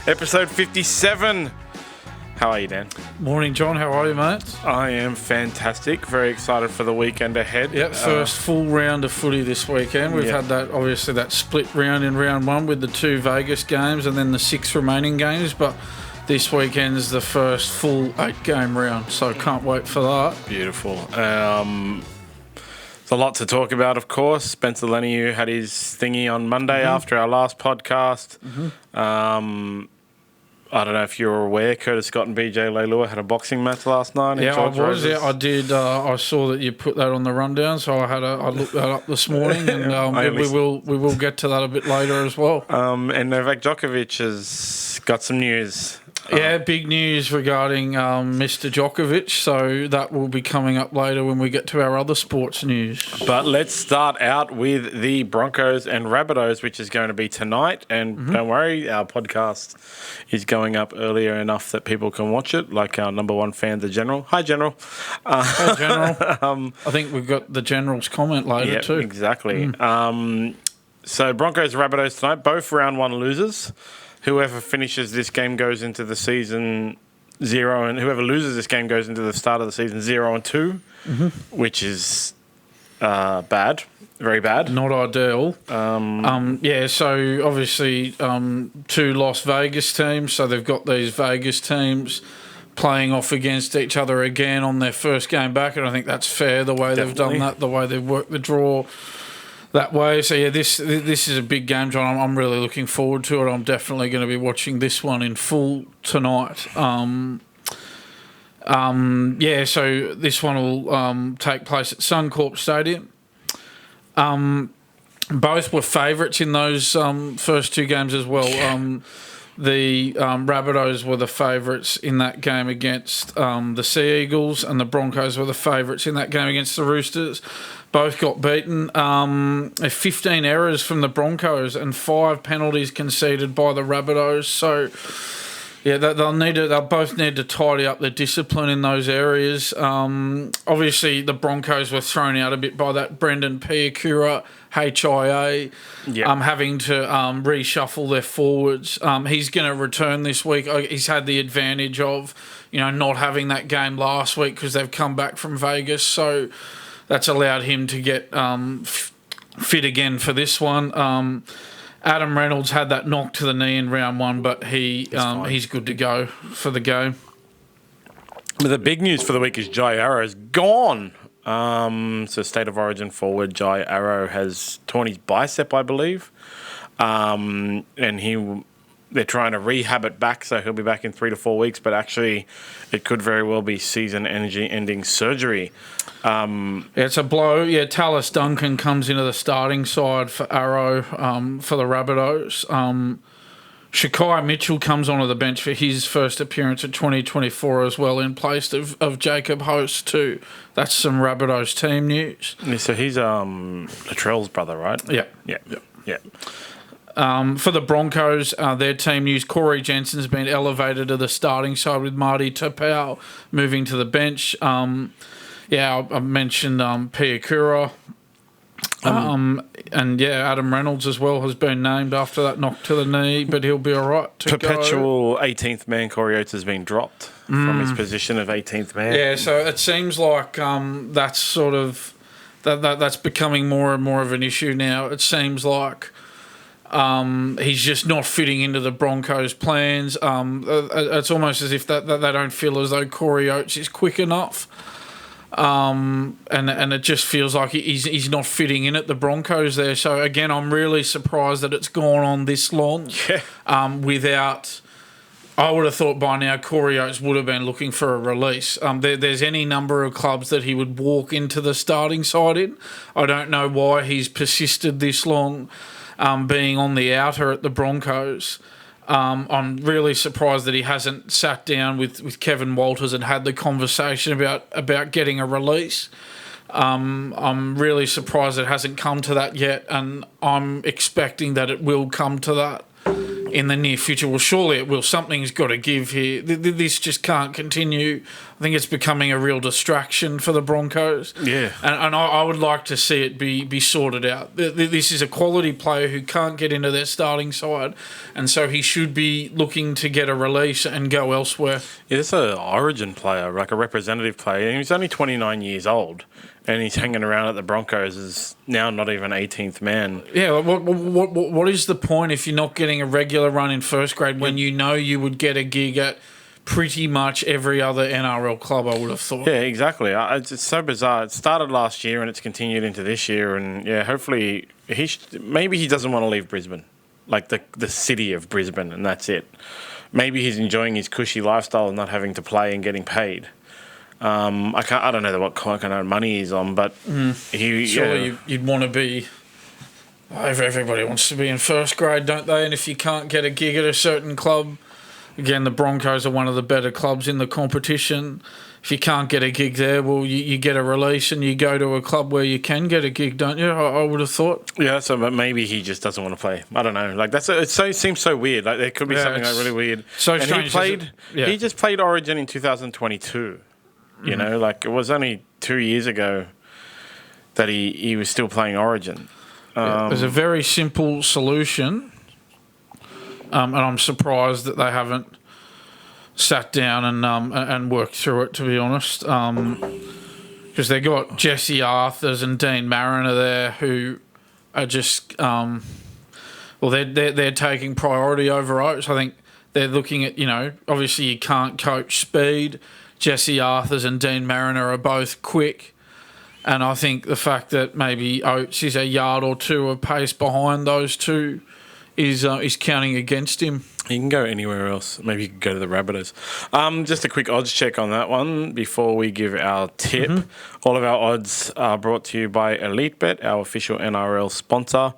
Episode 57. How are you, Dan? Morning, John. How are you, mate? I am fantastic. Very excited for the weekend ahead. Yep, first full round of footy this weekend. We've had that split round in round one with the 2 Vegas games and then the 6 remaining games, but this weekend's the first full 8-game round, so can't wait for that. Beautiful. There's a lot to talk about, of course. Spencer Leniu had his thingy on Monday after our last podcast. I don't know if you were aware, Curtis Scott and BJ Leilua had a boxing match last night. Yeah, I was. Yeah, I did. I saw that you put that on the rundown, so I looked that up this morning, and we will get to that a bit later as well. And Novak Djokovic has got some news. Yeah, big news regarding Mr. Djokovic, so that will be coming up later when we get to our other sports news. But let's start out with the Broncos and Rabbitohs, which is going to be tonight. And don't worry, our podcast is going up earlier enough that people can watch it, like our number one fan, the General. Hi, General. Hi, General. I think we've got the General's comment later too. Exactly. So Broncos, Rabbitohs tonight, both round one losers. Whoever finishes this game goes into the season 0, and whoever loses this game goes into the start of the season 0-2, which is bad, very bad. Not ideal. So obviously 2 Las Vegas teams, so they've got these Vegas teams playing off against each other again on their first game back, and I think that's fair, the way they've done that, the way they've worked the draw that way. So, yeah, this is a big game, John. I'm really looking forward to it. I'm definitely going to be watching this one in full tonight. So this one will take place at Suncorp Stadium. Both were favourites in those first 2 games as well. The Rabbitohs were the favourites in that game against the Sea Eagles, and the Broncos were the favourites in that game against the Roosters. Both got beaten. 15 errors from the Broncos and 5 penalties conceded by the Rabbitohs. So, yeah, they'll both need to tidy up their discipline in those areas. Obviously, the Broncos were thrown out a bit by that Brendan Piakura HIA, having to reshuffle their forwards. He's going to return this week. He's had the advantage of, not having that game last week because they've come back from Vegas. So that's allowed him to get fit again for this one. Adam Reynolds had that knock to the knee in round 1, but he's good to go for the game. But the big news for the week is Jai Arrow's gone. So State of Origin forward Jai Arrow has torn his bicep, I believe. And they're trying to rehab it back, so he'll be back in 3 to 4 weeks. But actually, it could very well be season-ending surgery. It's a blow. Yeah, Tallis Duncan comes into the starting side for Arrow for the Rabbitohs. Shakai Mitchell comes onto the bench for his first appearance at 2024 as well, in place of Jacob Host too. That's some Rabbitohs team news. Yeah, so he's Latrell's brother, right? Yeah. For the Broncos, their team news, Corey Jensen's been elevated to the starting side with Marty Tapau moving to the bench. I mentioned Piakura. Adam Reynolds as well has been named after that knock to the knee, but he'll be all right to Perpetual go. 18th man Corey Oates has been dropped from his position of 18th man. Yeah, so it seems like that's sort of that's becoming more and more of an issue now. It seems like he's just not fitting into the Broncos' plans. It's almost as if that they don't feel as though Corey Oates is quick enough. And it just feels like he's not fitting in at the Broncos there. So again, I'm really surprised that it's gone on this long. Without, I would have thought by now Corey Oates would have been looking for a release. There's any number of clubs that he would walk into the starting side in. I don't know why he's persisted this long, being on the outer at the Broncos. I'm really surprised that he hasn't sat down with Kevin Walters and had the conversation about getting a release. I'm really surprised it hasn't come to that yet, and I'm expecting that it will come to that in the near future. Well, surely it will. Something's got to give here. This just can't continue. I think it's becoming a real distraction for the Broncos. Yeah. And I would like to see it be sorted out. This is a quality player who can't get into their starting side, and so he should be looking to get a release and go elsewhere. Yeah, this is an origin player, like a representative player. He's only 29 years old, and he's hanging around at the Broncos as now not even 18th man. Yeah, what is the point if you're not getting a regular run in first grade when you know you would get a gig at pretty much every other NRL club, I would have thought. Yeah, exactly. It's so bizarre. It started last year and it's continued into this year. And, yeah, hopefully maybe he doesn't want to leave Brisbane, like the city of Brisbane, and that's it. Maybe he's enjoying his cushy lifestyle and not having to play and getting paid. I don't know what kind of money he's on, but you'd want to be. Everybody wants to be in first grade, don't they? And if you can't get a gig at a certain club, again, the Broncos are one of the better clubs in the competition. If you can't get a gig there, well, you get a release and you go to a club where you can get a gig, don't you? I would have thought. Yeah, so but maybe he just doesn't want to play. I don't know. Like it seems so weird. Like there could be something like really weird. So and strange. He just played Origin in 2022. You know, like it was only 2 years ago that he was still playing Origin. There's a very simple solution, and I'm surprised that they haven't sat down and worked through it, to be honest. Because they got Jesse Arthurs and Dean Mariner there, who are just they're taking priority over Oates. I think they're looking at, obviously you can't coach speed. Jesse Arthurs and Dean Mariner are both quick. And I think the fact that maybe Oates is a yard or two of pace behind those two is counting against him. He can go anywhere else. Maybe he could go to the Rabbitohs. Just a quick odds check on that one before we give our tip. All of our odds are brought to you by EliteBet, our official NRL sponsor.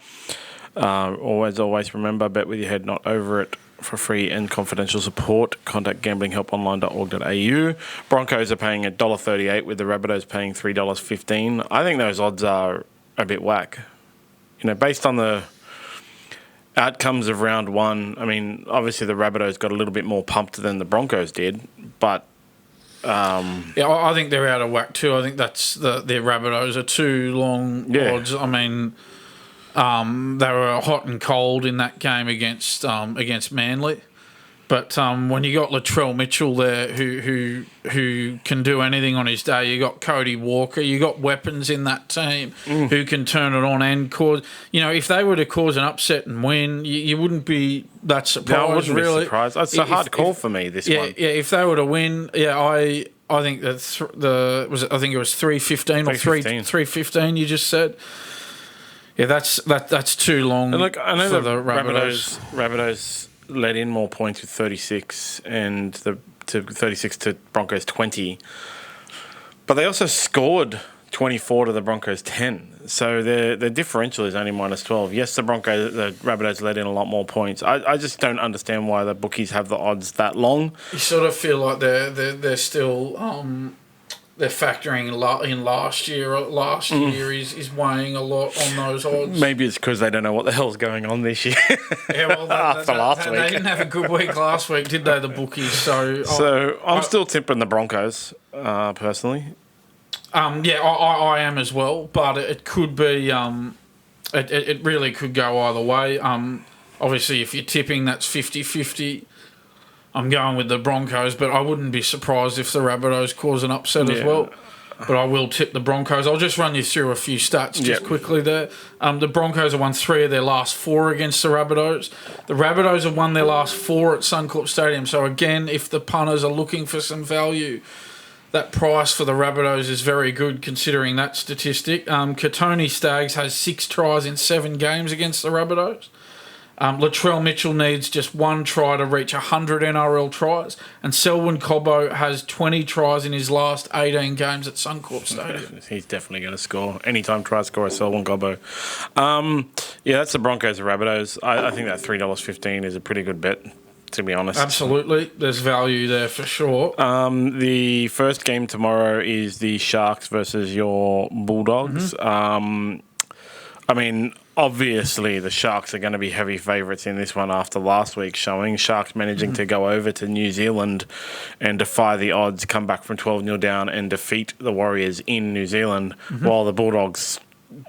Always remember, bet with your head, not over it. For free and confidential support, contact gamblinghelponline.org.au. Broncos are paying $1.38 with the Rabbitohs paying $3.15. I think those odds are a bit whack. Based on the outcomes of round one, I mean, obviously the Rabbitohs got a little bit more pumped than the Broncos did, but... I think they're out of whack too. I think that's their Rabbitohs are too long odds. I mean... they were hot and cold in that game against Manly, but when you got Latrell Mitchell there, who can do anything on his day, you got Cody Walker, you got weapons in that team who can turn it on and cause. If they were to cause an upset and win, you wouldn't be that surprised. No, I wouldn't really. Be surprised. It's a hard call for me. This one. Yeah. If they were to win, I think that I think it was 3:15 or 3:15. You just said. Yeah, that's too long. And look, I know for the Rabbitohs. Rabbitohs let in more points with 36 and to 36 to Broncos 20, but they also scored 24 to the Broncos 10. So the differential is only minus 12. Yes, the Rabbitohs let in a lot more points. I just don't understand why the bookies have the odds that long. You sort of feel like they're still. They're factoring in last year. Last year is weighing a lot on those odds. Maybe it's because they don't know what the hell's going on this year. Yeah, well, after last week. They didn't have a good week last week, did they, the bookies? So I'm still tipping the Broncos, personally. I am as well, but it could be... It really could go either way. Obviously, if you're tipping, that's 50-50. I'm going with the Broncos, but I wouldn't be surprised if the Rabbitohs cause an upset as well. But I will tip the Broncos. I'll just run you through a few stats quickly there. The Broncos have won 3 of their last 4 against the Rabbitohs. The Rabbitohs have won their last 4 at Suncorp Stadium. So again, if the punters are looking for some value, that price for the Rabbitohs is very good considering that statistic. Katoni Staggs has 6 tries in 7 games against the Rabbitohs. Latrell Mitchell needs just 1 try to reach 100 NRL tries, and Selwyn Cobbo has 20 tries in his last 18 games at Suncorp Stadium. He's definitely going to score. Anytime try scorer, Selwyn Cobbo. That's the Broncos and Rabbitohs. I think that $3.15 is a pretty good bet, to be honest. Absolutely. There's value there for sure. The first game tomorrow is the Sharks versus your Bulldogs. I mean, obviously the Sharks are going to be heavy favourites in this one after last week's showing. Sharks managing to go over to New Zealand and defy the odds, come back from 12-0 down and defeat the Warriors in New Zealand, while the Bulldogs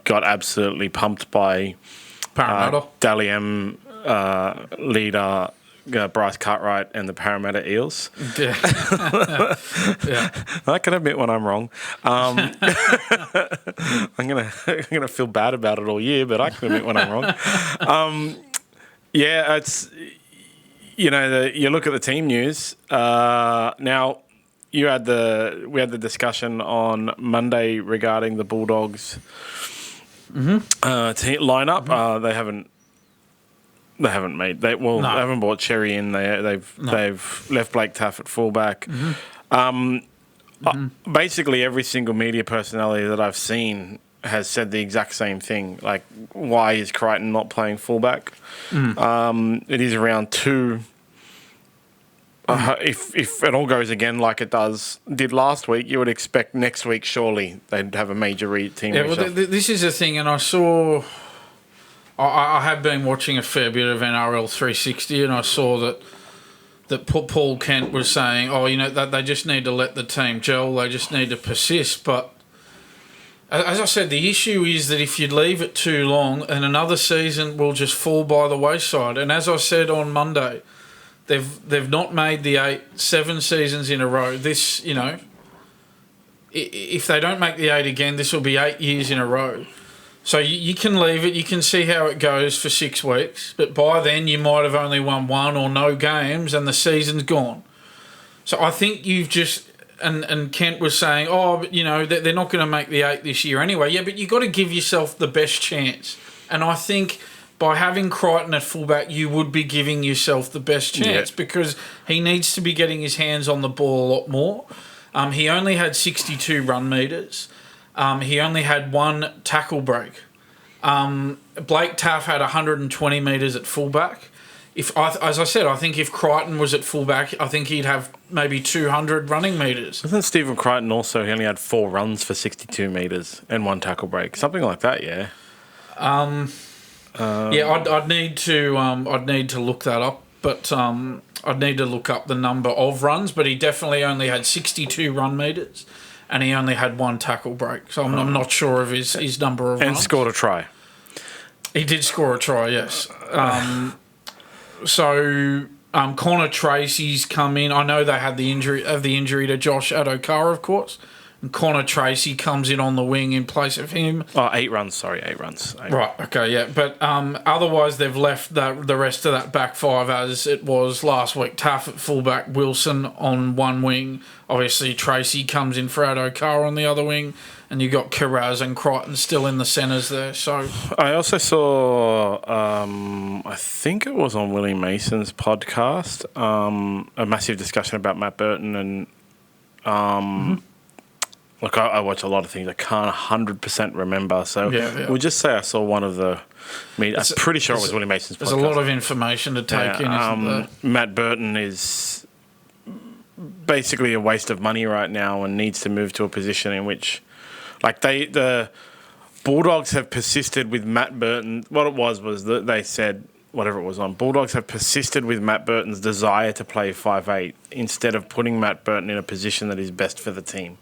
got absolutely pumped by Dally M leader Bryce Cartwright and the Parramatta Eels. Yeah. I can admit when I'm wrong. I'm gonna feel bad about it all year, but I can admit when I'm wrong. It's you look at the team news now. We had the discussion on Monday regarding the Bulldogs lineup. They haven't made. They haven't brought Cherry in. They've left Blake Taff at fullback. Basically, every single media personality that I've seen has said the exact same thing. Like, why is Crichton not playing fullback? It is round 2. If it all goes again like it did last week, you would expect next week surely they'd have a major team. Yeah, well, this is the thing, and I saw. I have been watching a fair bit of NRL 360, and I saw that Paul Kent was saying, that they just need to let the team gel, they just need to persist. But as I said, the issue is that if you leave it too long, and another season will just fall by the wayside. And as I said on Monday, they've not made the 7 seasons in a row. This, if they don't make the 8 again, this will be 8 years in a row. So you can leave it, you can see how it goes for 6 weeks, but by then you might have only won 1 or no games and the season's gone. So I think you've just, and Kent was saying, they're not going to make the 8 this year anyway. Yeah, but you've got to give yourself the best chance. And I think by having Crichton at fullback, you would be giving yourself the best chance because he needs to be getting his hands on the ball a lot more. He only had 62 run metres. He only had 1 tackle break. Blake Taff had 120 metres at fullback. As I said, I think if Crichton was at fullback, I think he'd have maybe 200 running metres. Isn't Stephen Crichton also, he only had 4 runs for 62 metres and 1 tackle break? Something like that, yeah. I'd need to look that up, but I'd need to look up the number of runs, but he definitely only had 62 run metres. And he only had 1 tackle break. So I'm not sure of his number of runs. And scored a try. He did score a try, yes. Connor Tracy's come in. I know they had the injury to Josh Adokar, of course. And Connor Tracy comes in on the wing in place of him. 8 runs, sorry, 8 runs. Right, okay, yeah. But otherwise, they've left the rest of that back 5 as it was last week. Taff at fullback, Wilson on one wing. Obviously, Tracy comes in for Adokar on the other wing. And you've got Kiraz and Crichton still in the centres there. So I also saw, I think it was on Willie Mason's podcast, a massive discussion about Matt Burton and... Look, I watch a lot of things. I can't 100% remember. So we'll just say I saw one of the... I'm pretty sure it was Willie Mason's podcast. There's a lot of information to take in, isn't there? Matt Burton is basically a waste of money right now and needs to move to a position in which... the Bulldogs have persisted with Matt Burton. What it was that they said, whatever it was on, Bulldogs have persisted with Matt Burton's desire to play 5'8", instead of putting Matt Burton in a position that is best for the team.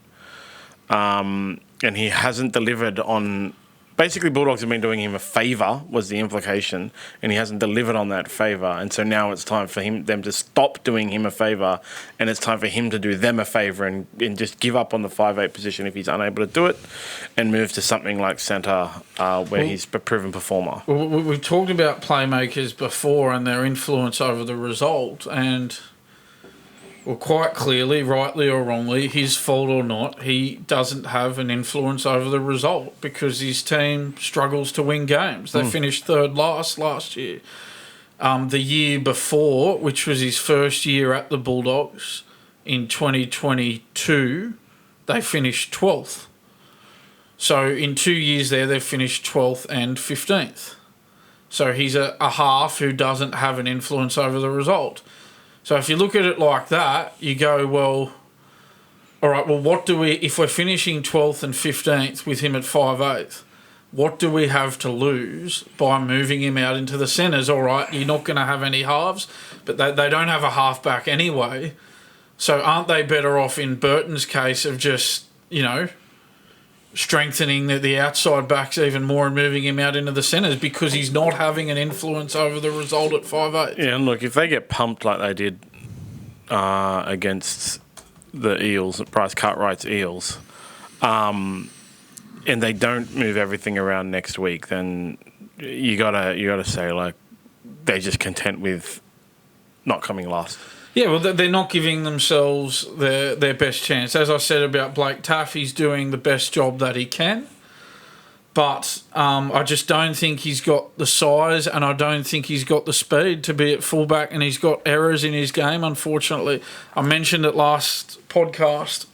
And he hasn't delivered on... Basically, Bulldogs have been doing him a favour, was the implication, and he hasn't delivered on that favour. And so now it's time for them to stop doing him a favour, and it's time for him to do them a favour and just give up on the 5'8" position if he's unable to do it and move to something like centre where he's a proven performer. We've talked about playmakers before and their influence over the result, and... Well, quite clearly, rightly or wrongly, his fault or not, he doesn't have an influence over the result because his team struggles to win games. They finished 3rd last year. The year before, which was his first year at the Bulldogs, in 2022, they finished 12th. So in 2 years there, they've finished 12th and 15th. So he's a half who doesn't have an influence over the result. So if you look at it like that, you go, well, all right, well, what do we... If we're finishing 12th and 15th with him at 5'8", what do we have to lose by moving him out into the centres? All right, you're not going to have any halves, but they don't have a halfback anyway. So aren't they better off in Burton's case of just, strengthening the outside backs even more and moving him out into the centres because he's not having an influence over the result at 5'8"? Yeah, and look, if they get pumped like they did against the Eels, Bryce Cartwright's Eels, and they don't move everything around next week, then you gotta say like they're just content with not coming last. Yeah, well, they're not giving themselves their best chance. As I said about Blake Taff, he's doing the best job that he can. But I just don't think he's got the size and I don't think he's got the speed to be at fullback, and he's got errors in his game, unfortunately. I mentioned it last podcast.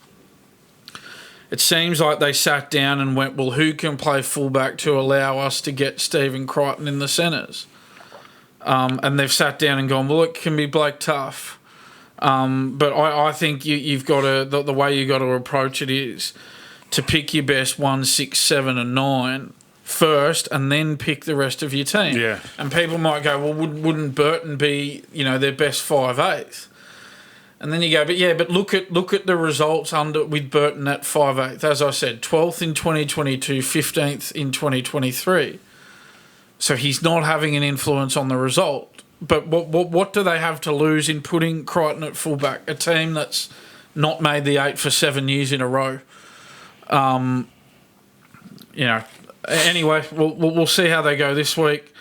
It seems like they sat down and went, well, who can play fullback to allow us to get Stephen Crichton in the centres? And they've sat down and gone, well, it can be Blake Taff. But I think you've got to, the way you've got to approach it is to pick your best 1, 6, 7 and 9 first and then pick the rest of your team. Yeah. And people might go, well, wouldn't Burton be, their best 5'8"? And then you go, but look at the results with Burton at 5'8". As I said, 12th in 2022, 15th in 2023. So he's not having an influence on the result. But what do they have to lose in putting Crichton at fullback? A team that's not made the 8 for 7 years in a row. Anyway, we'll see how they go this week.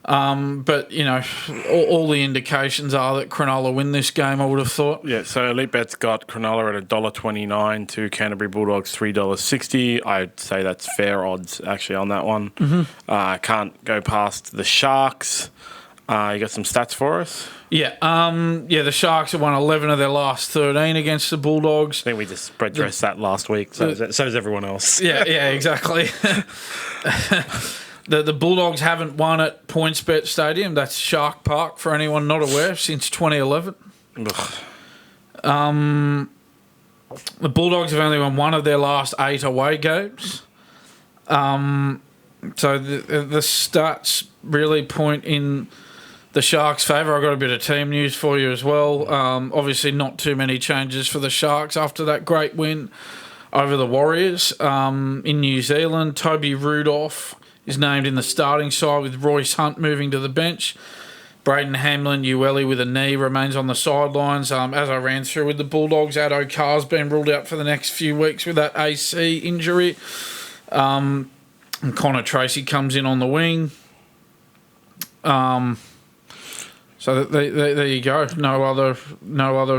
But all the indications are that Cronulla win this game, I would have thought. Yeah, so Elite Bet's got Cronulla at $1.29 to Canterbury Bulldogs $3.60. I'd say that's fair odds actually on that one. Mm-hmm. Can't go past the Sharks. You got some stats for us? Yeah, the Sharks have won 11 of their last 13 against the Bulldogs. I think we just spread dressed that last week, so does everyone else. Yeah, exactly. The Bulldogs haven't won at PointsBet Stadium, that's Shark Park for anyone not aware, since 2011. The Bulldogs have only won one of their last 8 away games. So the stats really point in the Sharks' favour. I've got a bit of team news for you as well. Obviously not too many changes for the Sharks after that great win over the Warriors in New Zealand. Toby Rudolph is named in the starting side with Royce Hunt moving to the bench. Braden Hamlin, Ueli with a knee, remains on the sidelines. As I ran through with the Bulldogs, Addo Carr's been ruled out for the next few weeks with that AC injury. And Connor Tracy comes in on the wing. So there you go. No other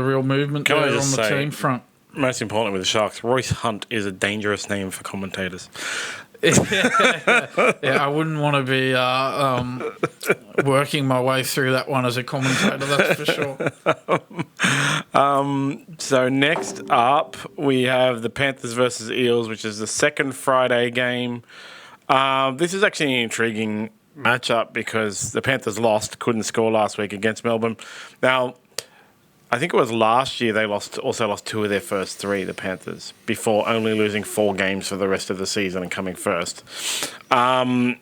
real movement there on the team front. Most importantly with the Sharks, Royce Hunt is a dangerous name for commentators. Yeah, I wouldn't want to be working my way through that one as a commentator, that's for sure. So next up, we have the Panthers versus Eels, which is the second Friday game. This is actually an intriguing matchup because the Panthers couldn't score last week against Melbourne. Now, I think it was last year they also lost 2 of their first 3, the Panthers, before only losing 4 games for the rest of the season and coming first. The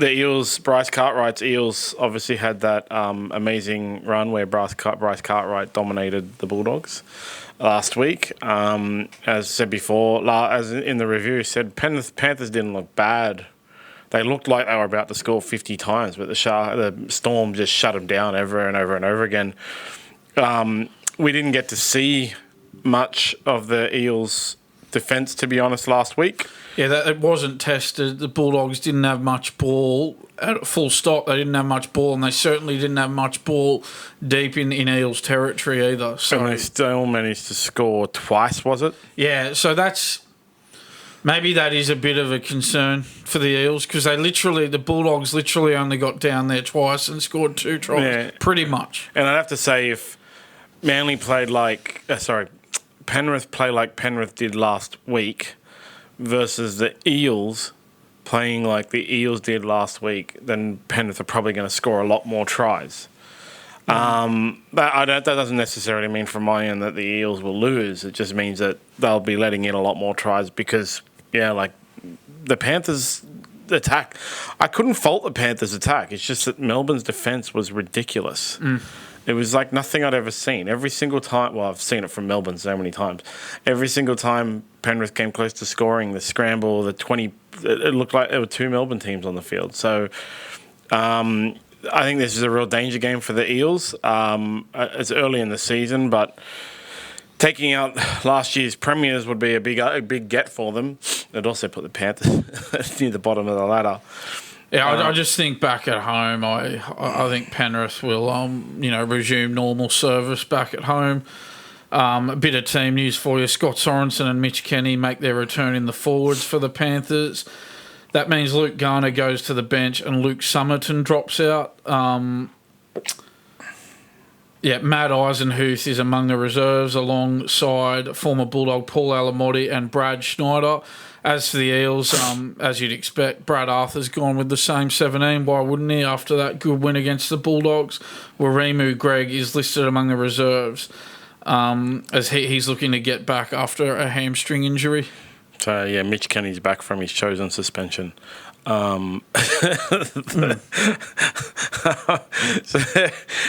Eels, Bryce Cartwright's Eels, obviously had that amazing run where Bryce Cartwright dominated the Bulldogs last week. As said before, as in the review said, Panthers didn't look bad. They looked like they were about to score 50 times, but the Storm just shut them down over and over and over again. We didn't get to see much of the Eels' defence, to be honest, last week. Yeah, it wasn't tested. The Bulldogs didn't have much ball. At full stop, they didn't have much ball, and they certainly didn't have much ball deep in Eels' territory either. So and they still managed to score twice, was it? Yeah, so maybe that is a bit of a concern for the Eels because the Bulldogs literally only got down there twice and scored 2 tries, pretty much. And I'd have to say if Penrith played like Penrith did last week versus the Eels playing like the Eels did last week, then Penrith are probably going to score a lot more tries. That doesn't necessarily mean from my end that the Eels will lose. It just means that they'll be letting in a lot more tries because, the Panthers attack. I couldn't fault the Panthers' attack. It's just that Melbourne's defence was ridiculous. It was like nothing I'd ever seen. Every single time, well, I've seen it from Melbourne so many times. Every single time Penrith came close to scoring, the scramble, the 20, it looked like there were two Melbourne teams on the field. So I think this is a real danger game for the Eels. It's early in the season, but taking out last year's premiers would be a big get for them. It'd also put the Panthers near the bottom of the ladder. Yeah, I just think back at home, I think Penrith will resume normal service back at home. A bit of team news for you: Scott Sorensen and Mitch Kenny make their return in the forwards for the Panthers. That means Luke Garner goes to the bench and Luke Summerton drops out. Matt Eisenhuth is among the reserves alongside former Bulldog Paul Alamotti and Brad Schneider. As for the Eels, as you'd expect, Brad Arthur's gone with the same 17. Why wouldn't he after that good win against the Bulldogs? Warimu Greg is listed among the reserves as he's looking to get back after a hamstring injury. So, yeah, Mitch Kenny's back from his chosen suspension. So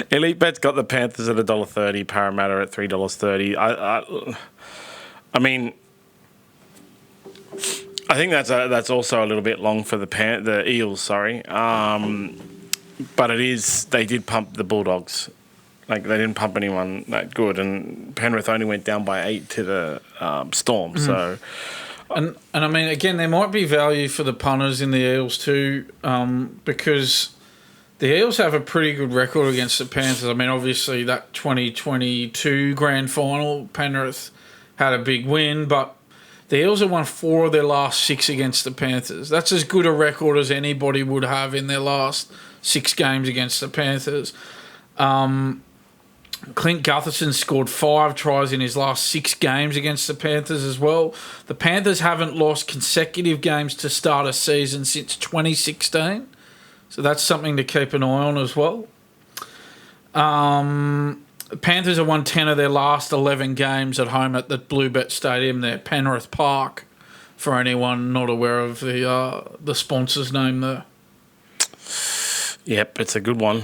Elite Bet's got the Panthers at $1.30, Parramatta at $3.30. I mean, I think that's also a little bit long for the Eels. Sorry, but it is. They did pump the Bulldogs. Like, they didn't pump anyone that good, and Penrith only went down by 8 to the Storm. So. And I mean, again, there might be value for the punters in the Eels too, because the Eels have a pretty good record against the Panthers. I mean, obviously that 2022 grand final, Penrith had a big win, but the Eels have won 4 of their last 6 against the Panthers. That's as good a record as anybody would have in their last 6 games against the Panthers. Clint Gutherson scored 5 tries in his last 6 games against the Panthers as well. The Panthers haven't lost consecutive games to start a season since 2016. So that's something to keep an eye on as well. The Panthers have won 10 of their last 11 games at home at the Bluebet Stadium there, Penrith Park, for anyone not aware of the sponsor's name there. Yep, it's a good one.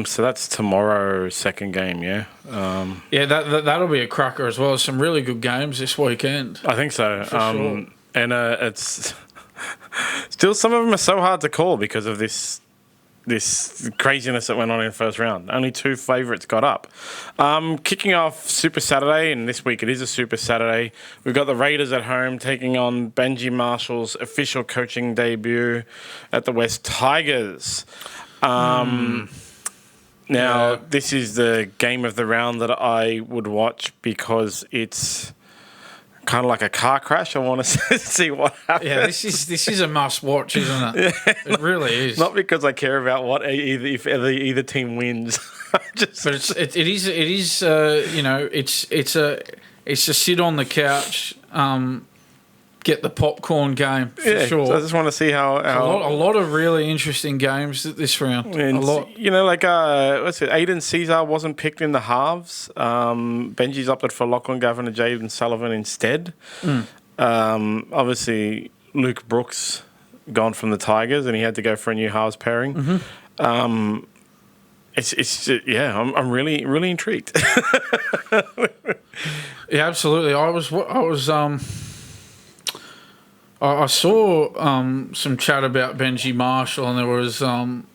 So that's tomorrow's second game, yeah? That'll be a cracker as well. There's some really good games this weekend. I think so. For sure. And it's still, some of them are so hard to call because of this craziness that went on in the first round. Only 2 favourites got up. Kicking off Super Saturday, and this week it is a Super Saturday, we've got the Raiders at home taking on Benji Marshall's official coaching debut at the West Tigers. Now, this is the game of the round that I would watch because it's kind of like a car crash. I want to see what happens. Yeah, this is a must watch, isn't it? Yeah. It really is. Not because I care about what if either team wins. But it is it's a sit on the couch, get the popcorn game for sure. So I just want to see how a lot of really interesting games this round. And, a lot. Aiden Caesar wasn't picked in the halves. Benji's opted for Lachlan Gavin and Jaden Sullivan instead. Obviously, Luke Brooks gone from the Tigers, and he had to go for a new halves pairing. I'm really really intrigued. Yeah, absolutely. I saw some chat about Benji Marshall, and there was an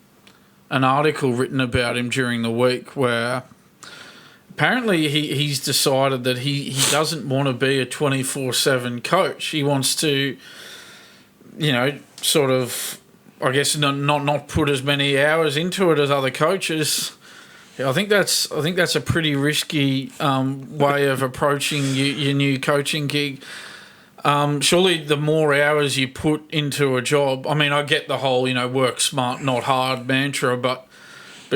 article written about him during the week where apparently he's decided that he doesn't want to be a 24/7 coach. He wants to, sort of, I guess, not put as many hours into it as other coaches. I think that's a pretty risky way of approaching your new coaching gig. Surely the more hours you put into a job, I mean, I get the whole, work smart, not hard mantra, but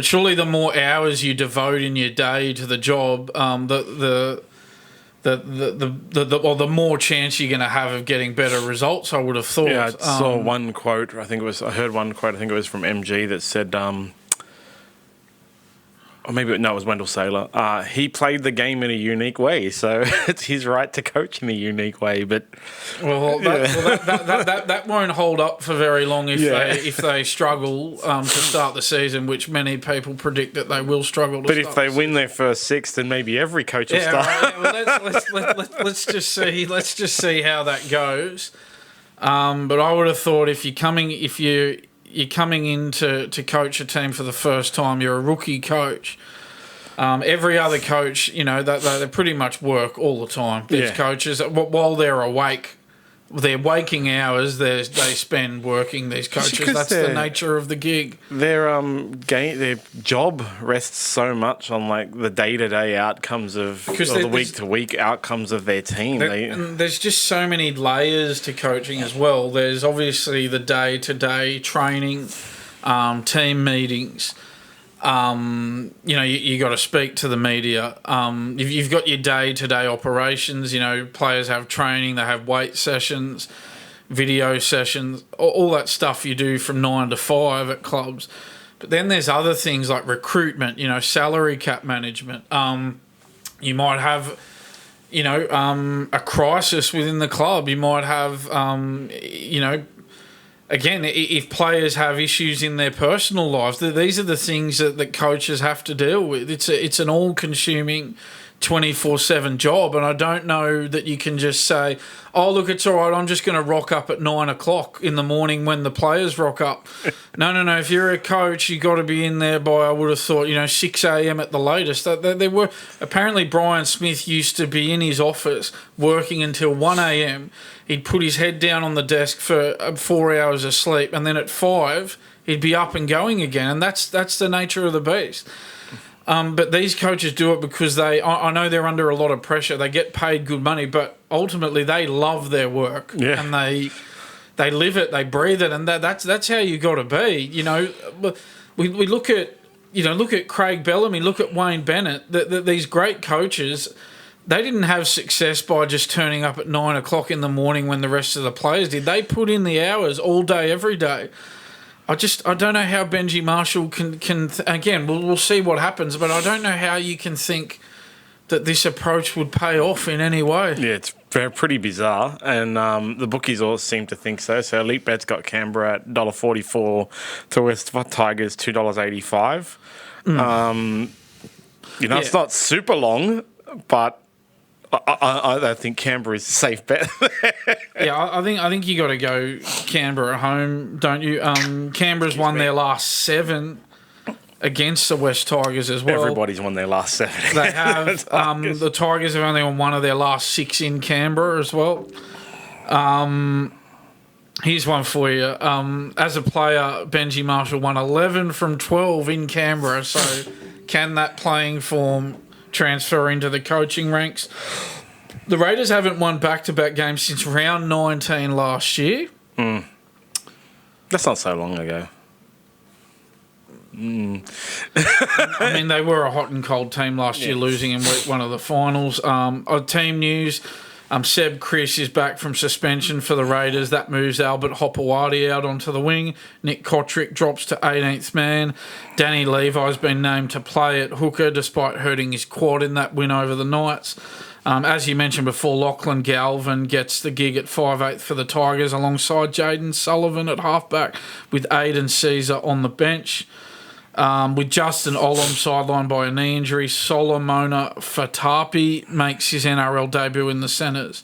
surely the more hours you devote in your day to the job, the the more chance you're going to have of getting better results, I would have thought. Yeah, I saw one quote. I heard one quote. I think it was from MG that said, or maybe no, it was Wendell Saylor. He played the game in a unique way, so it's his right to coach in a unique way. But that won't hold up for very long if they struggle to start the season, which many people predict that they will struggle. But if they win their first 6, then maybe every coach will start. Right, well, let's just see how that goes. But I would have thought if you're coming in to coach a team for the first time, you're a rookie coach. Every other coach, they pretty much work all the time. These coaches, while they're awake, their waking hours, they spend working. These coaches, that's the nature of the gig. Their job rests so much on like the day-to-day outcomes of the week-to-week outcomes of their team. And there's just so many layers to coaching as well. There's obviously the day-to-day training, team meetings. You got to speak to the media. You've got your day-to-day operations. Players have training, they have weight sessions, video sessions, all that stuff you do from 9 to 5 at clubs. But then there's other things like recruitment, salary cap management. You might have, a crisis within the club. You might have, again, if players have issues in their personal lives, these are the things that coaches have to deal with. It's an all-consuming 24/7 job, and I don't know that you can just say, oh, look, it's all right, I'm just going to rock up at 9 o'clock in the morning when the players rock up. No. If you're a coach, you got to be in there by, I would have thought, 6 a.m. at the latest. There were apparently Brian Smith used to be in his office working until 1 a.m. He'd put his head down on the desk for 4 hours of sleep, and then at 5 he'd be up and going again, and that's the nature of the beast. But these coaches do it because I know they're under a lot of pressure. They get paid good money, but ultimately they love their work, and they live it, they breathe it, and that's how you got to be. We look at Craig Bellamy, look at Wayne Bennett. These great coaches, they didn't have success by just turning up at 9 o'clock in the morning when the rest of the players did. They put in the hours all day, every day. I don't know how Benji Marshall can again, we'll see what happens, but I don't know how you can think that this approach would pay off in any way. Yeah, it's pretty bizarre, and the bookies all seem to think so. So Elite Bet's got Canberra at $1.44 to West Tigers $2.85. It's not super long, but I think Canberra is a safe bet. I think you got to go Canberra at home, don't you? Canberra's won their last 7 against the West Tigers as well. Everybody's won their last 7. They have. The Tigers have only won one of their last 6 in Canberra as well. Here's one for you. As a player, Benji Marshall won 11 from 12 in Canberra. So can that playing form transfer into the coaching ranks? The Raiders haven't won back-to-back games since round 19 last year. That's not so long ago. I mean, they were a hot and cold team last year, losing in week 1 of the finals. Team news, Seb Chris is back from suspension for the Raiders. That moves Albert Hopewadi out onto the wing. Nick Kotrick drops to 18th man. Danny Levi's been named to play at hooker despite hurting his quad in that win over the Knights. As you mentioned before, Lachlan Galvin gets the gig at 5'8" for the Tigers alongside Jaden Sullivan at halfback with Aidan Caesar on the bench. With Justin Olam sidelined by a knee injury, Solomona Fatapi makes his NRL debut in the centres.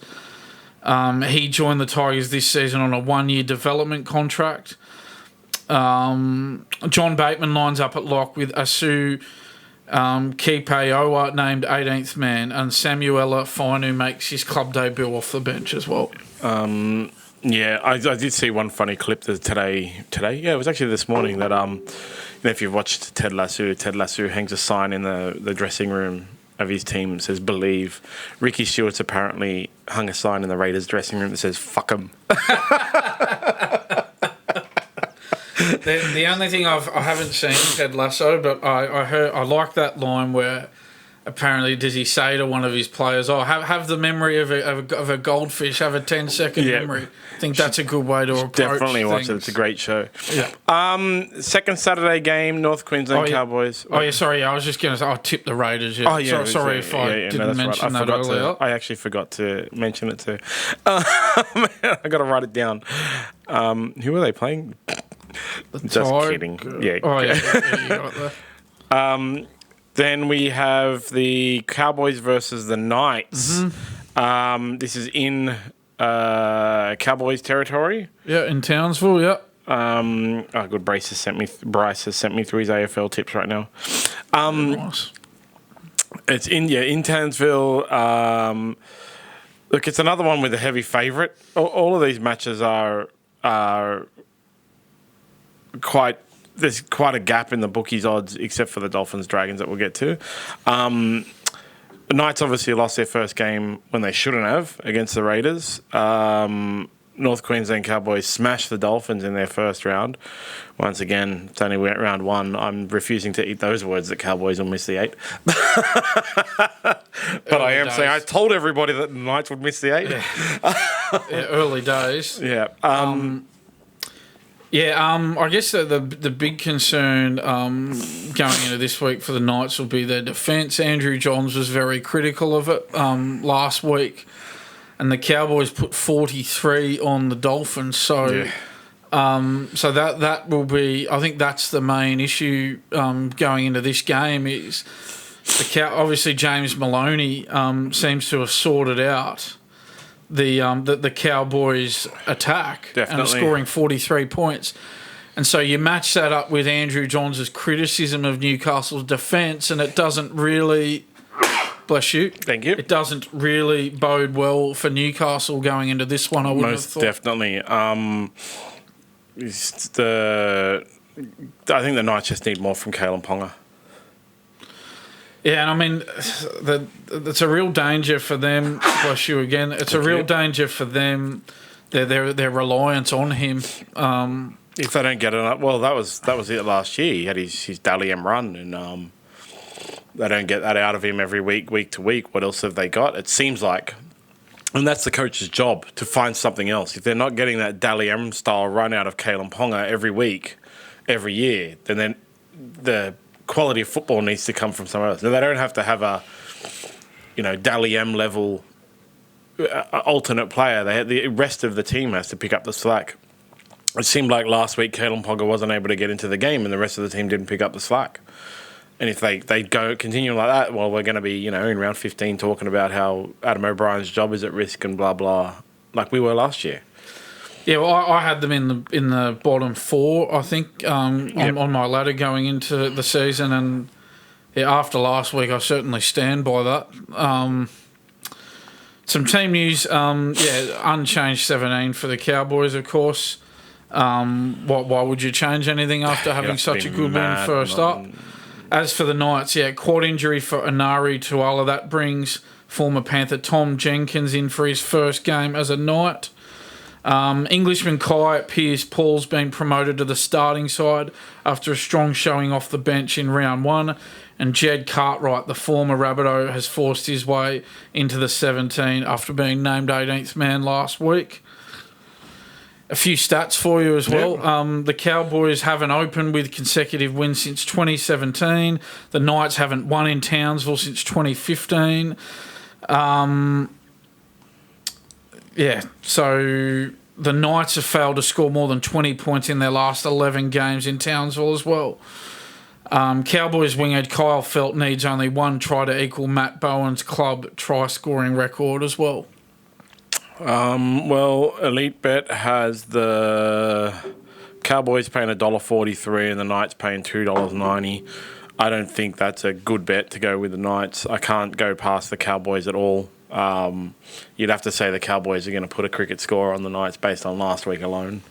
He joined the Tigers this season on a 1-year development contract. John Bateman lines up at lock with Asu Kipeoa named 18th man, and Samuela Fainu makes his club debut off the bench as well. I did see one funny clip today. Yeah, it was actually this morning that if you've watched Ted Lasso hangs a sign in the dressing room of his team that says "Believe." Ricky Stewart's apparently hung a sign in the Raiders dressing room that says "Fuck 'em." The only thing I haven't seen Ted Lasso, but I like that line where apparently, does he say to one of his players, "Oh, have the memory of a goldfish, have a 10-second memory"? I think that's a good way to approach Definitely watch things. it. It's a great show. Yeah. Second Saturday game, North Queensland Cowboys. Oh, yeah, sorry. I was just going to say, I tipped the Raiders. Yeah. Oh, yeah. Sorry if I didn't mention that earlier. I actually forgot to mention it too. I got to write it down. Who are they playing? Just kidding. Yeah. Oh, yeah. You got it there. Then we have the Cowboys versus the Knights. Mm-hmm. This is in Cowboys territory. Yeah, in Townsville, yeah. Good. Bryce has sent me through his AFL tips right now. Nice. It's in Townsville. Look, it's another one with a heavy favourite. All of these matches are quite. There's quite a gap in the bookies' odds, except for the Dolphins Dragons that we'll get to. The Knights obviously lost their first game when they shouldn't have against the Raiders. North Queensland Cowboys smashed the Dolphins in their first round. Once again, it's only round one. I'm refusing to eat those words that Cowboys will miss the 8. But I am saying I told everybody that the Knights would miss the 8. Yeah, early days. Yeah. I guess the big concern going into this week for the Knights will be their defence. Andrew Johns was very critical of it last week, and the Cowboys put 43 on the Dolphins. So, so that will be. I think that's the main issue going into this game is obviously James Maloney seems to have sorted out the Cowboys' attack. Definitely. And scoring 43 points. And so you match that up with Andrew Johns' criticism of Newcastle's defence, and it doesn't really... Bless you. Thank you. It doesn't really bode well for Newcastle going into this one, I wouldn't have thought. Most definitely. I think the Knights just need more from Kalen Ponga. Yeah, and I mean, it's a real danger for them. Bless you again. It's a real danger for them. Their reliance on him. If they don't get it, well, that was it last year. He had his Dally M run, and they don't get that out of him every week to week. What else have they got? It seems like, and that's the coach's job to find something else. If they're not getting that Dally M style run out of Kalen Ponga every week, every year, then the quality of football needs to come from somewhere else. Now, they don't have to have a, Dally M level alternate player. The rest of the team has to pick up the slack. It seemed like last week Kalen Ponga wasn't able to get into the game, and the rest of the team didn't pick up the slack. And if they continue like that, well, we're going to be in round 15 talking about how Adam O'Brien's job is at risk and blah blah, like we were last year. Yeah, well, I had them in the bottom 4, I think, on my ladder going into the season, and after last week, I certainly stand by that. Some team news, unchanged 17 for the Cowboys, of course. Why would you change anything after having such a good win first up? As for the Knights, quad injury for Anari Tuala. That brings former Panther Tom Jenkins in for his first game as a Knight. Englishman Kai Pearce-Paul's been promoted to the starting side after a strong showing off the bench in round 1, and Jed Cartwright, the former Rabbitoh, has forced his way into the 17 after being named 18th man last week. A few stats for you as well. Yep. The Cowboys haven't opened with consecutive wins since 2017. The Knights haven't won in Townsville since 2015. So the Knights have failed to score more than 20 points in their last 11 games in Townsville as well. Cowboys winger Kyle Felt needs only one try to equal Matt Bowen's club try-scoring record as well. Elite Bet has the Cowboys paying $1.43 and the Knights paying $2.90. I don't think that's a good bet to go with the Knights. I can't go past the Cowboys at all. You'd have to say the Cowboys are going to put a cricket score on the Knights based on last week alone.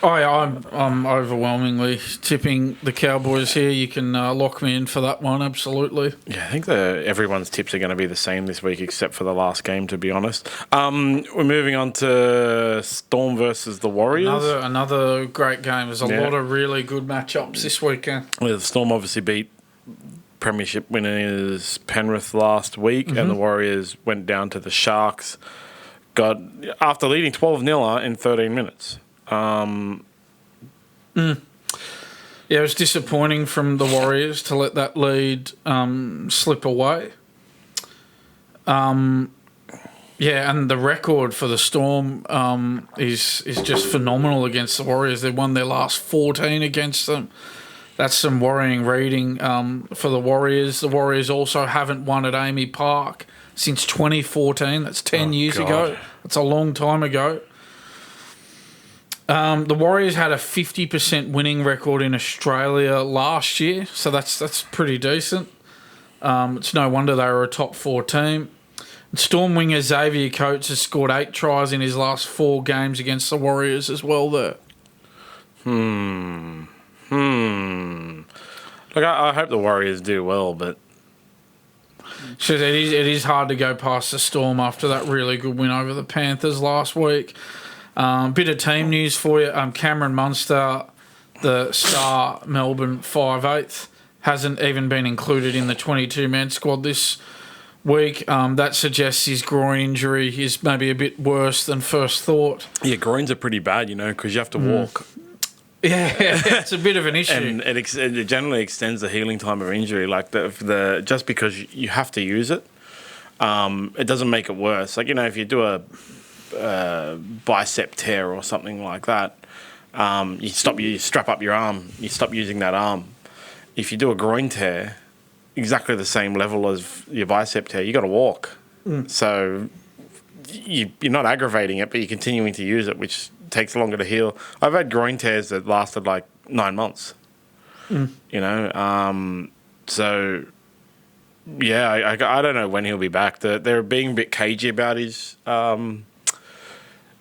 I'm overwhelmingly tipping the Cowboys here. You can lock me in for that one, absolutely. Yeah, I think everyone's tips are going to be the same this week except for the last game, to be honest. We're moving on to Storm versus the Warriors. Another great game. There's a lot of really good matchups this weekend. The Storm obviously beat premiership winners Penrith last week, and the Warriors went down to the Sharks. After leading 12-0 in 13 minutes. Yeah, it was disappointing from the Warriors to let that lead slip away. Yeah, and the record for the Storm is just phenomenal against the Warriors. They've won their last 14 against them. That's some worrying reading for the Warriors. The Warriors also haven't won at Amy Park since 2014. That's 10 years ago. That's a long time ago. The Warriors had a 50% winning record in Australia last year, so that's pretty decent. It's no wonder they were a top 4 team. Storm winger Xavier Coates has scored 8 tries in his last 4 games against the Warriors as well there. Look, I hope the Warriors do well, but... So it is hard to go past the Storm after that really good win over the Panthers last week. Bit of team news for you. Cameron Munster, the star Melbourne 5'8", hasn't even been included in the 22-man squad this week. That suggests his groin injury is maybe a bit worse than first thought. Yeah, groins are pretty bad, because you have to walk. Yeah, it's a bit of an issue. And it generally extends the healing time of injury. Like, just because you have to use it, it doesn't make it worse. Like, if you do a bicep tear or something like that, you strap up your arm, you stop using that arm. If you do a groin tear, exactly the same level as your bicep tear, you got to walk. So you're not aggravating it, but you're continuing to use it, which takes longer to heal. I've had groin tears that lasted like 9 months. So yeah, I don't know when he'll be back. They're being a bit cagey about his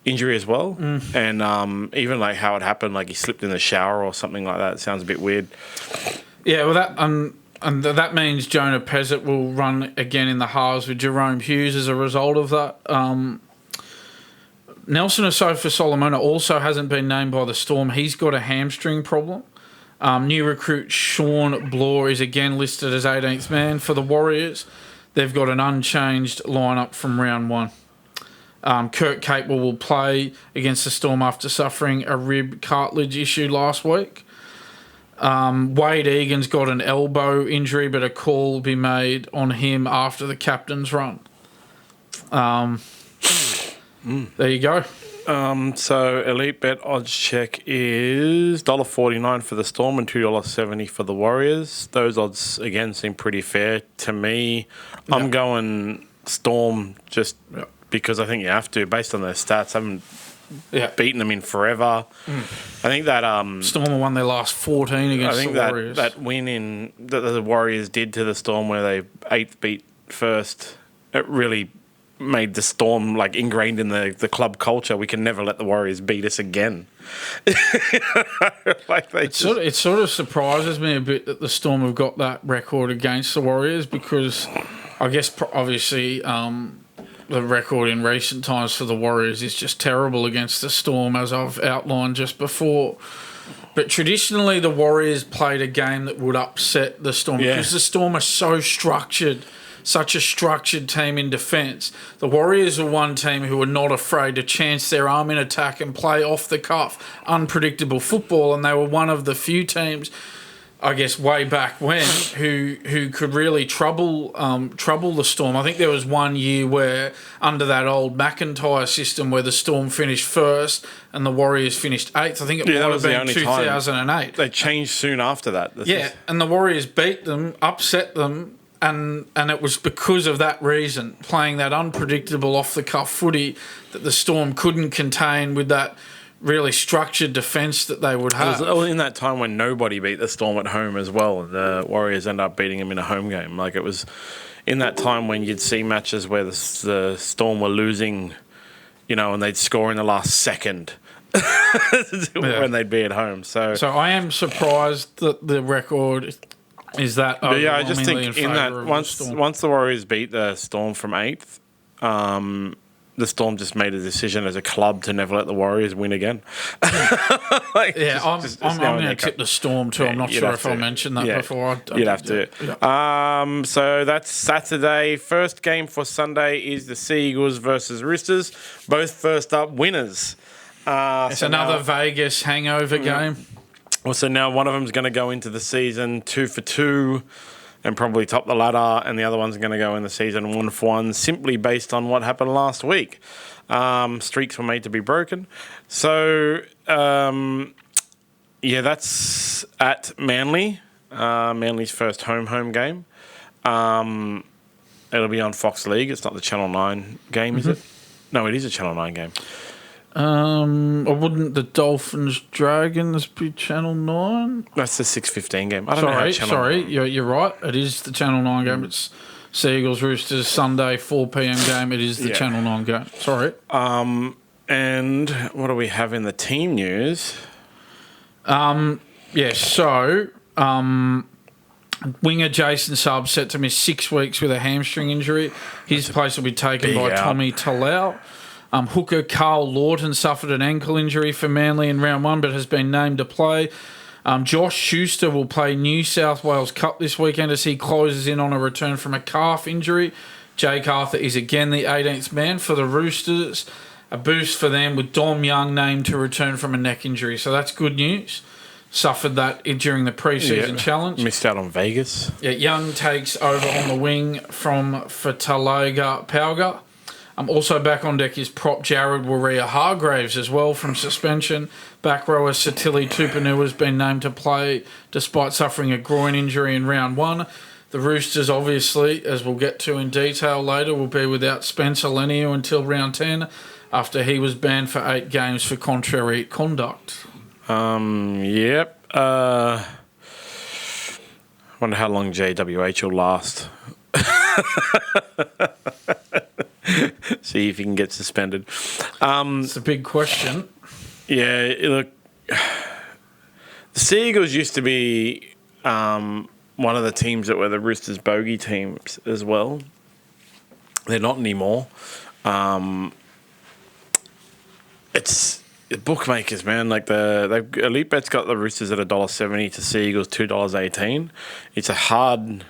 injury as well, and even like how it happened, like he slipped in the shower or something like that. It sounds a bit weird. Yeah, well, that means Jonah Pezzett will run again in the halves with Jerome Hughes as a result of that. Nelson Asofa-Solomona also hasn't been named by the Storm. He's got a hamstring problem. New recruit Sean Bloor is again listed as 18th man for the Warriors. They've got an unchanged lineup from round 1. Kurt Capewell will play against the Storm after suffering a rib cartilage issue last week. Wade Egan's got an elbow injury, but a call will be made on him after the captain's run. There you go. So Elite Bet odds check is $1.49 for the Storm and $2.70 for the Warriors. Those odds again seem pretty fair to me. I'm going Storm just because I think you have to, based on their stats. I haven't beaten them in forever. I think that Storm have won their last 14 against the Warriors. That win that the Warriors did to the Storm, where they 8th beat first, it really made the Storm like ingrained in the club culture. We can never let the Warriors beat us again. It sort of surprises me a bit that the Storm have got that record against the Warriors, because I guess obviously the record in recent times for the Warriors is just terrible against the Storm, as I've outlined just before. But traditionally, the Warriors played a game that would upset the Storm because the Storm are so structured. Such a structured team in defence. The Warriors are one team who are not afraid to chance their arm in attack and play off the cuff, unpredictable football, and they were one of the few teams, I guess, way back when, who could really trouble the Storm. I think there was one year where, under that old McIntyre system, where the Storm finished first and the Warriors finished 8th. I think it might have been 2008. They changed soon after that. And the Warriors beat them, upset them. And it was because of that reason, playing that unpredictable off-the-cuff footy that the Storm couldn't contain with that really structured defence that they would have. It was in that time when nobody beat the Storm at home as well. The Warriors end up beating them in a home game. Like, it was in that time when you'd see matches where the Storm were losing, and they'd score in the last second when they'd be at home. So I am surprised that the record is that. But I just think in that once the Warriors beat the Storm from 8th, the Storm just made a decision as a club to never let the Warriors win again. I'm going to tip the Storm too. I'm not sure if I mentioned that before. You'd have to. Yeah. So that's Saturday. First game for Sunday is the Sea Eagles versus Roosters. Both first up winners. It's another Vegas hangover game. Well, so now one of them's going to go into the season 2 for 2 and probably top the ladder, and the other one's going to go in the season 1 for 1, simply based on what happened last week. Streaks were made to be broken. So, that's at Manly. Manly's first home game. It'll be on Fox League. It's not the Channel 9 game, is it? No, it is a Channel 9 game. Or wouldn't the Dolphins Dragons be Channel 9? That's the 6:15 game. I don't know. Sorry, you're right. It is the Channel 9 game. It's Sea Eagles Roosters Sunday 4 p.m. game. It is the Channel 9 game. Sorry. And what do we have in the team news? Winger Jason Subb set to miss 6 weeks with a hamstring injury. His place will be taken by Tommy Talau. Hooker Carl Lawton suffered an ankle injury for Manly in round 1 but has been named to play. Josh Schuster will play New South Wales Cup this weekend as he closes in on a return from a calf injury. Jake Arthur is again the 18th man for the Roosters. A boost for them with Dom Young named to return from a neck injury. So that's good news. Suffered that during the pre-season challenge. Missed out on Vegas. Yeah, Young takes over on the wing from Fataloga Pauga. Also back on deck is prop Jared Warrior-Hargraves as well from suspension. Back rower Satili Tupanua has been named to play despite suffering a groin injury in round 1. The Roosters, obviously, as we'll get to in detail later, will be without Spencer Leniu until round 10 after he was banned for 8 games for contrary conduct. Yep. Wonder how long JWH will last. See if he can get suspended. It's a big question. Yeah, look, the Sea Eagles used to be one of the teams that were the Roosters bogey teams as well. They're not anymore. It's bookmakers, man. Like Elite Bet's got the Roosters at $1.70 to Sea Eagles $2.18. It's a hard.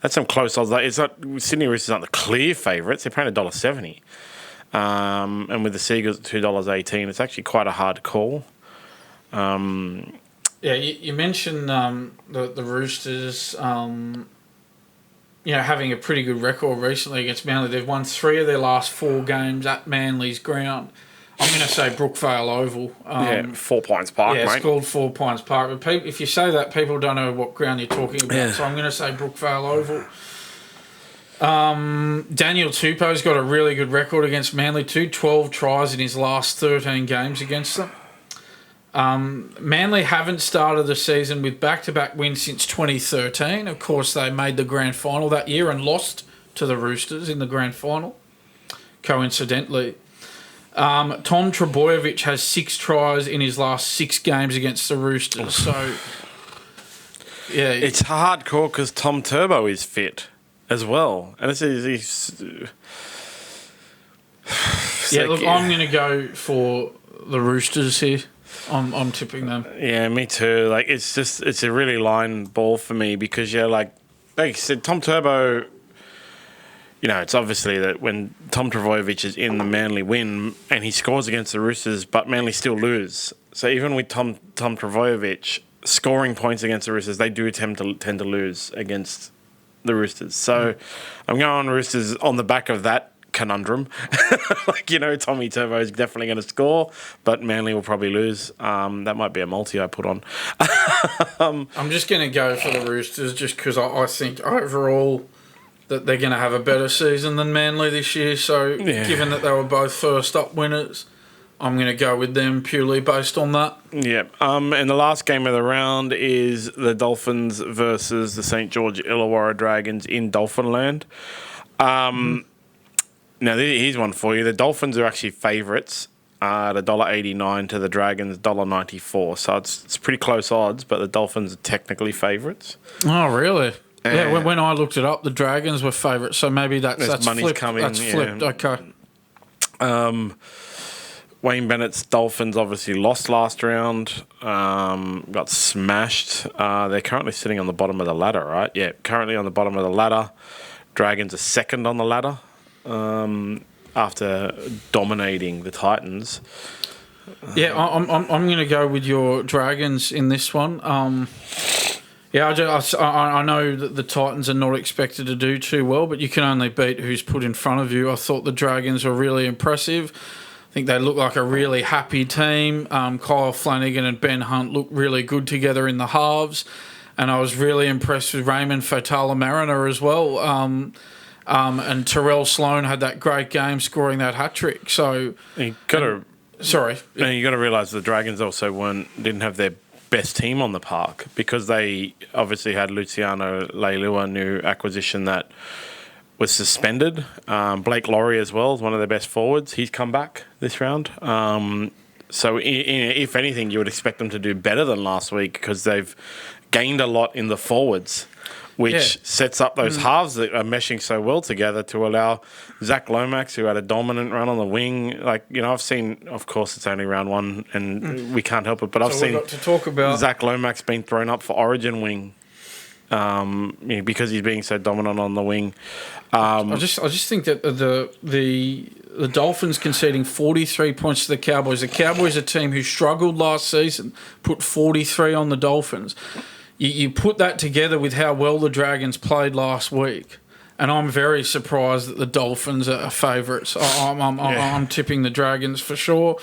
That's some close odds. Like, it's not Sydney Roosters aren't the clear favourites. They're paying $1.70, and with the Sea Eagles at $2.18, it's actually quite a hard call. You mentioned the Roosters, having a pretty good record recently against Manly. They've won 3 of their last 4 games at Manly's ground. I'm going to say Brookvale Oval. 4 Points Park, mate. Yeah, it's called 4 Points Park. But if you say that, people don't know what ground you're talking about. Yeah. So I'm going to say Brookvale Oval. Daniel Tupou's got a really good record against Manly too. 12 tries in his last 13 games against them. Manly haven't started the season with back-to-back wins since 2013. Of course, they made the grand final that year and lost to the Roosters in the grand final, coincidentally. Tom Trbojevic has 6 tries in his last 6 games against the Roosters. So, yeah. It's hardcore because Tom Turbo is fit as well. And he's look, I'm going to go for the Roosters here. I'm tipping them. Yeah, me too. Like, it's a really line ball for me because, like you said, Tom Turbo... it's obviously that when Tom Trbojevic is in the Manly win and he scores against the Roosters, but Manly still lose. So even with Tom Trbojevic scoring points against the Roosters, they do tend to lose against the Roosters. So I'm going Roosters on the back of that conundrum. Tommy Turbo is definitely going to score, but Manly will probably lose. That might be a multi I put on. I'm just going to go for the Roosters just because I think overall... that they're going to have a better season than Manly this year. So, given that they were both first-up winners, I'm going to go with them purely based on that. Yeah. And the last game of the round is the Dolphins versus the St. George Illawarra Dragons in Dolphinland. Now, here's one for you. The Dolphins are actually favourites at $1.89 to the Dragons $1.94. So, it's pretty close odds, but the Dolphins are technically favourites. Oh, really? Yeah, when I looked it up, the Dragons were favourites, so maybe that's money's flipped. Coming, that's flipped, okay. Wayne Bennett's Dolphins obviously lost last round, got smashed. They're currently sitting on the bottom of the ladder, right? Yeah, currently on the bottom of the ladder. Dragons are second on the ladder after dominating the Titans. Yeah, I'm going to go with your Dragons in this one. I know that the Titans are not expected to do too well, but you can only beat who's put in front of you. I thought the Dragons were really impressive. I think they look like a really happy team. Kyle Flanagan and Ben Hunt look really good together in the halves. And I was really impressed with Raymond Faitala-Mariner as well. And Terrell Sloan had that great game scoring that hat-trick. So, you got to realise the Dragons also didn't have their best team on the park because they obviously had Luciano Leilua, new acquisition that was suspended. Blake Laurie as well is one of their best forwards. He's come back this round. So if anything, you would expect them to do better than last week because they've gained a lot in the forwards, which sets up those halves that are meshing so well together to allow Zach Lomax, who had a dominant run on the wing. I've seen, of course, it's only round one and we can't help it, but I've seen to talk about Zach Lomax being thrown up for Origin wing. Because he's being so dominant on the wing. I just think that the Dolphins conceding 43 points to the Cowboys. The Cowboys, a team who struggled last season, put 43 on the Dolphins. You put that together with how well the Dragons played last week, and I'm very surprised that the Dolphins are favourites. I'm tipping the Dragons for sure.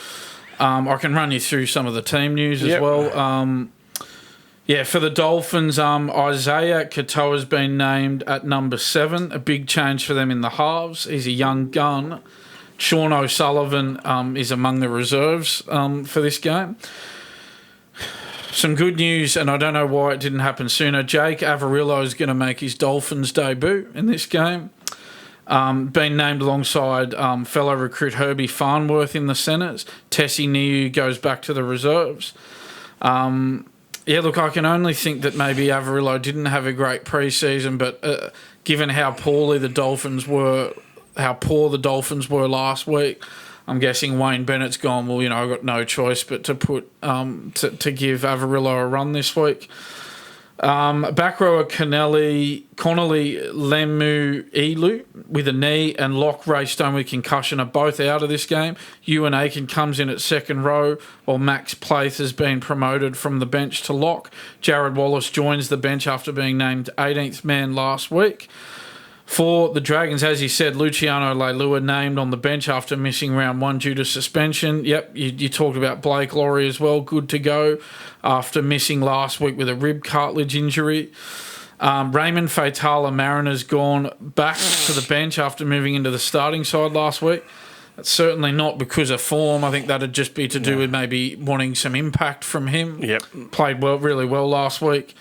I can run you through some of the team news as well. For the Dolphins, Isaiah Katoa has been named at number 7, a big change for them in the halves. He's a young gun. Sean O'Sullivan is among the reserves for this game. Some good news, and I don't know why it didn't happen sooner. Jake Averillo is going to make his Dolphins debut in this game. Been named alongside fellow recruit Herbie Farnworth in the centres. Tessie Niu goes back to the reserves. I can only think that maybe Averillo didn't have a great pre-season, but given how poor the Dolphins were last week, I'm guessing Wayne Bennett's gone, well, I've got no choice but to put to give Averillo a run this week. Back rower Connolly Lemu Elu with a knee and Locke Raystone with concussion are both out of this game. Ewan Aiken comes in at second row while Max Plath has been promoted from the bench to lock. Jared Wallace joins the bench after being named 18th man last week. For the Dragons, as you said, Luciano Leilua named on the bench after missing round 1 due to suspension. Yep, you talked about Blake Laurie as well, good to go after missing last week with a rib cartilage injury. Raymond Faitala-Mariner's gone back to the bench after moving into the starting side last week. That's certainly not because of form. I think that'd just be to do with maybe wanting some impact from him. Yep. Played really well last week.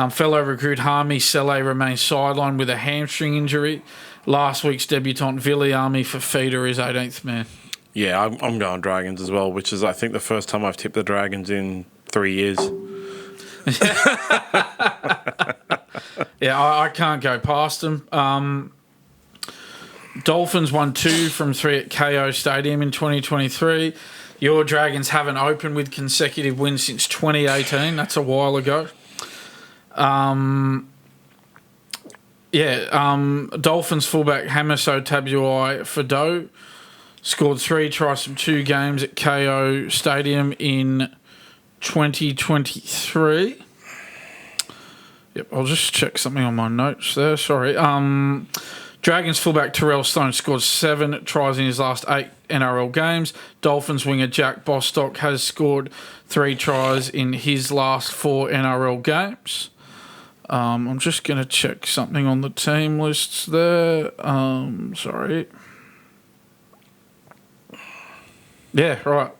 Fellow recruit Harmy Sele remains sidelined with a hamstring injury. Last week's debutant Viliami Fafita is 18th man. Yeah, I'm going Dragons as well, which is, I think, the first time I've tipped the Dragons in 3 years. I can't go past them. Dolphins won 2 from 3 at KO Stadium in 2023. Your Dragons haven't opened with consecutive wins since 2018. That's a while ago. Dolphins fullback Hamiso Tabuai Fado scored 3 tries from 2 games at KO Stadium in 2023. Yep, I'll just check something on my notes there. Sorry. Dragons fullback Terrell Stone scored 7 tries in his last 8 NRL games. Dolphins winger Jack Bostock has scored 3 tries in his last 4 NRL games. I'm just going to check something on the team lists there. Sorry. Yeah, right.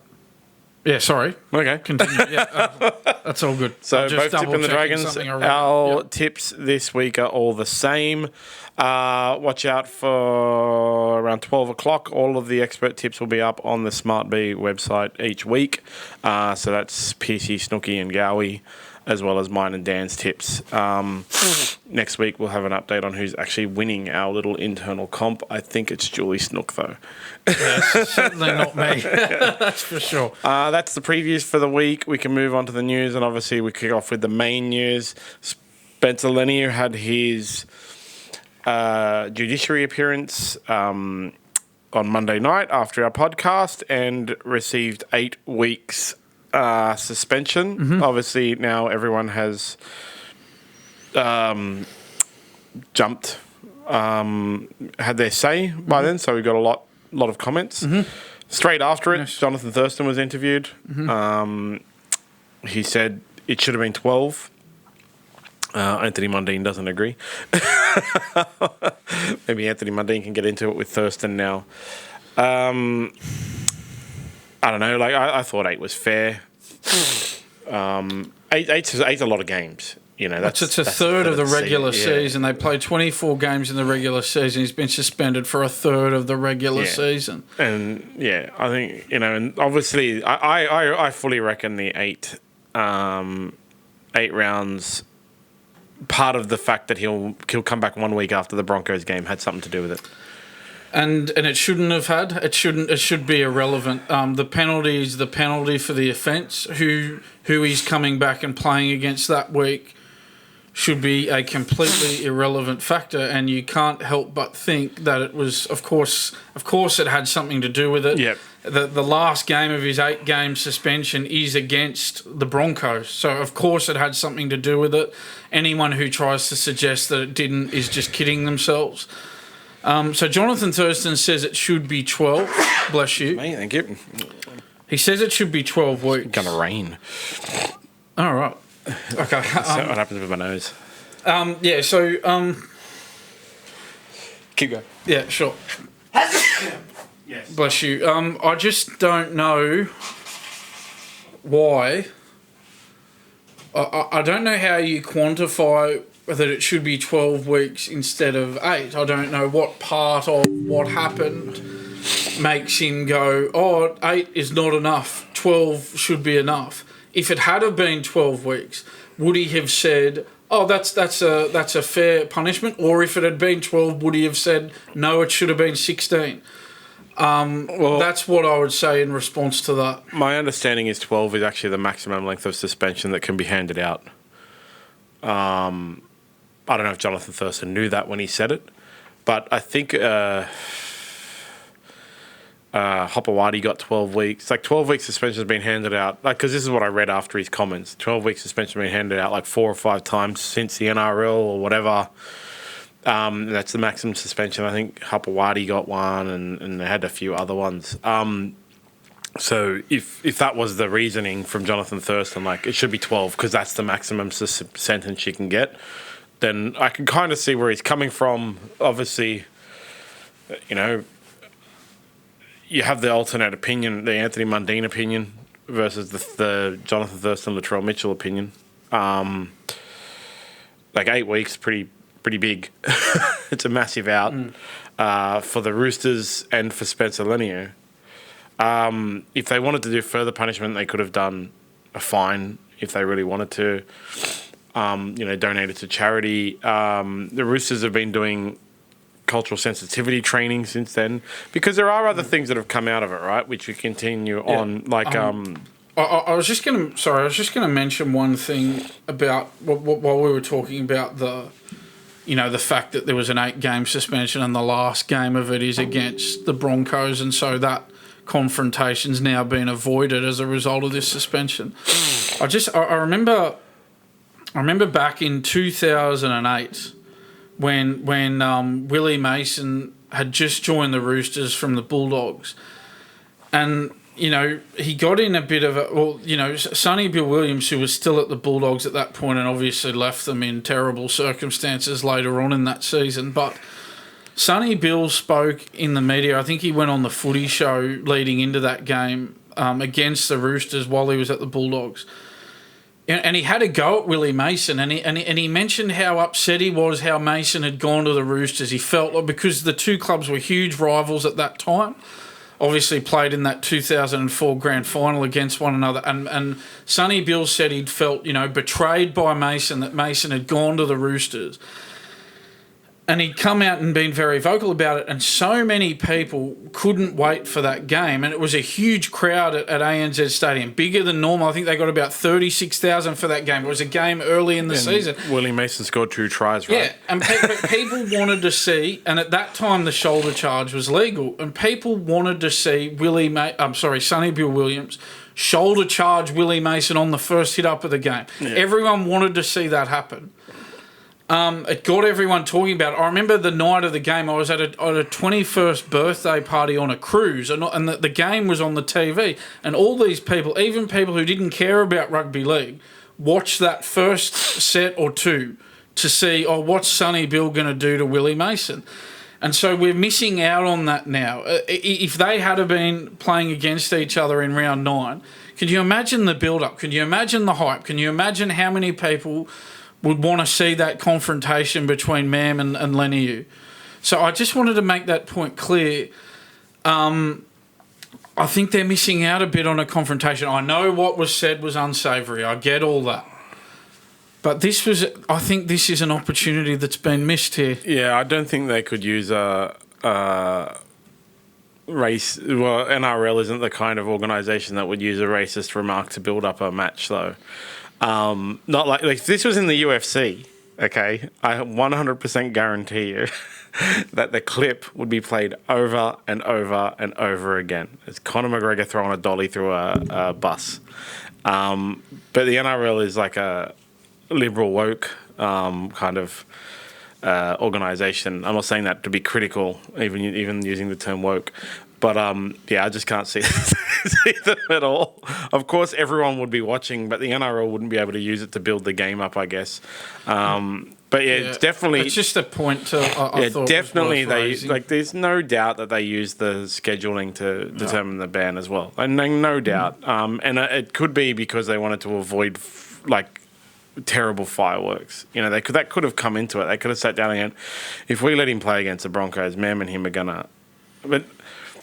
Yeah, sorry. Okay. Continue. That's all good. So both tipping the Dragons. Our tips this week are all the same. Watch out for around 12 o'clock. All of the expert tips will be up on the SmartB website each week. So that's PC, Snooky and Gowie. as well as mine and Dan's tips. Next week we'll have an update on who's actually winning our little internal comp. I think it's Julie Snook, though. Yes, certainly not me. That's for sure. That's the previews for the week. We can move on to the news, and obviously we kick off with the main news. Spencer Leniu had his judiciary appearance on Monday night after our podcast and received 8 weeks suspension. Mm-hmm. Obviously, now everyone has jumped, had their say by then, so we got a lot of comments. Mm-hmm. Straight after it, Yes. Jonathan Thurston was interviewed. Mm-hmm. He said it should have been 12. Anthony Mundine doesn't agree. Maybe Anthony Mundine can get into it with Thurston now. I don't know. Like I thought 8 was fair. Eight's a lot of games. You know, It's a third of the regular season. They played 24 games in the regular season. He's been suspended for a third of the regular season. And I think and obviously I fully reckon the 8 rounds. Part of the fact that he'll come back 1 week after the Broncos game had something to do with it. And it shouldn't have had. It should be irrelevant. The penalty is the penalty for the offence. Who he's coming back and playing against that week should be a completely irrelevant factor, and you can't help but think that it was, of course it had something to do with it. Yep. The last game of his 8-game suspension is against the Broncos, so of course it had something to do with it. Anyone who tries to suggest that it didn't is just kidding themselves. So Jonathan Thurston says it should be 12. Bless you. Mate, thank you. He says it should be 12 weeks. It's gonna rain. All right. Okay. That's what happens with my nose. Yeah. So. Keep going. Yeah. Sure. Yes. Bless you. I just don't know why. I don't know how you quantify that it should be 12 weeks instead of 8. I don't know what part of what happened makes him go, 8 is not enough, 12 should be enough. If it had have been 12 weeks, would he have said, that's a fair punishment? Or if it had been 12, would he have said, no, it should have been 16? Well, that's what I would say in response to that. My understanding is 12 is actually the maximum length of suspension that can be handed out. I don't know if Jonathan Thurston knew that when he said it, but I think Hopewadi got 12 weeks. Like 12 weeks suspension has been handed out. Like, because this is what I read after his comments. 12 weeks suspension has been handed out like 4 or 5 times since the NRL or whatever. That's the maximum suspension. I think Hopewadi got one, and they had a few other ones. So if that was the reasoning from Jonathan Thurston, like it should be 12 because that's the maximum sentence you can get, then I can kind of see where he's coming from. Obviously, you have the alternate opinion, the Anthony Mundine opinion versus the Jonathan Thurston, Latrell Mitchell opinion. Like 8 weeks, pretty big. It's a massive out for the Roosters and for Spencer Leniu. If they wanted to do further punishment, they could have done a fine if they really wanted to. Donate it to charity. The Roosters have been doing cultural sensitivity training since then because there are other things that have come out of it, right? Which we continue on, like. I was just gonna mention one thing about while we were talking about the fact that there was an 8-game suspension and the last game of it is against the Broncos, and so that confrontation's now been avoided as a result of this suspension. I remember back in 2008 when Willie Mason had just joined the Roosters from the Bulldogs, and he got in a bit of Sonny Bill Williams, who was still at the Bulldogs at that point and obviously left them in terrible circumstances later on in that season, but Sonny Bill spoke in the media. I think he went on the footy show leading into that game against the Roosters while he was at the Bulldogs. And he had a go at Willie Mason, and he mentioned how upset he was how Mason had gone to the Roosters. He felt like, because the two clubs were huge rivals at that time, obviously played in that 2004 grand final against one another. And Sonny Bill said he'd felt, betrayed by Mason, that Mason had gone to the Roosters. And he'd come out and been very vocal about it, and so many people couldn't wait for that game. And it was a huge crowd at ANZ Stadium, bigger than normal. I think they got about 36,000 for that game. It was a game early in the season. Willie Mason scored 2 tries, right? Yeah, and people wanted to see, and at that time the shoulder charge was legal, and people wanted to see Sonny Bill Williams shoulder charge Willie Mason on the first hit up of the game. Yeah. Everyone wanted to see that happen. It got everyone talking about it. I remember the night of the game, I was at a 21st birthday party on a cruise, and the game was on the TV, and all these people, even people who didn't care about rugby league, watched that first set or two to see, what's Sonny Bill going to do to Willie Mason? And so we're missing out on that now. If they had been playing against each other in round 9, can you imagine the build-up? Can you imagine the hype? Can you imagine how many people would want to see that confrontation between Mam and Leniu? So I just wanted to make that point clear. I think they're missing out a bit on a confrontation. I know what was said was unsavoury. I get all that. But I think this is an opportunity that's been missed here. Yeah, I don't think they could use a race. Well, NRL isn't the kind of organisation that would use a racist remark to build up a match, though. Not like if this was in the UFC, okay, I 100% guarantee you that the clip would be played over and over and over again. It's Conor McGregor throwing a dolly through a bus. But the NRL is like a liberal woke kind of organisation. I'm not saying that to be critical, even using the term woke. But, I just can't see them at all. Of course, everyone would be watching, but the NRL wouldn't be able to use it to build the game up, I guess. It's definitely... It's just a point to... I thought definitely there's no doubt that they use the scheduling to determine the ban as well. And no doubt. And it could be because they wanted to avoid, terrible fireworks. That could have come into it. They could have sat down and, if we let him play against the Broncos, Mam and him are going to... But...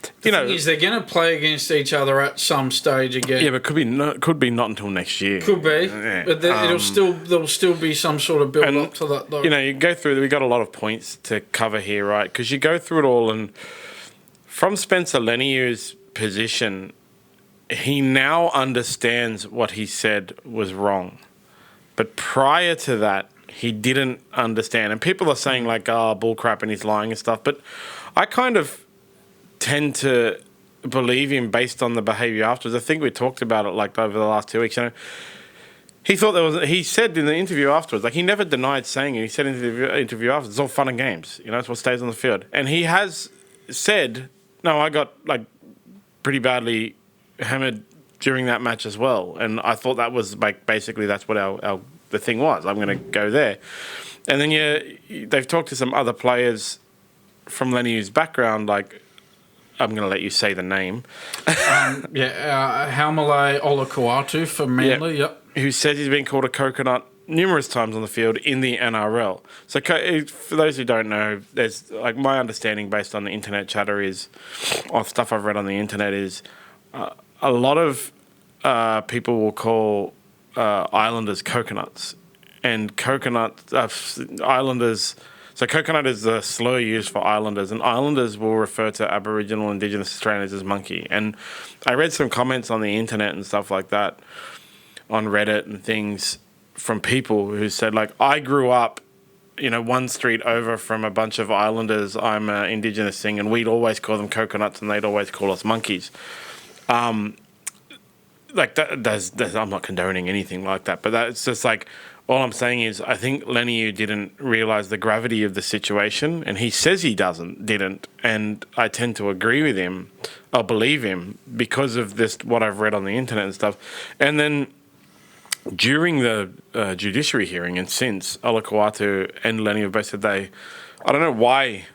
The thing is, they're going to play against each other at some stage again. Yeah, but could be not until next year. Could be, yeah. But there'll still be some sort of build up to that, though. You go through. We got a lot of points to cover here, right? Because you go through it all, and from Spencer Leniu's position, he now understands what he said was wrong, but prior to that, he didn't understand. And people are saying bullcrap and he's lying and stuff, but I kind of tend to believe him based on the behaviour afterwards. I think we talked about it over the last 2 weeks. He thought he said in the interview afterwards, he never denied saying it. He said in the interview afterwards, it's all fun and games. It's what stays on the field. And he has said, no, I got pretty badly hammered during that match as well. And I thought that was basically that's what the thing was. I'm going to go there. And then they've talked to some other players from Leniu's background, I'm going to let you say the name. Haumole Olakau'atu for Manly, yep. Who says he's been called a coconut numerous times on the field in the NRL. So for those who don't know, there's my understanding based on the internet chatter is, or stuff I've read on the internet is, a lot of people will call islanders coconuts. And islanders... So coconut is the slur used for islanders, and islanders will refer to Aboriginal Indigenous Australians as monkey. And I read some comments on the internet and stuff like that, on Reddit and things, from people who said, I grew up, one street over from a bunch of islanders. I'm an Indigenous thing, and we'd always call them coconuts, and they'd always call us monkeys. I'm not condoning anything like that, but that's just all I'm saying is I think Leniu didn't realise the gravity of the situation, and he says he didn't, and I tend to agree with him. I'll believe him because of what I've read on the internet and stuff. And then during the judiciary hearing and since, Olakau'atu and Leniu have both said I don't know why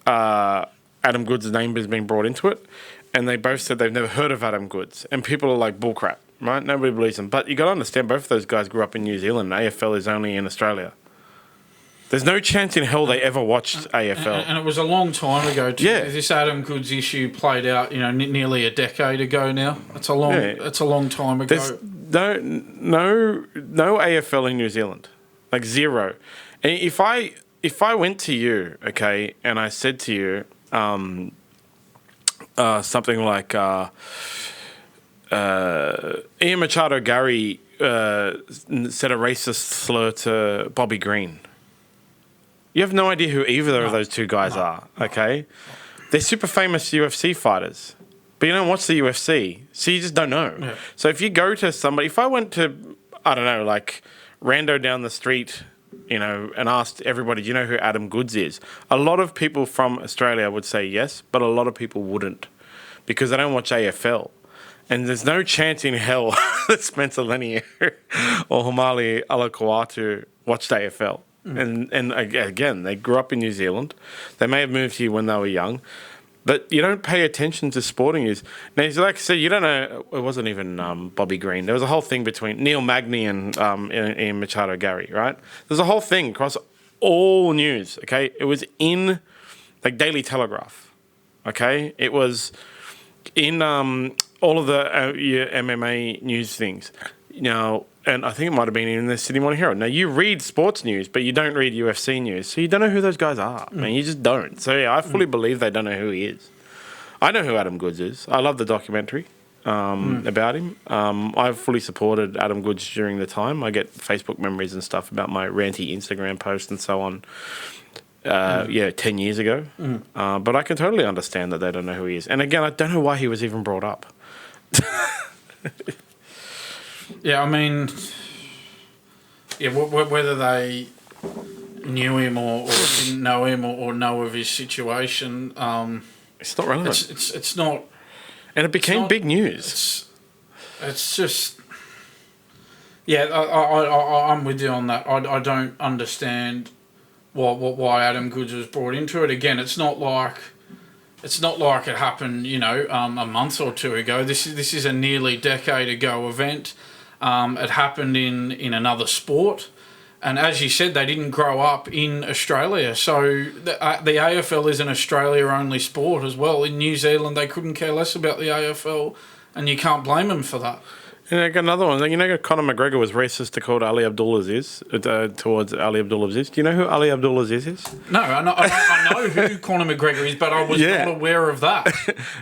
Adam Goods' name has been brought into it, and they both said they've never heard of Adam Goods, and people are like, bullcrap. Right? Nobody believes them. But you got to understand, both of those guys grew up in New Zealand. AFL is only in Australia. There's no chance in hell they ever watched AFL. And it was a long time ago. Too. Yeah. This Adam Goods issue played out, nearly a decade ago now. It's a long time ago. There's no AFL in New Zealand, like zero. And if I went to you, okay, and I said to you something like Ian Machado Gary said a racist slur to Bobby Green. You have no idea who either of those two guys are, okay? They're super famous UFC fighters, but you don't watch the UFC, so you just don't know. Yeah. So if you go to somebody, if I went to, I don't know, like rando down the street, and asked everybody, do you know who Adam Goods is? A lot of people from Australia would say yes, but a lot of people wouldn't because they don't watch AFL. And there's no chance in hell that Spencer Leniu or Haumole Olakau'atu watched AFL. And again, they grew up in New Zealand. They may have moved here when they were young, but you don't pay attention to sporting news. Now, like I said, you don't know. It wasn't even Bobby Green. There was a whole thing between Neil Magny and Ian Machado Gary, right? There's a whole thing across all news. Okay, it was in like Daily Telegraph. Okay, it was in all of the MMA news things. And I think it might have been in the Sydney Morning Herald. Now, you read sports news, but you don't read UFC news, so you don't know who those guys are. I mean, you just don't. So, yeah, I fully believe they don't know who he is. I know who Adam Goods is. I love the documentary about him. I've fully supported Adam Goods during the time. I get Facebook memories and stuff about my ranty Instagram post and so on, 10 years ago. But I can totally understand that they don't know who he is. And, again, I don't know why he was even brought up. Yeah, I mean, whether they knew him or didn't know him or know of his situation, it's not relevant. It's not, and it became big news. It's just, I'm with you on that. I don't understand why Adam Goods was brought into it. Again, it's not like it happened, a month or two ago. This is a nearly decade ago event. It happened in another sport, and as you said, they didn't grow up in Australia. So the AFL is an Australia-only sport as well. In New Zealand, they couldn't care less about the AFL, and you can't blame them for that. And I got another one. Conor McGregor was racist to call Ali Abdullaziz towards Ali Abdullaziz. Do you know who Ali Abdullaziz is? No, I know who Conor McGregor is, but I was not aware of that.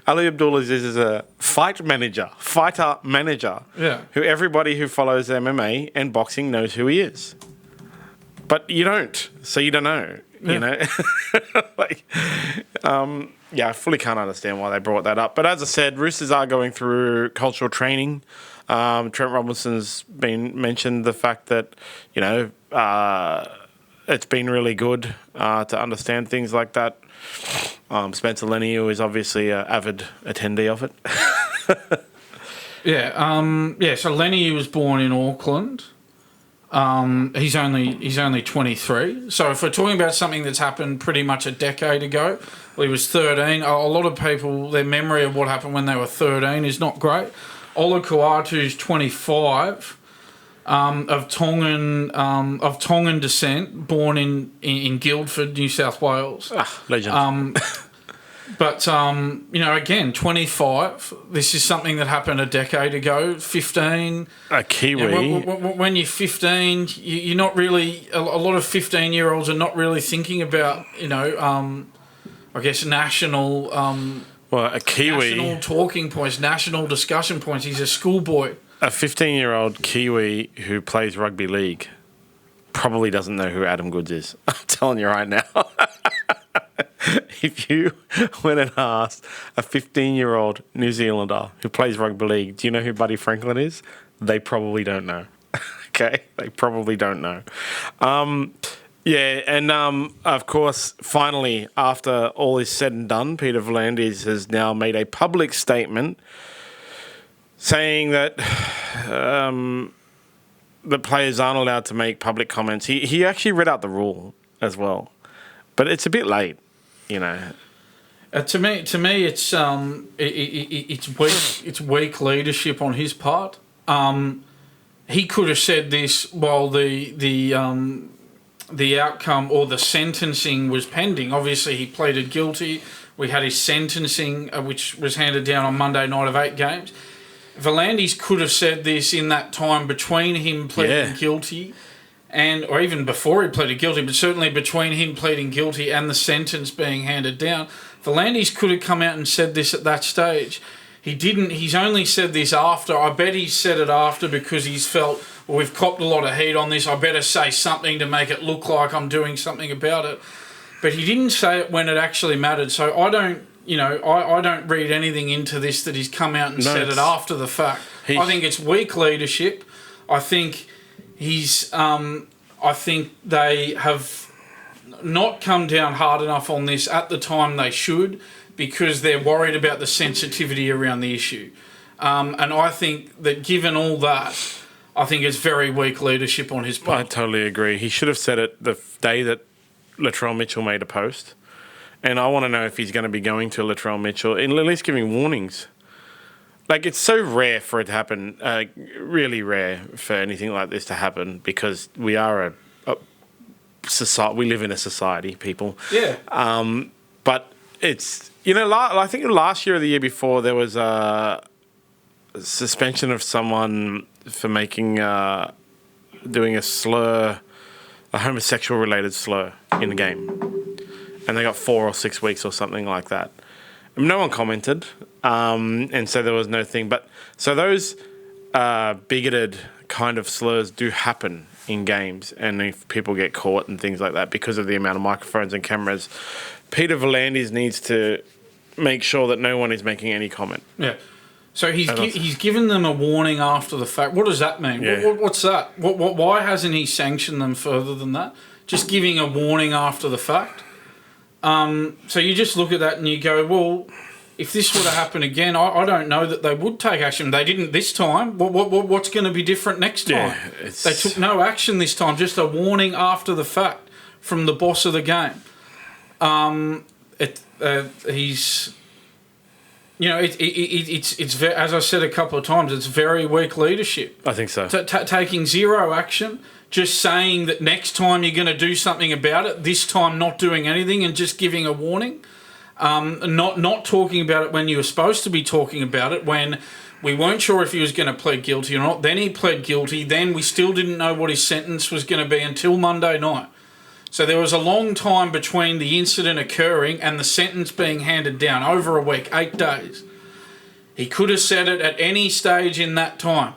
Ali Abdullaziz is a fighter manager, who everybody who follows MMA and boxing knows who he is. But you don't, so you don't know, I fully can't understand why they brought that up. But as I said, Roosters are going through cultural training. Trent Robinson's been mentioned the fact that, it's been really good to understand things like that. Spencer Leniu is obviously an avid attendee of it. So Leniu was born in Auckland. He's only 23. So if we're talking about something that's happened pretty much a decade ago, he was 13. A lot of people, their memory of what happened when they were 13 is not great. Olakau'atu's 25, of Tongan descent, born in Guildford, New South Wales. Legend. But again, 25. This is something that happened a decade ago. 15. A Kiwi. When you're 15, you're not really. A lot of 15-year-olds are not really thinking about I guess national. A Kiwi. National talking points, national discussion points. He's a schoolboy. A 15-year-old Kiwi who plays rugby league probably doesn't know who Adam Goods is. I'm telling you right now. If you went and asked a 15-year-old New Zealander who plays rugby league, do you know who Buddy Franklin is? They probably don't know. Okay? They probably don't know. Of course, finally, after all is said and done, Peter V'landys has now made a public statement saying that the players aren't allowed to make public comments. He actually read out the rule as well, but it's a bit late, To me, it's weak. It's weak leadership on his part. He could have said this while the the outcome or the sentencing was pending. Obviously, he pleaded guilty. We had his sentencing, which was handed down on Monday night of 8 games. V'landys could have said this in that time between him pleading guilty or even before he pleaded guilty, but certainly between him pleading guilty and the sentence being handed down. V'landys could have come out and said this at that stage. He didn't. He's only said this after. I bet he said it after because he's felt, well, we've copped a lot of heat on this. I better say something to make it look like I'm doing something about it. But he didn't say it when it actually mattered. So I don't read anything into this that he's come out and said it after the fact. I think it's weak leadership. I think I think they have not come down hard enough on this at the time they should, because they're worried about the sensitivity around the issue. And I think that given all that, I think it's very weak leadership on his part. I totally agree. He should have said it the day that Latrell Mitchell made a post. And I want to know if he's going to be going to Latrell Mitchell and at least giving warnings. Like, it's so rare for it to happen, really rare for anything like this to happen, because we are a society. We live in a society, people. Yeah. But it's, I think last year or the year before, there was a suspension of someone for doing a slur, a homosexual-related slur in the game. And they got 4 or 6 weeks or something like that. No one commented, and so there was no thing. But so those bigoted kind of slurs do happen in games, and if people get caught and things like that because of the amount of microphones and cameras, Peter V'landys needs to make sure that no one is making any comment. Yeah. So he's given them a warning after the fact. What does that mean? Yeah. What's that? Why hasn't he sanctioned them further than that? Just giving a warning after the fact? So you just look at that and you go, well, if this were to happen again, I don't know that they would take action. They didn't this time. What's going to be different next time? Yeah, they took no action this time, just a warning after the fact from the boss of the game. He's... it's very, as I said a couple of times, it's very weak leadership. I think so. Taking zero action, just saying that next time you're going to do something about it, this time not doing anything and just giving a warning. Not talking about it when you were supposed to be talking about it, when we weren't sure if he was going to plead guilty or not. Then he pled guilty. Then we still didn't know what his sentence was going to be until Monday night. So there was a long time between the incident occurring and the sentence being handed down, over a week, 8 days. He could have said it at any stage in that time,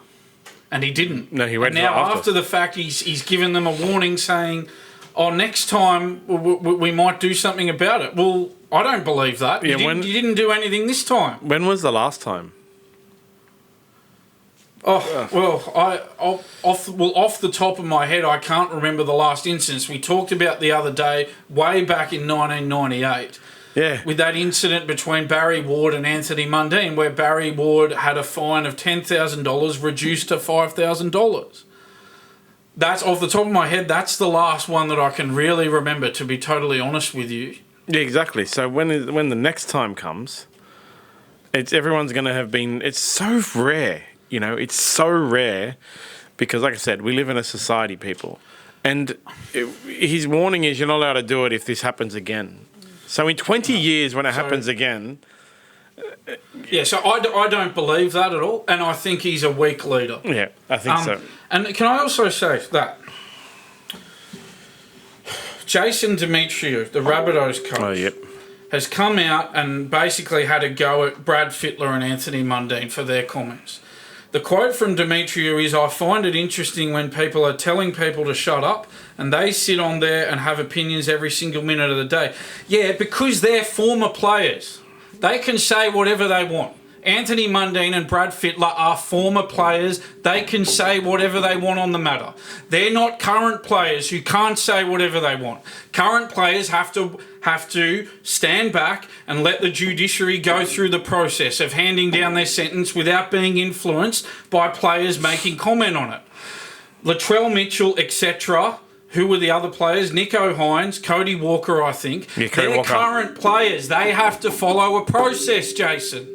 and he didn't. No, he went now after. After the fact, he's given them a warning saying, "Oh, next time we might do something about it." Well, I don't believe that. Yeah, you didn't do anything this time. When was the last time? Oh, well, off the top of my head, I can't remember the last instance. We talked about the other day, way back in 1998. Yeah. With that incident between Barry Ward and Anthony Mundine, where Barry Ward had a fine of $10,000 reduced to $5,000. That's, off the top of my head, that's the last one that I can really remember, to be totally honest with you. Yeah, exactly. So when the next time comes, everyone's going to have been... It's so rare. It's so rare because, like I said, we live in a society, people. And his warning is you're not allowed to do it if this happens again. So in 20 years, when it happens again... Yeah, so I don't believe that at all, and I think he's a weak leader. Yeah, I think so. And can I also say that Jason Demetriou, the Rabbitohs coach, has come out and basically had a go at Brad Fittler and Anthony Mundine for their comments. The quote from Demetriou is, "I find it interesting when people are telling people to shut up and they sit on there and have opinions every single minute of the day." Yeah, because they're former players. They can say whatever they want. Anthony Mundine and Brad Fittler are former players. They can say whatever they want on the matter. They're not current players who can't say whatever they want. Current players have to stand back and let the judiciary go through the process of handing down their sentence without being influenced by players making comment on it. Latrell Mitchell, etc. Who were the other players? Nico Hines, Cody Walker, I think. Yeah, They're current players. They have to follow a process, Jason.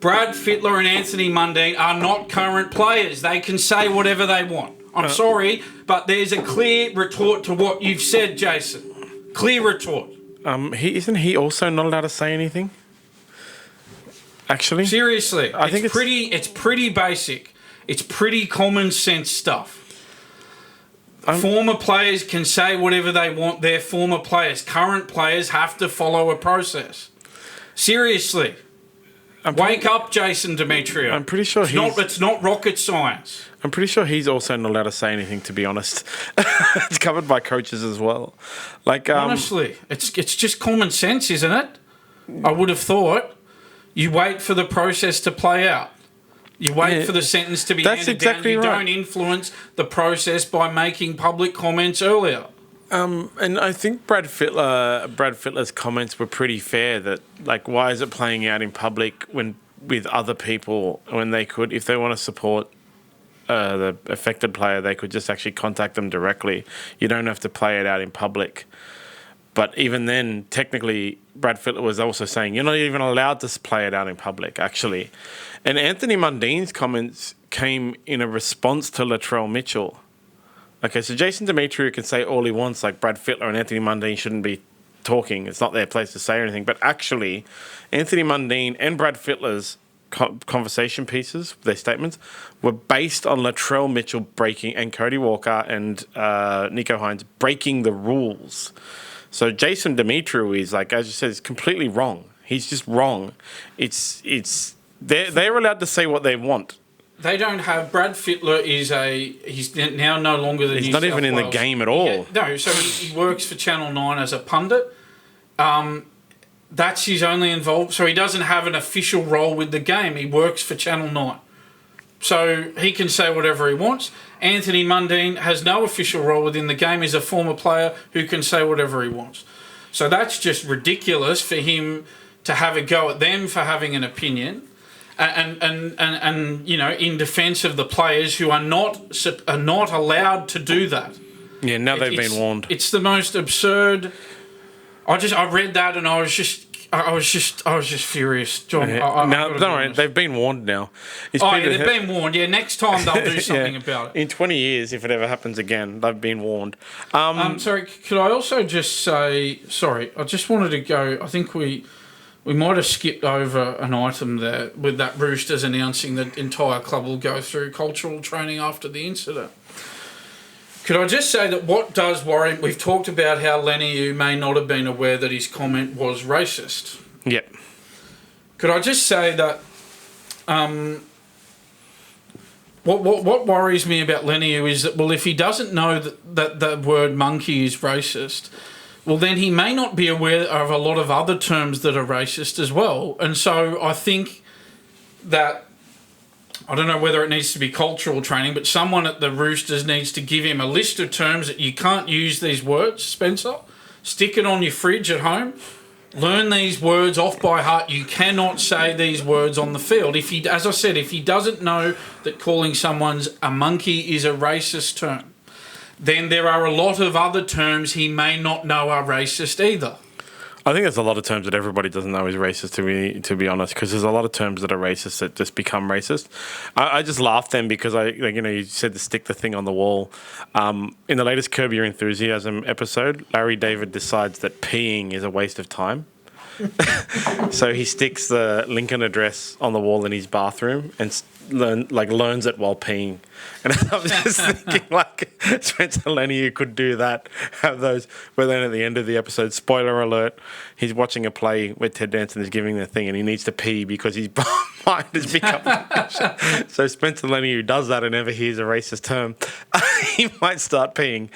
Brad Fittler and Anthony Mundine are not current players. They can say whatever they want. I'm sorry, but there's a clear retort to what you've said, Jason. Clear retort. Isn't he also not allowed to say anything? Actually, seriously, I think it's pretty basic. It's pretty common sense stuff. Former players can say whatever they want. They're former players. Current players have to follow a process. Seriously. Wake up, Jason Demetriou. I'm pretty sure it's not rocket science. I'm pretty sure he's also not allowed to say anything, to be honest. It's covered by coaches as well. Honestly, it's just common sense, isn't it? I would have thought. You wait for the process to play out. You wait for the sentence to be handed down. You don't influence the process by making public comments earlier. And I think Brad Fittler's comments were pretty fair. That why is it playing out in public with other people when they could, if they want to support the affected player, they could just actually contact them directly. You don't have to play it out in public. But even then, technically, Brad Fittler was also saying you're not even allowed to play it out in public, actually. And Anthony Mundine's comments came in a response to Latrell Mitchell. Okay, so Jason Demetriou can say all he wants, like Brad Fittler and Anthony Mundine shouldn't be talking. It's not their place to say anything. But actually, Anthony Mundine and Brad Fittler's conversation pieces, their statements, were based on Latrell Mitchell breaking, and Cody Walker and Nico Hines breaking the rules. So Jason Demetriou is, as you said, is completely wrong. He's just wrong. They're allowed to say what they want. They don't have. Brad Fittler he's now no longer the. He's not even in the game at all. No, so he works for Channel 9 as a pundit. That's his only involved. So he doesn't have an official role with the game. He works for Channel 9. So he can say whatever he wants. Anthony Mundine has no official role within the game. He's a former player who can say whatever he wants. So that's just ridiculous for him to have a go at them for having an opinion. And in defence of the players who are not allowed to do that. Yeah, now they've been warned. It's the most absurd. I read that and I was just furious, John. Yeah. Don't worry, they've been warned now. They've been warned. Yeah, next time they'll do something about it. In 20 years, if it ever happens again, they've been warned. Sorry, could I also just say, I just wanted to go, I think we might have skipped over an item there with that Roosters announcing the entire club will go through cultural training after the incident. Could I just say that what does worry... We've talked about how Leniu may not have been aware that his comment was racist. Yep. Could I just say that... What worries me about Leniu is that, well, if he doesn't know that the word monkey is racist, well, then he may not be aware of a lot of other terms that are racist as well. And so I think that... I don't know whether it needs to be cultural training, but someone at the Roosters needs to give him a list of terms that you can't use these words, Spencer. Stick it on your fridge at home. Learn these words off by heart. You cannot say these words on the field. If he doesn't know that calling someone's a monkey is a racist term, then there are a lot of other terms he may not know are racist either. I think there's a lot of terms that everybody doesn't know is racist, to be honest, because there's a lot of terms that are racist that just become racist. I just laughed then because you said to stick the thing on the wall. In the latest Curb Your Enthusiasm episode, Larry David decides that peeing is a waste of time. So he sticks the Lincoln address on the wall in his bathroom and learns it while peeing. And I was just thinking, Spencer Leniu could do that. Have those. But then at the end of the episode, spoiler alert, he's watching a play where Ted Danson is giving the thing and he needs to pee because his mind has become... So Spencer Leniu does that and never hears a racist term. He might start peeing.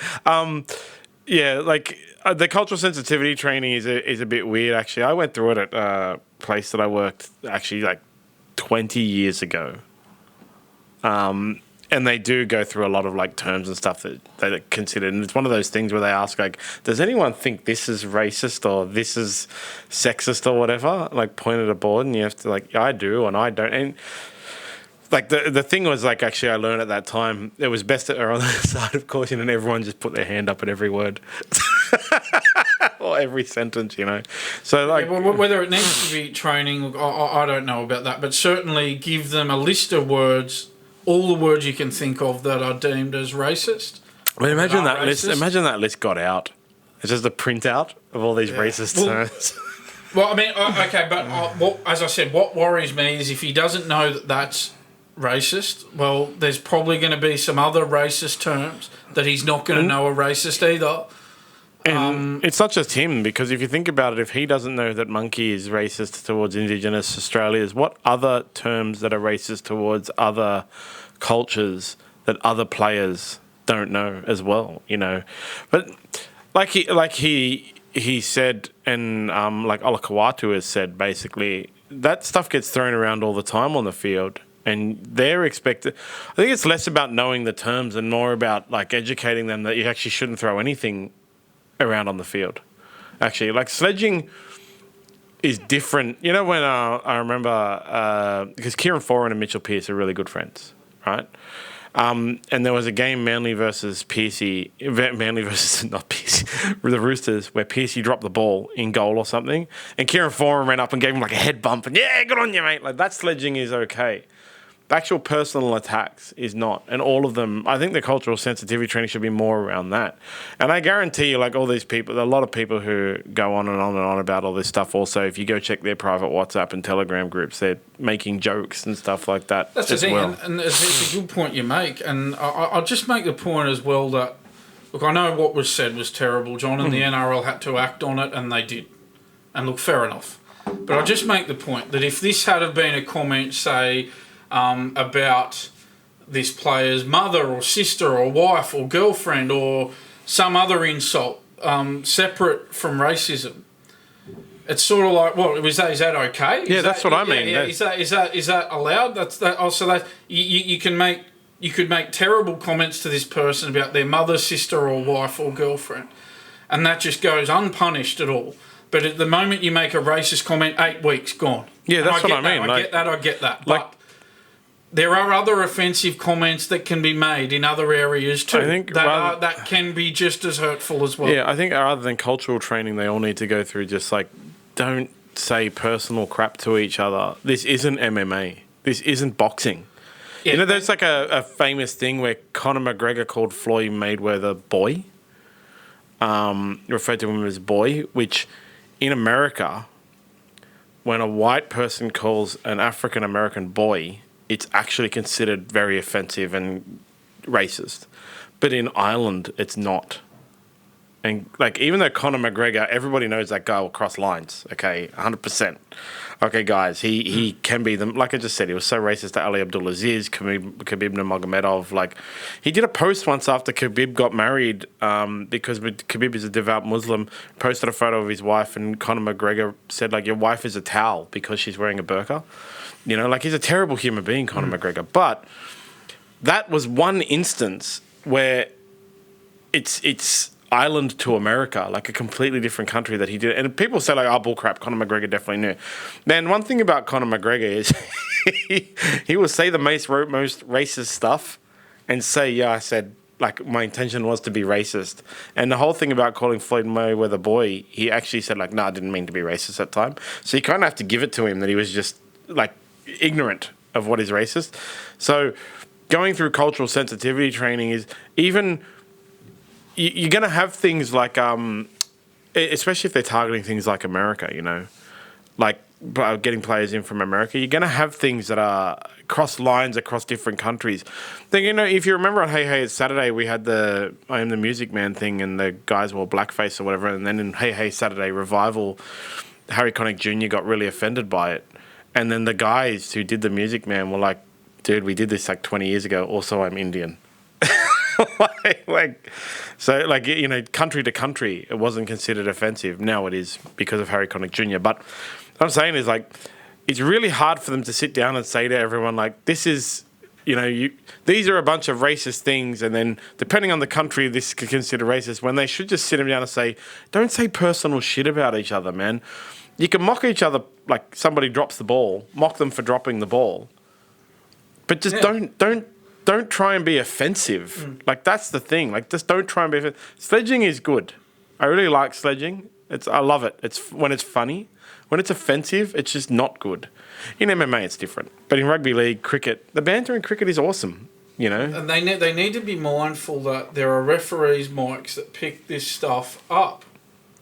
The cultural sensitivity training is a bit weird, actually. I went through it at a place that I worked, actually, 20 years ago. And they do go through a lot of, terms and stuff that are considered. And it's one of those things where they ask, does anyone think this is racist or this is sexist or whatever? Point at a board, and you have to, I do and I don't. And... the thing was, actually, I learned at that time, it was best to err on the side of caution and everyone just put their hand up at every word. Or every sentence, So, whether it needs to be training, I don't know about that, but certainly give them a list of words, all the words you can think of that are deemed as racist. I mean, imagine that list. Imagine that list got out. It's just a printout of all these racist terms. Well, I mean, okay, but as I said, what worries me is if he doesn't know that that's racist, well, there's probably going to be some other racist terms that he's not going to know are racist either. And it's not just him, because if you think about it, if he doesn't know that monkey is racist towards Indigenous Australians, what other terms that are racist towards other cultures that other players don't know as well, you know? But like he said, and like Olakau'atu has said, basically, that stuff gets thrown around all the time on the field. And they're expected. I think it's less about knowing the terms and more about like educating them that you actually shouldn't throw anything around on the field. Actually, like sledging is different. You know, when I remember because Kieran Foran and Mitchell Pearce are really good friends, right? And there was a game, Manly versus Pearcey, not Pearcey, the Roosters, where Pearcey dropped the ball in goal or something, and Kieran Foran ran up and gave him like a head bump, and yeah, good on you, mate. Like that sledging is okay. Actual personal attacks is not. And all of them, I think the cultural sensitivity training should be more around that. And I guarantee you, like all these people, a lot of people who go on and on and on about all this stuff also, if you go check their private WhatsApp and Telegram groups, they're making jokes and stuff like that. That's the thing, and it's a good point you make. And I'll just make the point as well that, look, I know what was said was terrible, John, and the NRL had to act on it, and they did. And look, fair enough. But I'll just make the point that if this had have been a comment, say, about this player's mother or sister or wife or girlfriend or some other insult separate from racism, it's sort of like, well, is that okay? Yeah, that's what I mean. Yeah, is that allowed? That's that. Also, that you could make terrible comments to this person about their mother, sister, or wife or girlfriend, and that just goes unpunished at all. But at the moment you make a racist comment, 8 weeks gone. Yeah, that's what I mean. I get that. But there are other offensive comments that can be made in other areas too. I think that can be just as hurtful as well. Yeah, I think rather than cultural training, they all need to go through just like, don't say personal crap to each other. This isn't MMA. This isn't boxing. Yeah, you know, there's like a famous thing where Conor McGregor called Floyd Mayweather boy, referred to him as boy, which in America, when a white person calls an African-American boy, it's actually considered very offensive and racist. But in Ireland, it's not. And, like, even though Conor McGregor, everybody knows that guy will cross lines, okay, 100%. Okay, guys, he can be them. Like I just said, he was so racist to Ali Abdulaziz, Khabib Nurmagomedov. Like, he did a post once after Khabib got married because Khabib is a devout Muslim, posted a photo of his wife, and Conor McGregor said, like, your wife is a towel because she's wearing a burqa. You know, like, he's a terrible human being, Conor McGregor. But that was one instance where it's Ireland to America, like a completely different country that he did. And people say, like, oh, bullcrap, Conor McGregor definitely knew. Man, one thing about Conor McGregor is he will say the most racist stuff and say, yeah, I said, like, my intention was to be racist. And the whole thing about calling Floyd Mayweather boy, he actually said, like, no, I didn't mean to be racist at the time. So you kind of have to give it to him that he was just, like, ignorant of what is racist. So going through cultural sensitivity training is even... You're going to have things like, especially if they're targeting things like America, you know, like getting players in from America, you're going to have things that are cross lines across different countries. Then, you know, if you remember on Hey Hey It's Saturday, we had the I Am the Music Man thing and the guys wore blackface or whatever. And then in Hey Hey Saturday Revival, Harry Connick Jr. got really offended by it. And then the guys who did the Music Man were like, dude, we did this like 20 years ago. Also, I'm Indian. So, you know, country to country, it wasn't considered offensive. Now it is because of Harry Connick Jr. But what I'm saying is, like, it's really hard for them to sit down and say to everyone, like, this is, you know, these are a bunch of racist things, and then depending on the country, this could consider racist, when they should just sit them down and say, don't say personal shit about each other, man. You can mock each other, like somebody drops the ball, mock them for dropping the ball, but just don't try and be offensive. Like, that's the thing. Like, just don't try and be offensive. Sledging is good. I really like sledging. I love it. It's when it's funny. When it's offensive, it's just not good. In MMA, it's different. But in rugby league, cricket, the banter in cricket is awesome, you know. And they need to be mindful that there are referees' mics that pick this stuff up.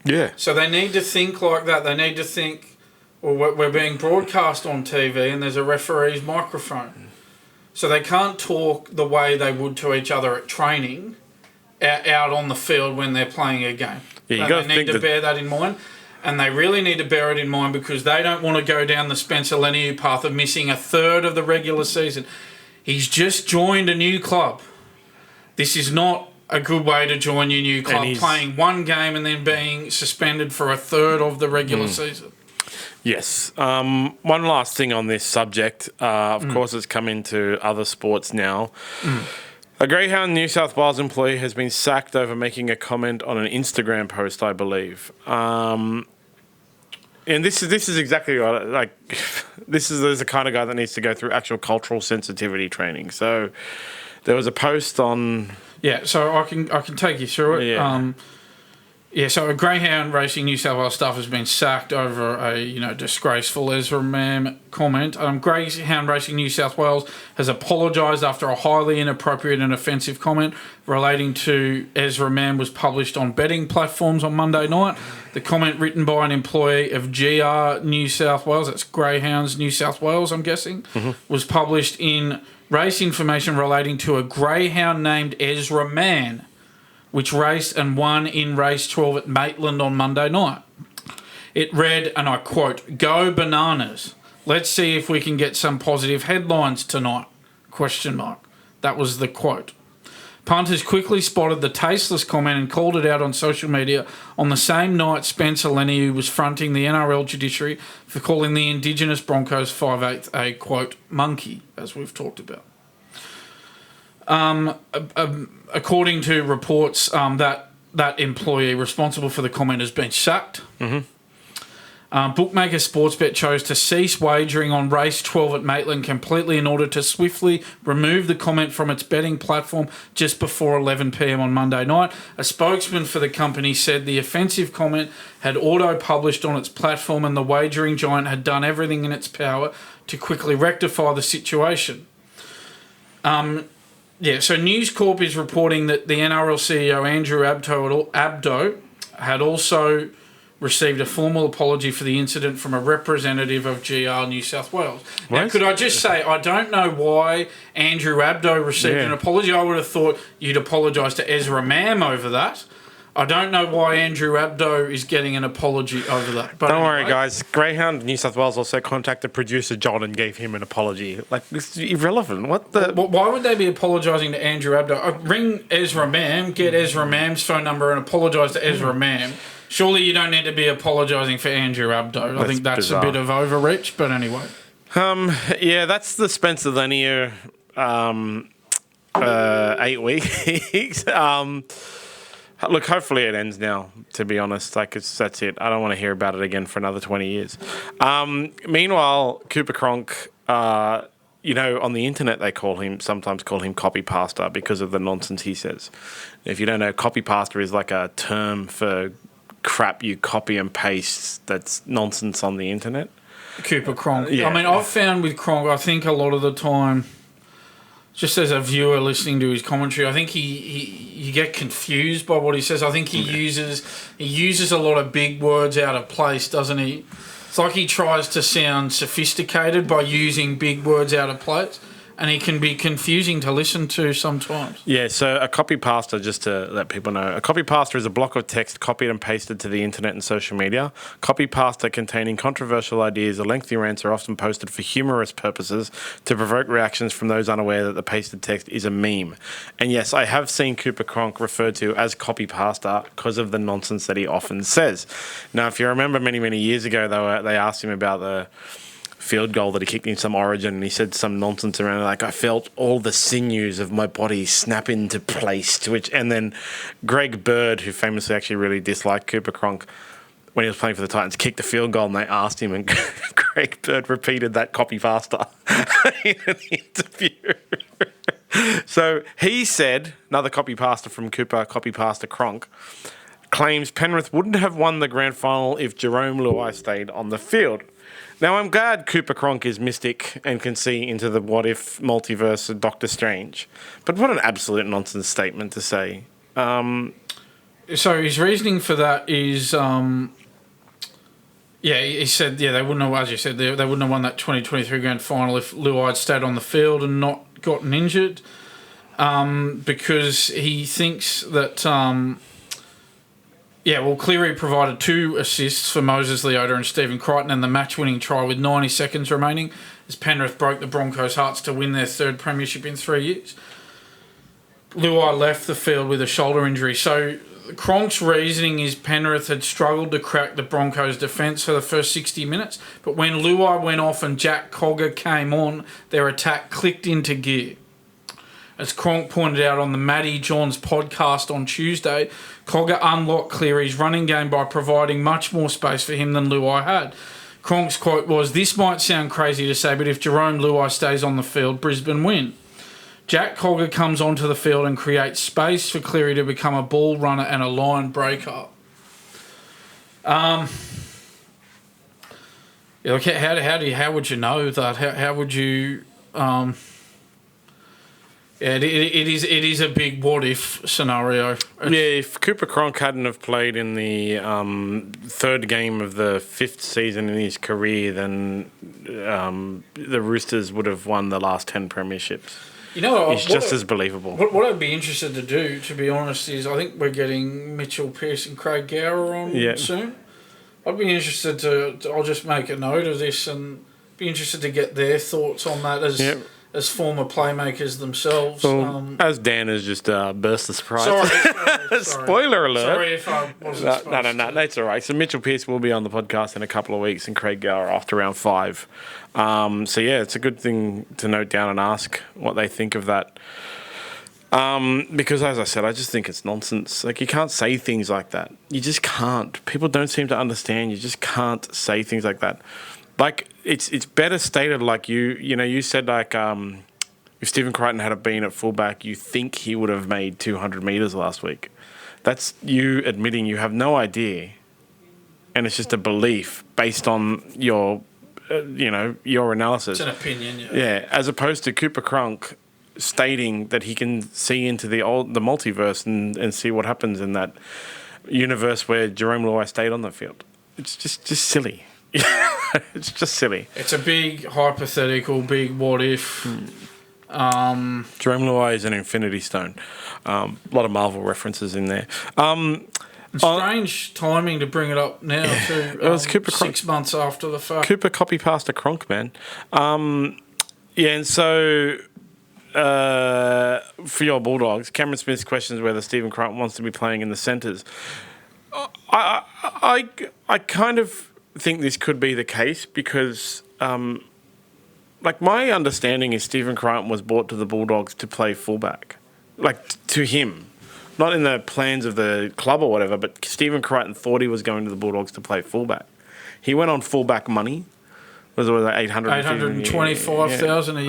Yeah. So they need to think like that. They need to think, well, we're being broadcast on TV and there's a referee's microphone. So they can't talk the way they would to each other at training out on the field when they're playing a game. Yeah, they need to bear that in mind. And they really need to bear it in mind because they don't want to go down the Spencer Leniu path of missing a third of the regular season. He's just joined a new club. This is not a good way to join your new club, playing one game and then being suspended for a third of the regular season. Yes. One last thing on this subject. Of course, it's come into other sports now. A Greyhound New South Wales employee has been sacked over making a comment on an Instagram post, I believe. And this is exactly right. This is the kind of guy that needs to go through actual cultural sensitivity training. So there was a post on. Yeah, so I can take you through it. So a Greyhound Racing New South Wales staff has been sacked over a disgraceful Ezra Mam comment. Greyhound Racing New South Wales has apologised after a highly inappropriate and offensive comment relating to Ezra Mam was published on betting platforms on Monday night. The comment, written by an employee of GR New South Wales, that's Greyhounds New South Wales, I'm guessing, was published in Race Information relating to a greyhound named Ezra Mann, which raced and won in race 12 at Maitland on Monday night. It read, and I quote, "Go bananas. Let's see if we can get some positive headlines tonight." ? That was the quote. Punters quickly spotted the tasteless comment and called it out on social media. On the same night, Spencer Leniu was fronting the NRL judiciary for calling the Indigenous Broncos 5/8 a, quote, monkey, as we've talked about. According to reports, that employee responsible for the comment has been sacked. Bookmaker Sportsbet chose to cease wagering on race 12 at Maitland completely in order to swiftly remove the comment from its betting platform just before 11 p.m. on Monday night. A spokesman for the company said the offensive comment had auto-published on its platform and the wagering giant had done everything in its power to quickly rectify the situation. So News Corp is reporting that the NRL CEO Andrew Abdo had also received a formal apology for the incident from a representative of GR New South Wales. Now, could I just say, I don't know why Andrew Abdo received an apology. I would have thought you'd apologise to Ezra Mam over that. I don't know why Andrew Abdo is getting an apology over that. But don't worry, guys. Greyhound New South Wales also contacted producer John and gave him an apology. This is irrelevant. What the? Why would they be apologising to Andrew Abdo? Ring Ezra Mam, get Ezra Mam's phone number and apologise to Ezra Mam. Surely you don't need to be apologising for Andrew Abdo. I think that's bizarre. A bit of overreach, but anyway. That's the Spencer Leniu 8 weeks. Look, hopefully it ends now, to be honest. That's it. I don't want to hear about it again for another 20 years. Meanwhile, Cooper Cronk, on the internet they sometimes call him copy pasta because of the nonsense he says. If you don't know, copy pasta is like a term for crap you copy and paste that's nonsense on the internet. Cooper Cronk. Yeah. I mean, I've found with Cronk, I think a lot of the time, just as a viewer listening to his commentary, I think you get confused by what he says. I think he uses a lot of big words out of place, doesn't he? It's like he tries to sound sophisticated by using big words out of place, and he can be confusing to listen to sometimes. Yeah, so a copy pasta, just to let people know, a copy pasta is a block of text copied and pasted to the internet and social media. Copy pasta containing controversial ideas or lengthy rants are often posted for humorous purposes to provoke reactions from those unaware that the pasted text is a meme. And yes, I have seen Cooper Cronk referred to as copy pasta because of the nonsense that he often says. Now, if you remember many, many years ago, they asked him about the field goal that he kicked in some Origin, and he said some nonsense around like, I felt all the sinews of my body snap into place. And then Greg Bird, who famously actually really disliked Cooper Cronk when he was playing for the Titans, kicked a field goal, and they asked him, and Greg Bird repeated that copy faster in an interview. So he said, another copy pasta from Cooper, copy pasta Cronk, claims Penrith wouldn't have won the grand final if Jerome Luai stayed on the field. Now, I'm glad Cooper Cronk is mystic and can see into the what-if multiverse of Doctor Strange. But what an absolute nonsense statement to say. So his reasoning for that is, he said, they wouldn't have, as you said, they wouldn't have won that 2023 grand final if Luai had stayed on the field and not gotten injured, because he thinks that, Cleary provided 2 assists for Moses Leota and Stephen Crichton in the match-winning try with 90 seconds remaining as Penrith broke the Broncos' hearts to win their 3rd premiership in 3 years. Luai left the field with a shoulder injury. So Cronk's reasoning is Penrith had struggled to crack the Broncos' defence for the first 60 minutes, but when Luai went off and Jack Cogger came on, their attack clicked into gear. As Cronk pointed out on the Matty Johns podcast on Tuesday, Cogger unlocked Cleary's running game by providing much more space for him than Luai had. Cronk's quote was, "This might sound crazy to say, but if Jerome Luai stays on the field, Brisbane win." Jack Cogger comes onto the field and creates space for Cleary to become a ball runner and a line breaker. How would you know that? How would you? It is a big what if scenario. If Cooper Cronk hadn't have played in the 3rd game of the 5th season in his career, then the Roosters would have won the last 10 premierships. You know, it's just as believable. What I'd be interested to do, to be honest, is I think we're getting Mitchell Pearce and Craig Gower on soon. I'd be interested I'll just make a note of this and be interested to get their thoughts on that as former playmakers themselves. Well, as Dan has just burst the surprise. Sorry. Spoiler alert. Sorry if I wasn't No, that's all right. So Mitchell Pearce will be on the podcast in a couple of weeks and Craig Gower after round 5. It's a good thing to note down and ask what they think of that. Because, as I said, I just think it's nonsense. Like, you can't say things like that. You just can't. People don't seem to understand. You just can't say things like that. Like, it's better stated like you said, like, if Stephen Crichton had been at fullback, you think he would have made 200 metres last week. That's you admitting you have no idea. And it's just a belief based on your analysis. It's an opinion, Yeah, as opposed to Cooper Cronk stating that he can see into the multiverse and see what happens in that universe where Jerome Luai stayed on the field. It's just silly. It's just silly. It's a big hypothetical, big what if. Jerome Luai is an Infinity Stone. A lot of Marvel references in there. Strange timing to bring it up now too. It was Cooper 6 months after the fact. Cooper copy past a Cronk, man. And so for your Bulldogs, Cameron Smith questions whether Stephen Crichton wants to be playing in the centres. I kind of think this could be the case because, my understanding is Stephen Crichton was brought to the Bulldogs to play fullback, to him, not in the plans of the club or whatever. But Stephen Crichton thought he was going to the Bulldogs to play fullback. He went on fullback money. Was it $825,000 a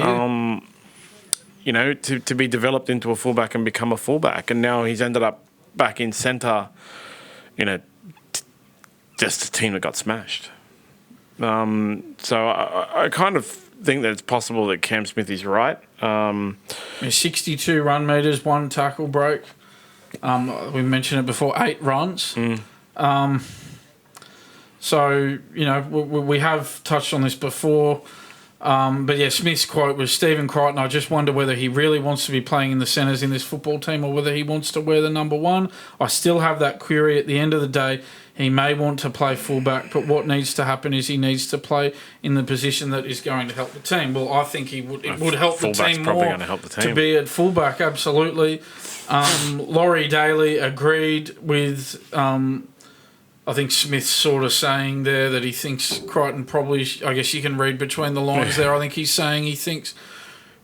year? To be developed into a fullback and become a fullback, and now he's ended up back in centre. Just a team that got smashed. So I kind of think that it's possible that Cam Smith is right. 62 run meters, 1 tackle break. We mentioned it before, 8 runs. We have touched on this before. Smith's quote was, Stephen Crichton, I just wonder whether he really wants to be playing in the centres in this football team or whether he wants to wear the number 1. I still have that query. At the end of the day, he may want to play fullback, but what needs to happen is he needs to play in the position that is going to help the team. Well, I think it would help the team more to be at fullback, absolutely. Laurie Daly agreed with... I think Smith's sort of saying there that he thinks Crichton probably... I guess you can read between the lines there. I think he's saying he thinks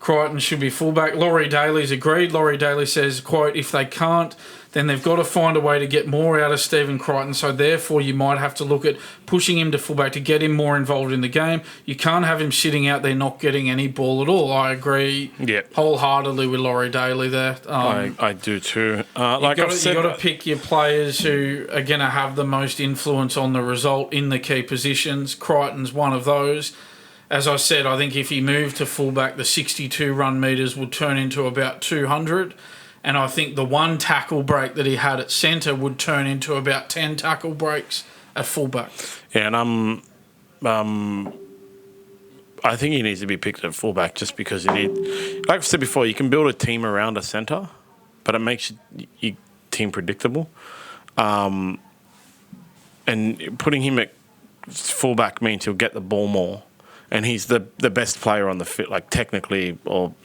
Crichton should be fullback. Laurie Daly's agreed. Laurie Daly says, quote, if they can't, then they've got to find a way to get more out of Stephen Crichton. So therefore, you might have to look at pushing him to fullback to get him more involved in the game. You can't have him sitting out there not getting any ball at all. I agree wholeheartedly with Laurie Daly there. I do too. You've got to pick your players who are going to have the most influence on the result in the key positions. Crichton's one of those. As I said, I think if he moved to fullback, the 62 run metres would turn into about 200. And I think the one tackle break that he had at centre would turn into about 10 tackle breaks at fullback. Yeah, and I think he needs to be picked at fullback just because like I've said before, you can build a team around a centre, but it makes your team predictable. And putting him at fullback means he'll get the ball more. And he's the best player on the field, like technically, or,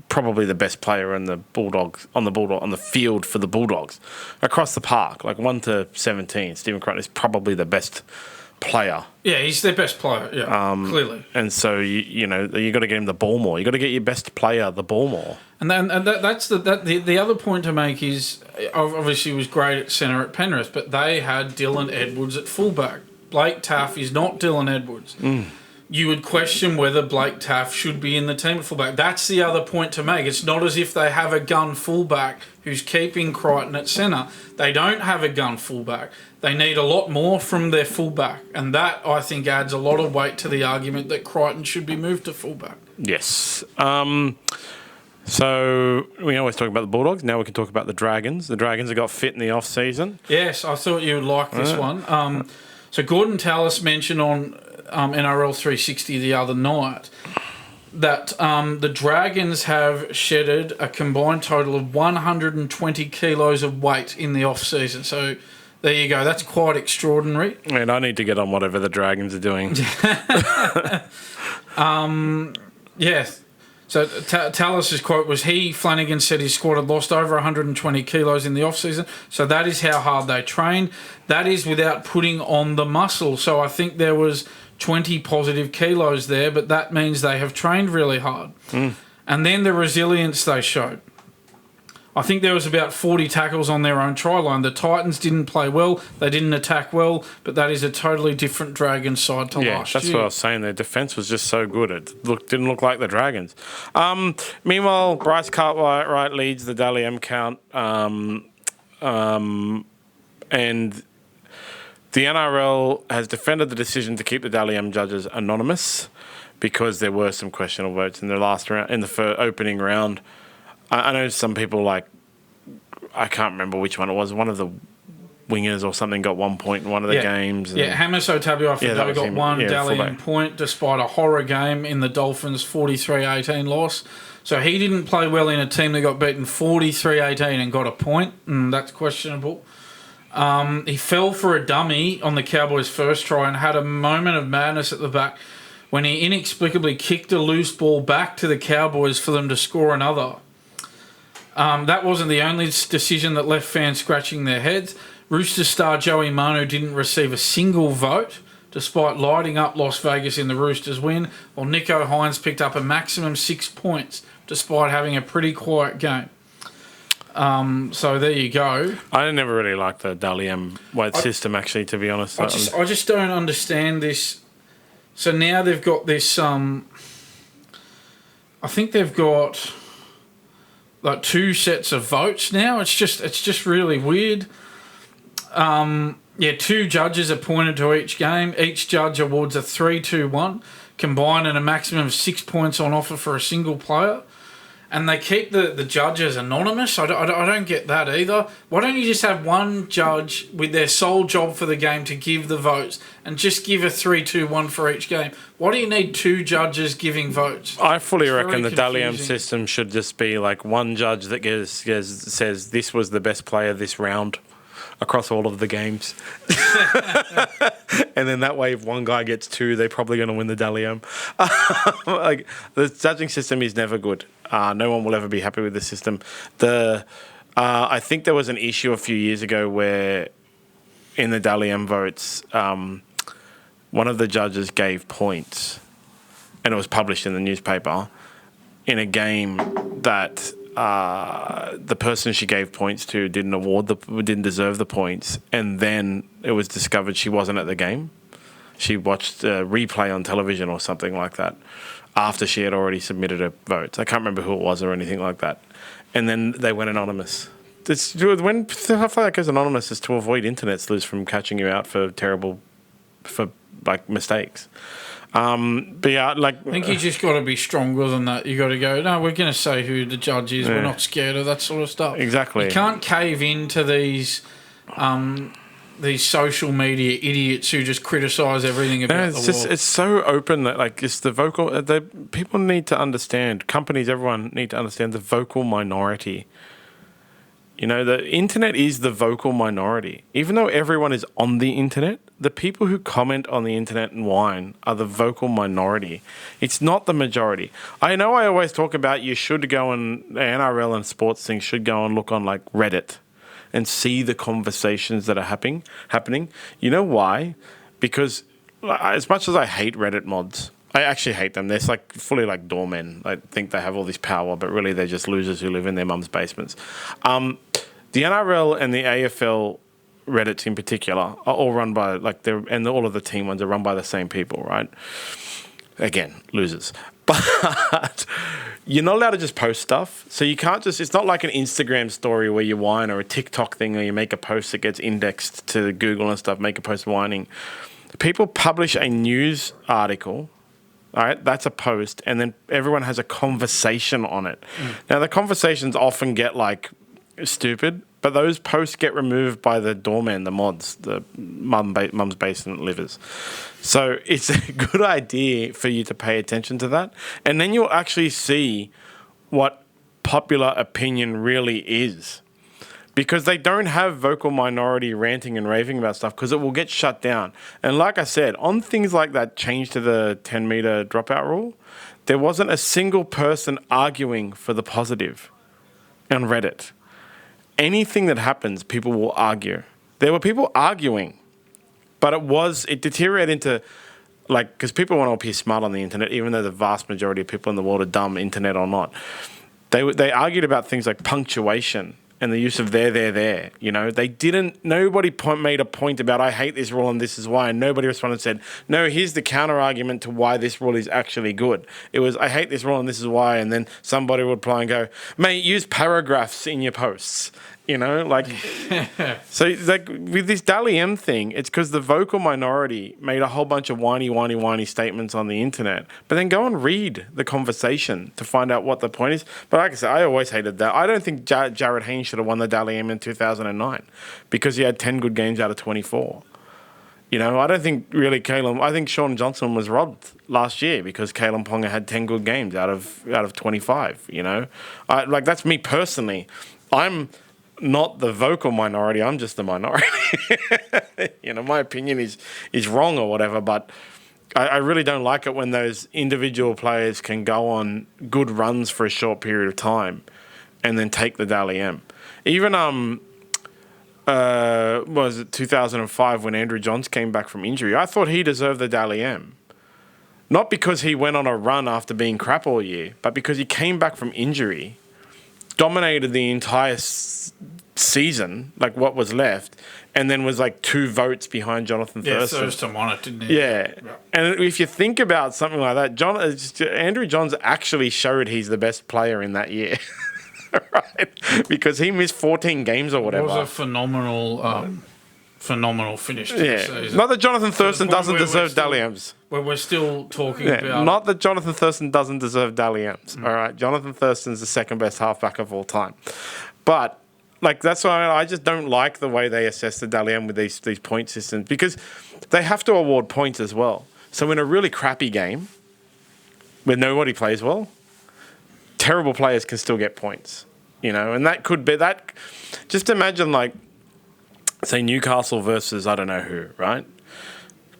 probably the best player in the on the field for the Bulldogs across the park, like 1 to 17. Stephen Crichton is probably the best player. Yeah, he's their best player. Yeah, clearly. And so you got to get him the ball more. You got to get your best player the ball more. And that's the other point to make is obviously he was great at centre at Penrith, but they had Dylan Edwards at fullback. Blake Taaffe is not Dylan Edwards. You would question whether Blake Taaffe should be in the team at fullback. That's the other point to make. It's not as if they have a gun fullback who's keeping Crichton at centre. They don't have a gun fullback. They need a lot more from their fullback. And that, I think, adds a lot of weight to the argument that Crichton should be moved to fullback. Yes. So we always talk about the Bulldogs. Now we can talk about the Dragons. The Dragons have got fit in the off-season. Yes, I thought you would like this one. So Gordon Tallis mentioned on NRL 360 the other night that the Dragons have shedded a combined total of 120 kilos of weight in the off-season. So there you go. That's quite extraordinary. And I need to get on whatever the Dragons are doing. Yes. So Tallis' quote was, Flanagan said his squad had lost over 120 kilos in the off-season. So that is how hard they trained. That is without putting on the muscle. So I think there was 20 positive kilos there, but that means they have trained really hard. And then the resilience they showed. I think there was about 40 tackles on their own try line. The Titans didn't play well. They didn't attack well, but that is a totally different Dragons side to last year. That's what I was saying. Their defence was just so good. It didn't look like the Dragons. Meanwhile, Bryce Cartwright leads the Dally M count. And the NRL has defended the decision to keep the Dally M judges anonymous because there were some questionable votes in the last round, in the opening round. I know some people I can't remember which one it was. One of the wingers or something got 1 point in one of the games. Hamas Otabuai got one Dally M point despite a horror game in the Dolphins' 43-18 loss. So he didn't play well in a team that got beaten 43-18 and got a point. That's questionable. He fell for a dummy on the Cowboys' first try and had a moment of madness at the back when he inexplicably kicked a loose ball back to the Cowboys for them to score another. That wasn't the only decision that left fans scratching their heads. Roosters star Joey Manu didn't receive a single vote, despite lighting up Las Vegas in the Roosters win, while Nico Hines picked up a maximum 6 points, despite having a pretty quiet game. So there you go. I never really liked the Dally M weight system, actually, to be honest. I just don't understand this. So now they've got this... I think they've got... like 2 sets of votes now. It's just really weird. 2 judges appointed to each game. Each judge awards a 3-2-1 combined and a maximum of 6 points on offer for a single player. And they keep the judges anonymous. I don't get that either. Why don't you just have one judge with their sole job for the game to give the votes and just give a 3-2-1 for each game? Why do you need 2 judges giving votes? I fully reckon the Dally M system should just be like one judge that says this was the best player this round across all of the games. And then that way, if one guy gets 2, they're probably going to win the Dally M. The judging system is never good. No one will ever be happy with the system. I think there was an issue a few years ago where in the Dally M votes, one of the judges gave points, and it was published in the newspaper, in a game that the person she gave points to didn't deserve the points, and then it was discovered she wasn't at the game. She watched a replay on television or something like that after she had already submitted her votes. I can't remember who it was or anything like that. And then they went anonymous. When stuff like that goes anonymous, is to avoid internet sleuths from catching you out for mistakes. But yeah, I think you just got to be stronger than that. You got to go, no, we're going to say who the judge is. Yeah. We're not scared of that sort of stuff. Exactly. You can't cave into these social media idiots who just criticise everything about the world. It's so open that it's the vocal. People need to understand. Companies, everyone need to understand the vocal minority. You know, the internet is the vocal minority. Even though everyone is on the internet, the people who comment on the internet and whine are the vocal minority. It's not the majority. I know I always talk about you should go and the NRL and sports things should go and look on Reddit and see the conversations that are happening. You know why? Because as much as I hate Reddit mods, I actually hate them. They're fully doormen. I think they have all this power, but really they're just losers who live in their mum's basements. The NRL and the AFL Reddits in particular are all run by all of the team ones are run by the same people, right? Again, losers. But you're not allowed to just post stuff. So you can't it's not like an Instagram story where you whine, or a TikTok thing where you make a post that gets indexed to Google and stuff, make a post whining. People publish a news article. All right, that's a post, and then everyone has a conversation on it. Now, the conversations often get stupid, but those posts get removed by the doorman, the mods, the mum's basement livers. So it's a good idea for you to pay attention to that, and then you'll actually see what popular opinion really is. Because they don't have vocal minority ranting and raving about stuff, because it will get shut down. And like I said, on things like that change to the 10-metre dropout rule, there wasn't a single person arguing for the positive on Reddit. Anything that happens, people will argue. There were people arguing, but it deteriorated into, because people want to appear smart on the internet, even though the vast majority of people in the world are dumb, internet or not. They argued about things like punctuation and the use of there. You know, nobody made a point about, I hate this rule and this is why. And nobody responded and said, no, here's the counter argument to why this rule is actually good. It was, I hate this rule and this is why. And then somebody would reply and go, mate, use paragraphs in your posts. You know, so with this Dally M thing, it's because the vocal minority made a whole bunch of whiny statements on the internet. But then go and read the conversation to find out what the point is. But like I said, I always hated that. I don't think Jared Haynes should have won the Dally M in 2009 because he had 10 good games out of 24. You know, I don't think really I think Sean Johnson was robbed last year because Kalen Ponga had 10 good games out of 25, you know. That's me personally. I'm not the vocal minority, I'm just the minority. You know, my opinion is wrong or whatever, but I really don't like it when those individual players can go on good runs for a short period of time and then take the Dally M. Even was it 2005 when Andrew Johns came back from injury? I thought he deserved the Dally M. Not because he went on a run after being crap all year, but because he came back from injury, dominated the entire season, what was left, and then was 2 votes behind Jonathan Thurston. Yeah, Thurston won it, didn't he? Yeah. And if you think about something like that, Andrew Johns actually showed he's the best player in that year. Right? Because he missed 14 games or whatever. It was a phenomenal finish to the season. Not that Jonathan Thurston doesn't deserve Dally M's. We're still talking about... Not that Jonathan Thurston doesn't deserve Dally M's. All right? Jonathan Thurston's the second best halfback of all time. But, that's why I just don't like the way they assess the Dally M with these point systems, because they have to award points as well. So in a really crappy game where nobody plays well, terrible players can still get points, you know, and that could be that. Just imagine, say Newcastle versus I don't know who, right?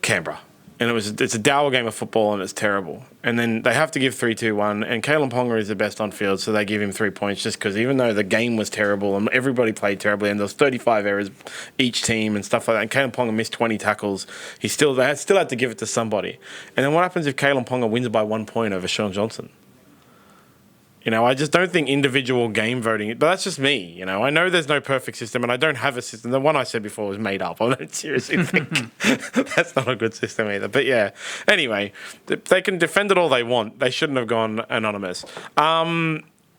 Canberra. And it's a dour game of football and it's terrible. And then they have to give 3-2-1, and Kalen Ponga is the best on field, so they give him 3 points just because even though the game was terrible and everybody played terribly and there was 35 errors each team and stuff like that, and Kalen Ponga missed 20 tackles, they still had to give it to somebody. And then what happens if Kalen Ponga wins by 1 point over Sean Johnson? I just don't think individual game voting, but that's just me. I know there's no perfect system, and I don't have a system. The one I said before was made up. I don't seriously think that's not a good system either. But yeah, anyway, they can defend it all they want. They shouldn't have gone anonymous.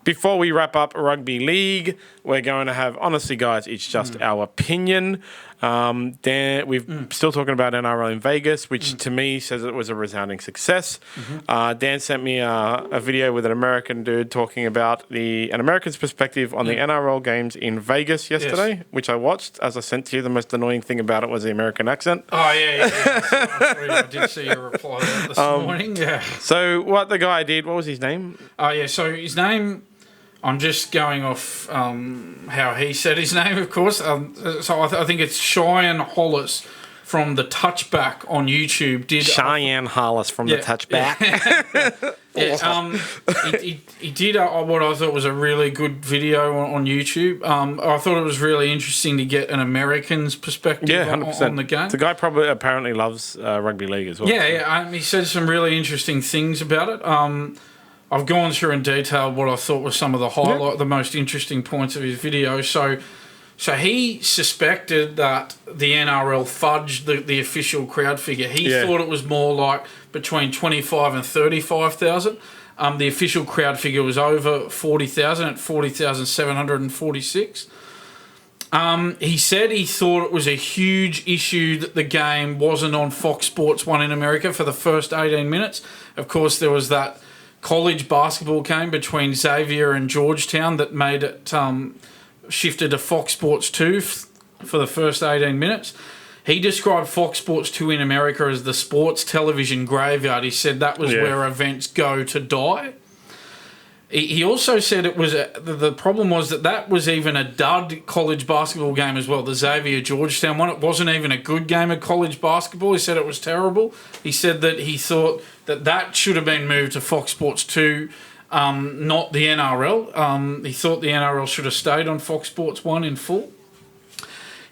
Before we wrap up Rugby League, we're going to have, honestly, guys, it's just our opinion. Dan, we're still talking about NRL in Vegas, which to me says it was a resounding success. Dan sent me a video with an American dude talking about an American's perspective on the NRL games in Vegas yesterday, which I watched. As I sent to you, the most annoying thing about it was the American accent. Oh, yeah. I did see your reply to that this morning. Yeah. So what the guy did, what was his name? Oh, yeah. So his name... I'm just going off how he said his name, of course. So I think it's Cheyenne Hollis from the Touchback on YouTube. Cheyenne Hollis from the Touchback. He did what I thought was a really good video on YouTube. I thought it was really interesting to get an American's perspective on the game. The guy apparently loves rugby league as well. Yeah. He said some really interesting things about it. I've gone through in detail what I thought were some of the the most interesting points of his video. So he suspected that the NRL fudged the official crowd figure. He thought it was more like between 25 and 35,000. The official crowd figure was over 40,000 at 40,746. He said he thought it was a huge issue that the game wasn't on Fox Sports 1 in America for the first 18 minutes. Of course, there was that college basketball game between Xavier and Georgetown that made it shifted to Fox Sports 2 for the first 18 minutes. He described Fox Sports 2 in America as the sports television graveyard. He said that was where events go to die. He also said it was the problem was that was even a dud college basketball game as well. The Xavier Georgetown one, it wasn't even a good game of college basketball. He said it was terrible. He said that he thought that should have been moved to Fox Sports 2, not the NRL. He thought the NRL should have stayed on Fox Sports 1 in full.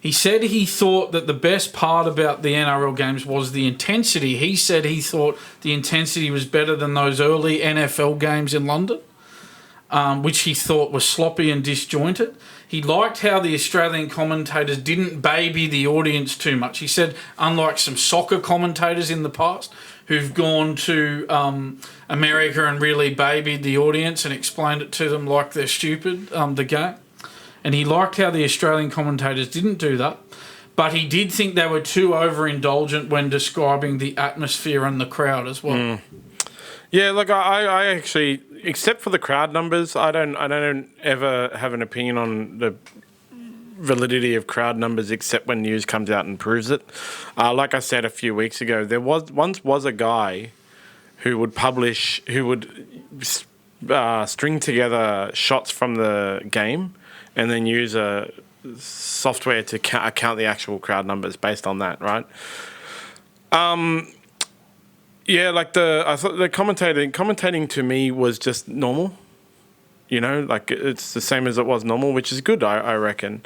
He said he thought that the best part about the NRL games was the intensity. He said he thought the intensity was better than those early NFL games in London, which he thought was sloppy and disjointed. He liked how the Australian commentators didn't baby the audience too much. He said, unlike some soccer commentators in the past who've gone to America and really babied the audience and explained it to them like they're stupid, the game. And he liked how the Australian commentators didn't do that. But he did think they were too overindulgent when describing the atmosphere and the crowd as well. Yeah, look, I actually, except for the crowd numbers, I don't ever have an opinion on the validity of crowd numbers except when news comes out and proves it. Like I said a few weeks ago, there once was a guy who would string together shots from the game and then use a software to count the actual crowd numbers based on that, right? Yeah, like I thought the commentating to me was just normal. Like it's the same as it was normal, which is good, I reckon.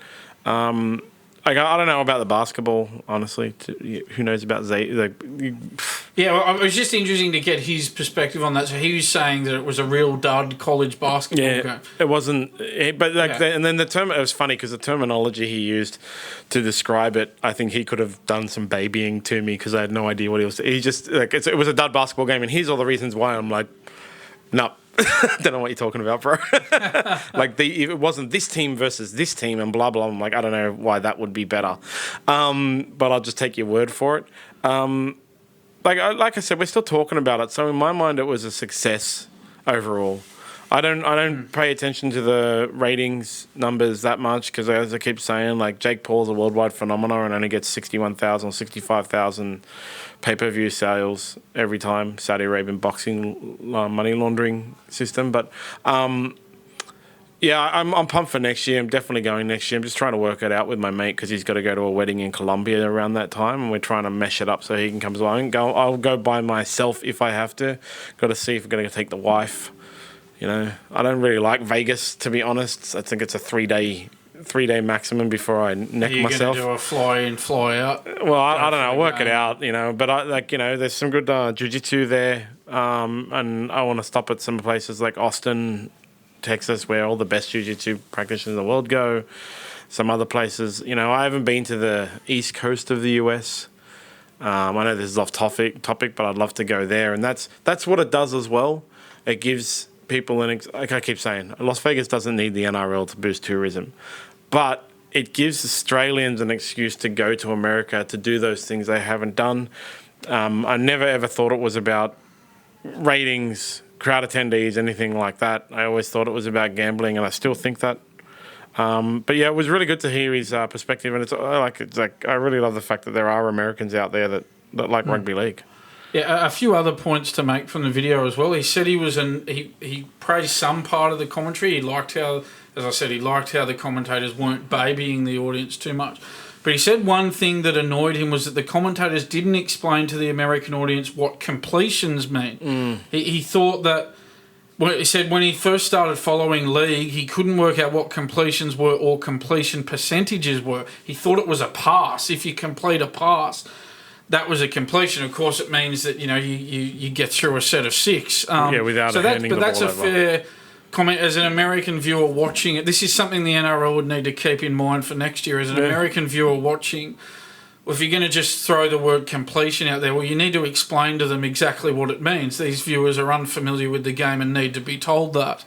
I don't know about the basketball, honestly. Who knows about Yeah, well, it was just interesting to get his perspective on that. So he was saying that it was a real dud college basketball game. It wasn't. But and then the term, it was funny because the terminology he used to describe it, I think he could have done some babying to me because I had no idea what he was. He just it was a dud basketball game, and here's all the reasons why. I'm like, no. Don't know what you're talking about, bro. It wasn't this team versus this team and blah, blah. I'm like, I don't know why that would be better. But I'll just take your word for it. Like I said, we're still talking about it. So in my mind, it was a success overall. I don't pay attention to the ratings numbers that much because, as I keep saying, like Jake Paul's a worldwide phenomenon and only gets 61,000 or 65,000 pay-per-view sales every time. Saudi Arabian boxing money laundering system. But I'm pumped for next year. I'm definitely going next year. I'm just trying to work it out with my mate because he's got to go to a wedding in Colombia around that time, and we're trying to mesh it up so he can come as well. I'll go by myself if I have to. Got to see if we're going to take the wife. I don't really like Vegas, to be honest. I think it's a three-day maximum before I neck myself. You're going to do a fly in, fly out? Well, I don't know. I'll work it out, But, there's some good jiu-jitsu there. And I want to stop at some places like Austin Texas, where all the best jiu-jitsu practitioners in the world go. Some other places. You know, I haven't been to the East Coast of the US. I know this is off topic, but I'd love to go there. And that's what it does as well. It gives people, like I keep saying, Las Vegas doesn't need the NRL to boost tourism. But it gives Australians an excuse to go to America to do those things they haven't done. I never, ever thought it was about ratings, crowd attendees, anything like that. I always thought it was about gambling, and I still think that. But yeah, it was really good to hear his perspective, and it's like I really love the fact that there are Americans out there that like rugby league. Yeah, a few other points to make from the video as well. He said he praised some part of the commentary. He liked how, as I said, the commentators weren't babying the audience too much. But he said one thing that annoyed him was that the commentators didn't explain to the American audience what completions mean. He thought that. Well, he said when he first started following league, he couldn't work out what completions were or completion percentages were. He thought it was a pass. If you complete a pass, that was a completion. Of course, it means that you get through a set of 6. Without handing the ball over. But that's a fair comment as an American viewer watching it. This is something the NRL would need to keep in mind for next year. As an American viewer watching, if you're going to just throw the word completion out there, well, you need to explain to them exactly what it means. These viewers are unfamiliar with the game and need to be told that.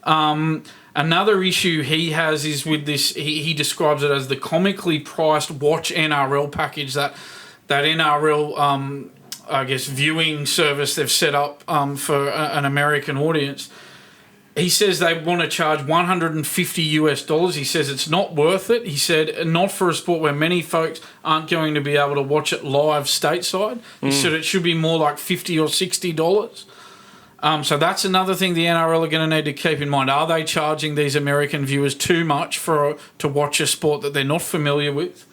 Another issue he has is with this, he describes it as the comically priced Watch NRL package, that NRL, viewing service they've set up for an American audience. He says they want to charge $150. He says it's not worth it. He said not for a sport where many folks aren't going to be able to watch it live stateside. He said it should be more like $50 or $60. So that's another thing the NRL are going to need to keep in mind. Are they charging these American viewers too much to watch a sport that they're not familiar with?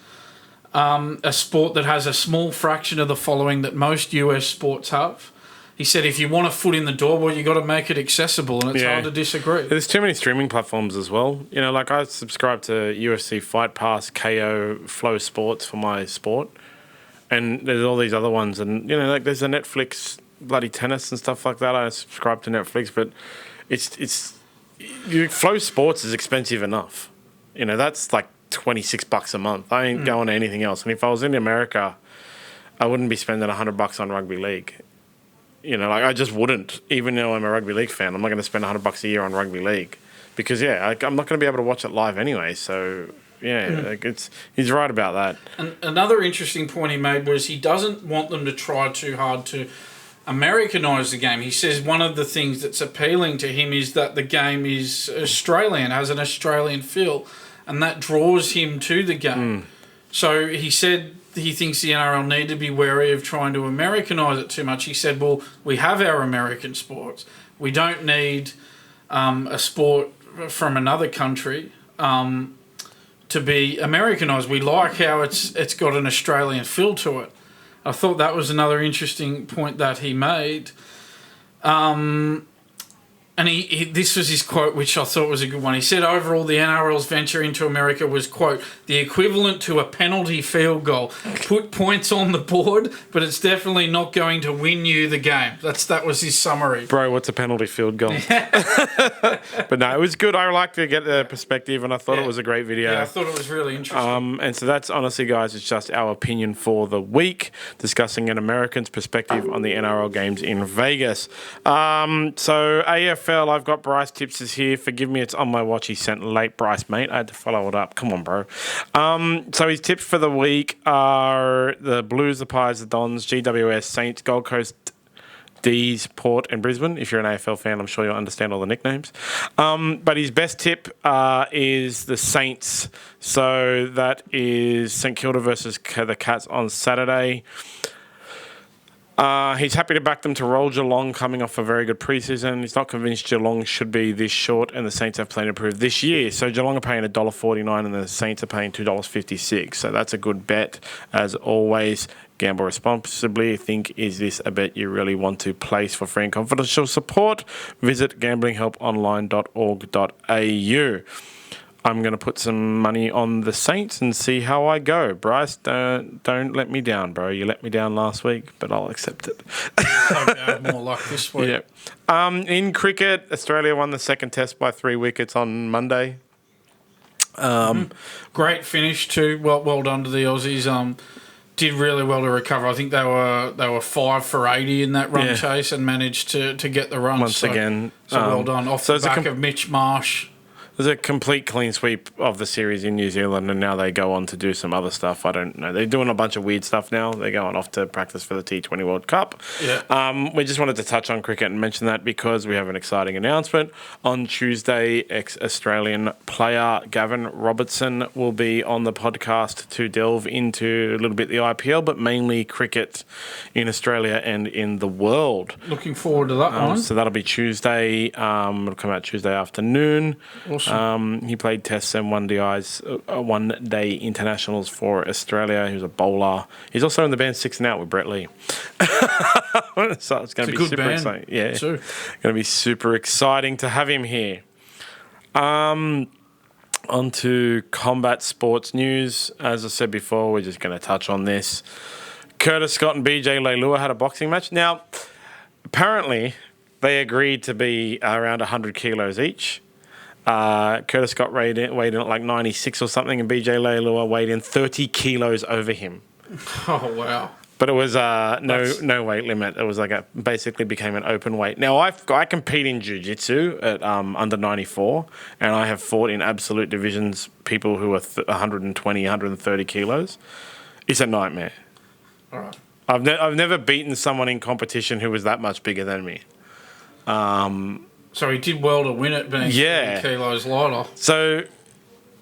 A sport that has a small fraction of the following that most US sports have. He said if you want a foot in the door, well, you got to make it accessible, and it's hard to disagree. There's too many streaming platforms as well. You know, like I subscribe to UFC Fight Pass, KO, Flow Sports for my sport, and there's all these other ones. And, you know, like there's a Netflix bloody tennis and stuff like that. I subscribe to Netflix, but Flow Sports is expensive enough. You know, that's like $26 a month. I ain't going to anything else. And if I was in America, I wouldn't be spending $100 on rugby league. You know, like I just wouldn't, even though I'm a rugby league fan. I'm not going to spend $100 a year on rugby league because, I'm not going to be able to watch it live anyway. So, he's right about that. And another interesting point he made was he doesn't want them to try too hard to Americanise the game. He says one of the things that's appealing to him is that the game is Australian, has an Australian feel, and that draws him to the game. So he said he thinks the NRL need to be wary of trying to Americanise it too much. He said, well, we have our American sports. We don't need a sport from another country to be Americanised. We like how it's got an Australian feel to it. I thought that was another interesting point that he made. And this was his quote, which I thought was a good one. He said, overall, the NRL's venture into America was, quote, the equivalent to a penalty field goal. Put points on the board, but it's definitely not going to win you the game. That was his summary. Bro, what's a penalty field goal? But no, it was good. I like to get the perspective, and I thought it was a great video. Yeah, I thought it was really interesting. And so that's honestly, guys, it's just our opinion for the week, discussing an American's perspective on the NRL games in Vegas. So AFL, I've got Bryce tips is here. Forgive me, it's on my watch. He sent late, Bryce, mate. I had to follow it up. Come on, bro. So his tips for the week are the Blues, the Pies, the Dons, GWS, Saints, Gold Coast, D's, Port, and Brisbane. If you're an AFL fan, I'm sure you'll understand all the nicknames. But his best tip is the Saints. So that is St Kilda versus the Cats on Saturday. He's happy to back them to roll Geelong coming off a very good preseason. He's not convinced Geelong should be this short, and the Saints have plenty to prove this year. So Geelong are paying $1.49 and the Saints are paying $2.56. So that's a good bet. As always, gamble responsibly. I think, is this a bet you really want to place for free and confidential support? Visit gamblinghelponline.org.au. I'm going to put some money on the Saints and see how I go. Bryce, don't let me down, bro. You let me down last week, but I'll accept it. Hope you have more luck this week. Yeah. In cricket, Australia won the second test by 3 wickets on Monday. Great finish too. Well done to the Aussies. Did really well to recover. I think they were 5 for 80 in that run chase and managed to get the run. Once again. So well done. Off the back of Mitch Marsh. There's a complete clean sweep of the series in New Zealand, and now they go on to do some other stuff. I don't know. They're doing a bunch of weird stuff now. They're going off to practice for the T20 World Cup. Yeah. We just wanted to touch on cricket and mention that because we have an exciting announcement. On Tuesday, ex-Australian player Gavin Robertson will be on the podcast to delve into a little bit the IPL, but mainly cricket in Australia and in the world. Looking forward to that one. So that'll be Tuesday. It'll come out Tuesday afternoon. Awesome. He played tests and one-day internationals for Australia. He was a bowler. He's also in the band Six and Out with Brett Lee. So it's going to be super exciting. Yeah, it's going to be super exciting to have him here. On to combat sports news. As I said before, we're just going to touch on this. Curtis Scott and BJ Leilua had a boxing match. Now, apparently, they agreed to be around 100 kilos each. Curtis Scott weighed in at like 96 or something, and BJ Leilua weighed in 30 kilos over him. Oh, wow. But it was no weight limit. It was like basically became an open weight. Now, I compete in jiu-jitsu at under 94, and I have fought in absolute divisions people who are 120, 130 kilos. It's a nightmare. All right. I've never beaten someone in competition who was that much bigger than me. So he did well to win it, being 30 kilos lighter. So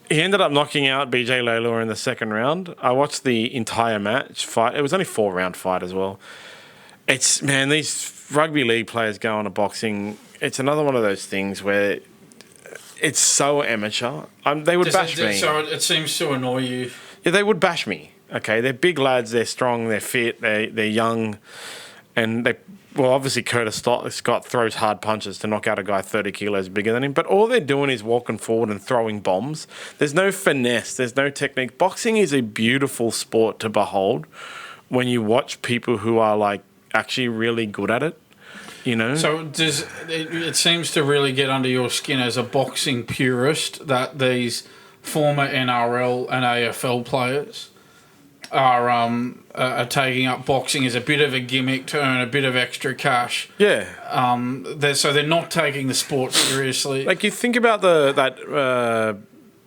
he ended up knocking out BJ Leilua in the second round. I watched the entire fight. It was only a 4-round fight as well. These rugby league players go on to boxing. It's another one of those things where it's so amateur. They would bash me. So it seems to annoy you. Yeah, they would bash me. Okay, they're big lads. They're strong. They're fit. They're young, and they. Well, obviously, Curtis Scott throws hard punches to knock out a guy 30 kilos bigger than him, but all they're doing is walking forward and throwing bombs. There's no finesse. There's no technique. Boxing is a beautiful sport to behold when you watch people who are, like, actually really good at it, you know? So it seems to really get under your skin as a boxing purist that these former NRL and AFL players are taking up boxing as a bit of a gimmick to earn a bit of extra cash. Yeah. They're not taking the sport seriously. Like, you think about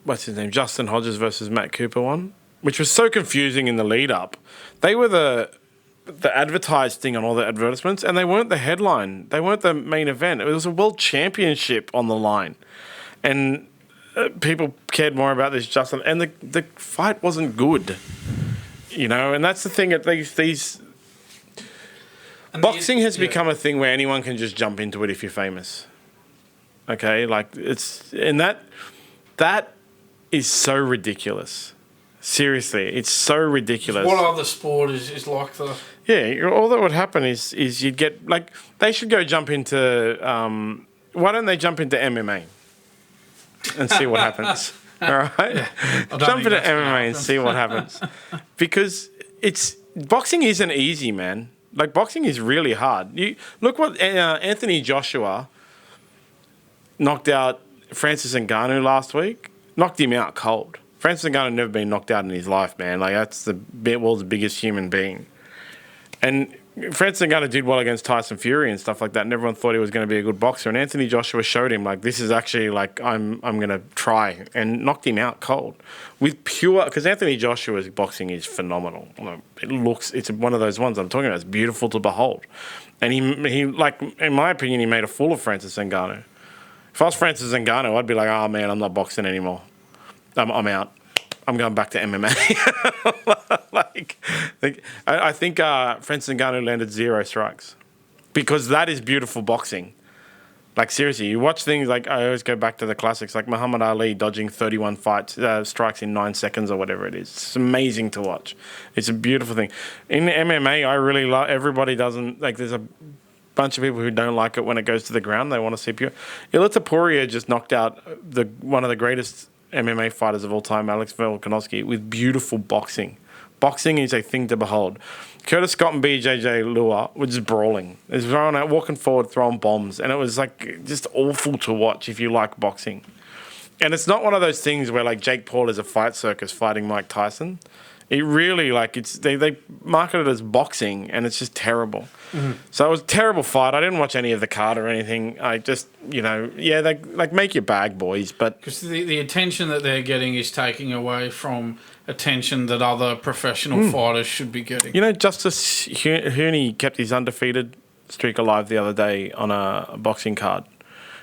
what's his name, Justin Hodges versus Matt Cooper one, which was so confusing in the lead up. They were the advertised thing on all the advertisements, and they weren't the headline. They weren't the main event. It was a world championship on the line, and people cared more about this Justin. And the fight wasn't good. You know, and that's the thing. Boxing has become a thing where anyone can just jump into it if you're famous. Okay, like that is so ridiculous. Seriously, it's so ridiculous. What other sport is like that? Yeah, all that would happen is you'd get, like, they should go jump into. Why don't they jump into MMA and see what happens? All right, jump into MMA and see what happens, because boxing isn't easy, man. Like, boxing is really hard. You look what Anthony Joshua knocked out Francis Ngannou last week. Knocked him out cold. Francis Ngannou never been knocked out in his life, man. Like, that's the world's biggest human being. And Francis Ngannou did well against Tyson Fury and stuff like that, and everyone thought he was going to be a good boxer. And Anthony Joshua showed him, like, this is actually, like, I'm going to try, and knocked him out cold with pure. Because Anthony Joshua's boxing is phenomenal. It's one of those ones I'm talking about. It's beautiful to behold, and he like, in my opinion, he made a fool of Francis Ngannou. If I was Francis Ngannou, I'd be like, oh man, I'm not boxing anymore. I'm out. I'm going back to MMA. I think Francis Ngannou landed 0 strikes, because that is beautiful boxing. Like, seriously, you watch things like, I always go back to the classics, like Muhammad Ali dodging 31 strikes in 9 seconds or whatever it is. It's amazing to watch. It's a beautiful thing. In MMA, I really love. Everybody doesn't like. There's a bunch of people who don't like it when it goes to the ground. They want to see pure. Ilita Poirier just knocked out one of the greatest MMA fighters of all time, Alex Volkanovski, with beautiful boxing. Boxing is a thing to behold. Curtis Scott and BJJ Lua were just brawling. They were throwing out, walking forward, throwing bombs, and it was like just awful to watch if you like boxing. And it's not one of those things where like Jake Paul is a fight circus fighting Mike Tyson. It really they market it as boxing, and it's just terrible. Mm-hmm. So it was a terrible fight. I didn't watch any of the card or anything. I just, they like make your bag, boys. But because the attention that they're getting is taking away from attention that other professional fighters should be getting. Justice Hooney kept his undefeated streak alive the other day on a boxing card.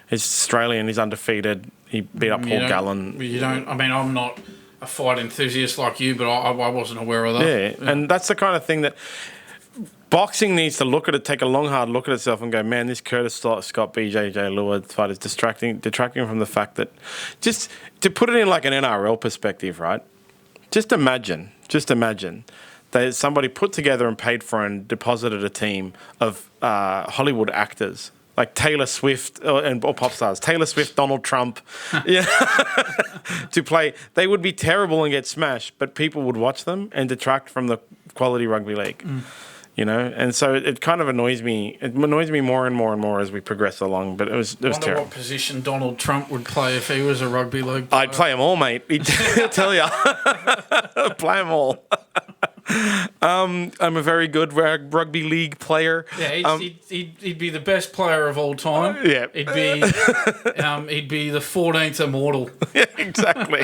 He's Australian. He's undefeated. He beat up Paul Gallen. I'm not a fight enthusiast like you, but I wasn't aware of that. Yeah, and that's the kind of thing that boxing needs to look at it, take a long, hard look at itself and go, man, this Curtis Scott BJJ Lua fight is detracting from the fact that, just to put it in like an NRL perspective, right? Just imagine that somebody put together and paid for and deposited a team of Hollywood actors, like Taylor Swift or pop stars, Taylor Swift, Donald Trump, to play. They would be terrible and get smashed, but people would watch them and detract from the quality rugby league. And so it kind of annoys me. It annoys me more and more and more as we progress along. But it was terrible. What position Donald Trump would play if he was a rugby league player? I'd play them all, mate. He'll tell you. Play them all. I'm a very good rugby league player. Yeah, he'd be the best player of all time. Yeah, he'd be the 14th immortal. Yeah, exactly.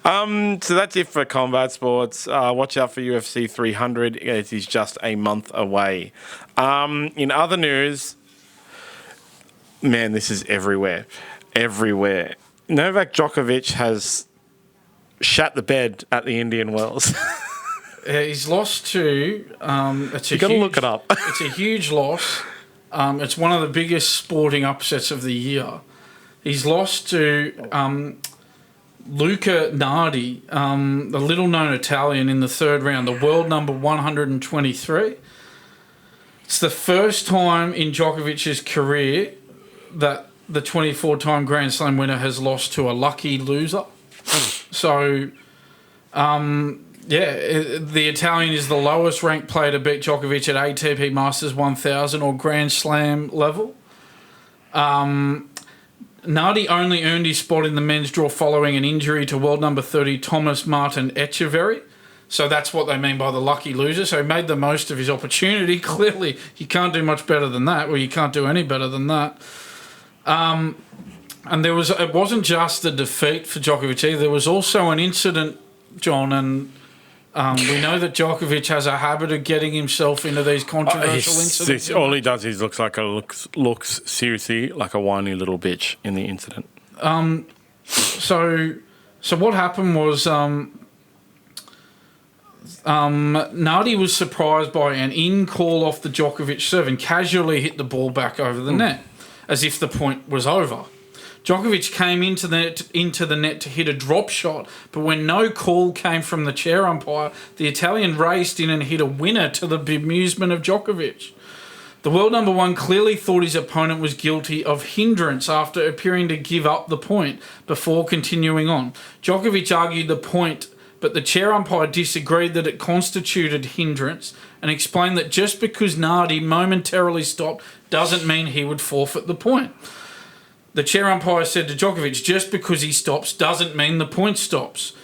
So that's it for combat sports. Watch out for UFC 300. It is just a month away. In other news, man, this is everywhere. Novak Djokovic has shat the bed at the Indian Wells. He's lost to. You've got to look it up. It's a huge loss. It's one of the biggest sporting upsets of the year. He's lost to Luca Nardi, the little-known Italian, in the third round, the world number 123. It's the first time in Djokovic's career that the 24-time Grand Slam winner has lost to a lucky loser. So, the Italian is the lowest ranked player to beat Djokovic at ATP Masters 1000 or Grand Slam level. Nardi only earned his spot in the men's draw following an injury to world number 30 Thomas Martin Echeverry. So that's what they mean by the lucky loser. So he made the most of his opportunity. Clearly, you can't do much better than that. Well, you can't do any better than that. And it wasn't just the defeat for Djokovic either. There was also an incident, John, and we know that Djokovic has a habit of getting himself into these controversial incidents. All he does is looks seriously like a whiny little bitch in the incident. So what happened was Nardi was surprised by an in-call off the Djokovic serve and casually hit the ball back over the net, as if the point was over. Djokovic came into the net to hit a drop shot, but when no call came from the chair umpire, the Italian raced in and hit a winner to the bemusement of Djokovic. The world number one clearly thought his opponent was guilty of hindrance after appearing to give up the point before continuing on. Djokovic argued the point, but the chair umpire disagreed that it constituted hindrance and explained that just because Nardi momentarily stopped doesn't mean he would forfeit the point. The chair umpire said to Djokovic, just because he stops doesn't mean the point stops.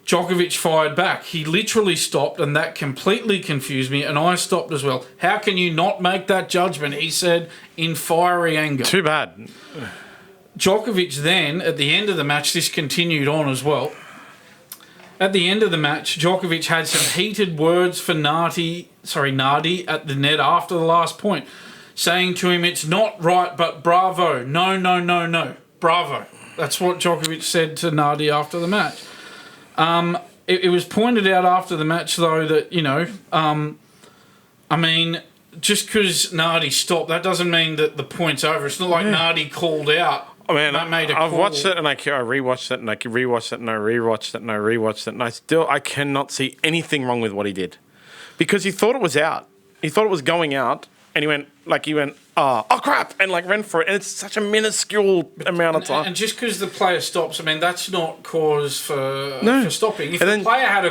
Djokovic fired back. He literally stopped, and that completely confused me, and I stopped as well. How can you not make that judgment? He said in fiery anger. Too bad. Djokovic then, at the end of the match, this continued on as well. At the end of the match, Djokovic had some heated words for Nardi at the net after the last point, saying to him, it's not right, but bravo. No. Bravo. That's what Djokovic said to Nardi after the match. It was pointed out after the match, though, that, just because Nardi stopped, that doesn't mean that the point's over. It's not like Nardi called out. I've watched it and I rewatched it and I rewatched it and I rewatched it and I rewatched it and I cannot see anything wrong with what he did. Because he thought it was out. He thought it was going out. and he went, oh crap, and ran for it, and it's such a minuscule amount of time. And just because the player stops, I mean, that's not cause for stopping. If And the player had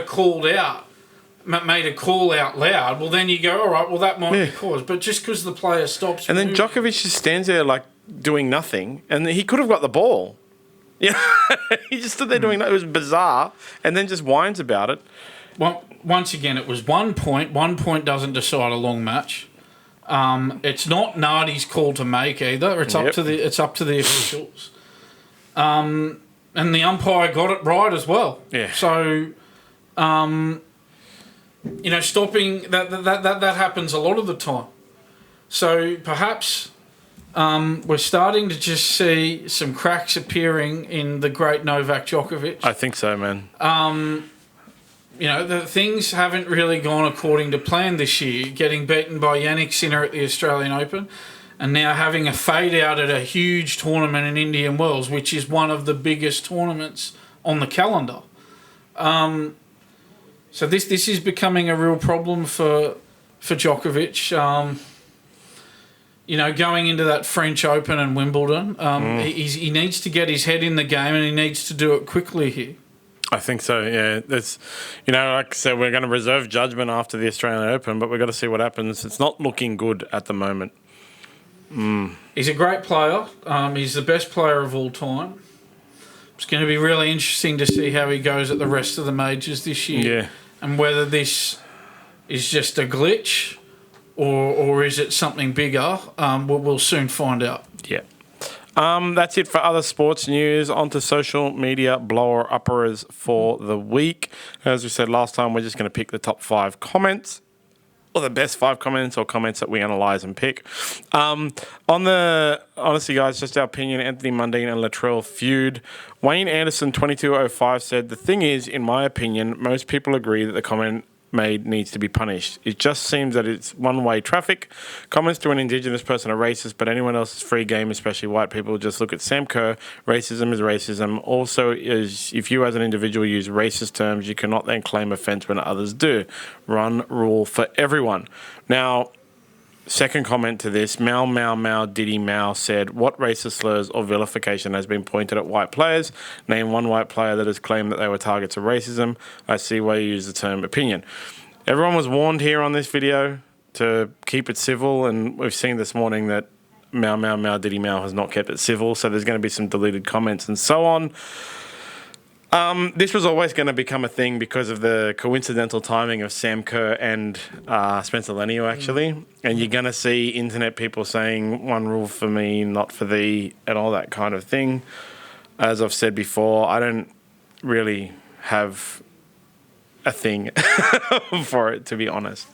made a call out loud, well, then you go, all right, well, that might be cause. But just because the player stops... And then Djokovic just stands there, doing nothing, and he could have got the ball. Yeah, he just stood there doing that. It was bizarre, and then just whines about it. Well, once again, it was 1 point. 1 point doesn't decide a long match. It's not Nardi's call to make either. It's up to the officials. And the umpire got it right as well. Yeah. So, stopping that happens a lot of the time. So perhaps we're starting to just see some cracks appearing in the great Novak Djokovic. I think so, man. The things haven't really gone according to plan this year. Getting beaten by Yannick Sinner at the Australian Open, and now having a fade out at a huge tournament in Indian Wells, which is one of the biggest tournaments on the calendar. So this is becoming a real problem for Djokovic. Going into that French Open and Wimbledon, he needs to get his head in the game, and he needs to do it quickly here. I think so, yeah. It's, like I said, we're going to reserve judgment after the Australian Open, but we've got to see what happens. It's not looking good at the moment. He's a great player. He's the best player of all time. It's going to be really interesting to see how he goes at the rest of the majors this year. Yeah. And whether this is just a glitch or is it something bigger, we'll soon find out. Yeah. That's it for other sports news. On to social media blower-uppers for the week. As we said last time, we're just going to pick the top 5 comments, or the best 5 comments, or comments that we analyse and pick. Honestly, guys, just our opinion, Anthony Mundine and Latrell feud. Wayne Anderson 2205 said, the thing is, in my opinion, most people agree that the comment made needs to be punished. It just seems that it's one-way traffic. Comments to an Indigenous person are racist, but anyone else is free game, especially white people. Just look at Sam Kerr. Racism is racism. Also, if you as an individual use racist terms, you cannot then claim offence when others do. Run rule for everyone. Now, second comment to this, Mao Diddy Mao said, what racist slurs or vilification has been pointed at white players? Name one white player that has claimed that they were targets of racism. I see why you use the term opinion. Everyone was warned here on this video to keep it civil, and we've seen this morning that Mao Diddy Mao has not kept it civil, so there's going to be some deleted comments and so on. This was always going to become a thing because of the coincidental timing of Sam Kerr and Spencer Leniu, actually. And you're going to see internet people saying, one rule for me, not for thee, and all that kind of thing. As I've said before, I don't really have a thing for it, to be honest.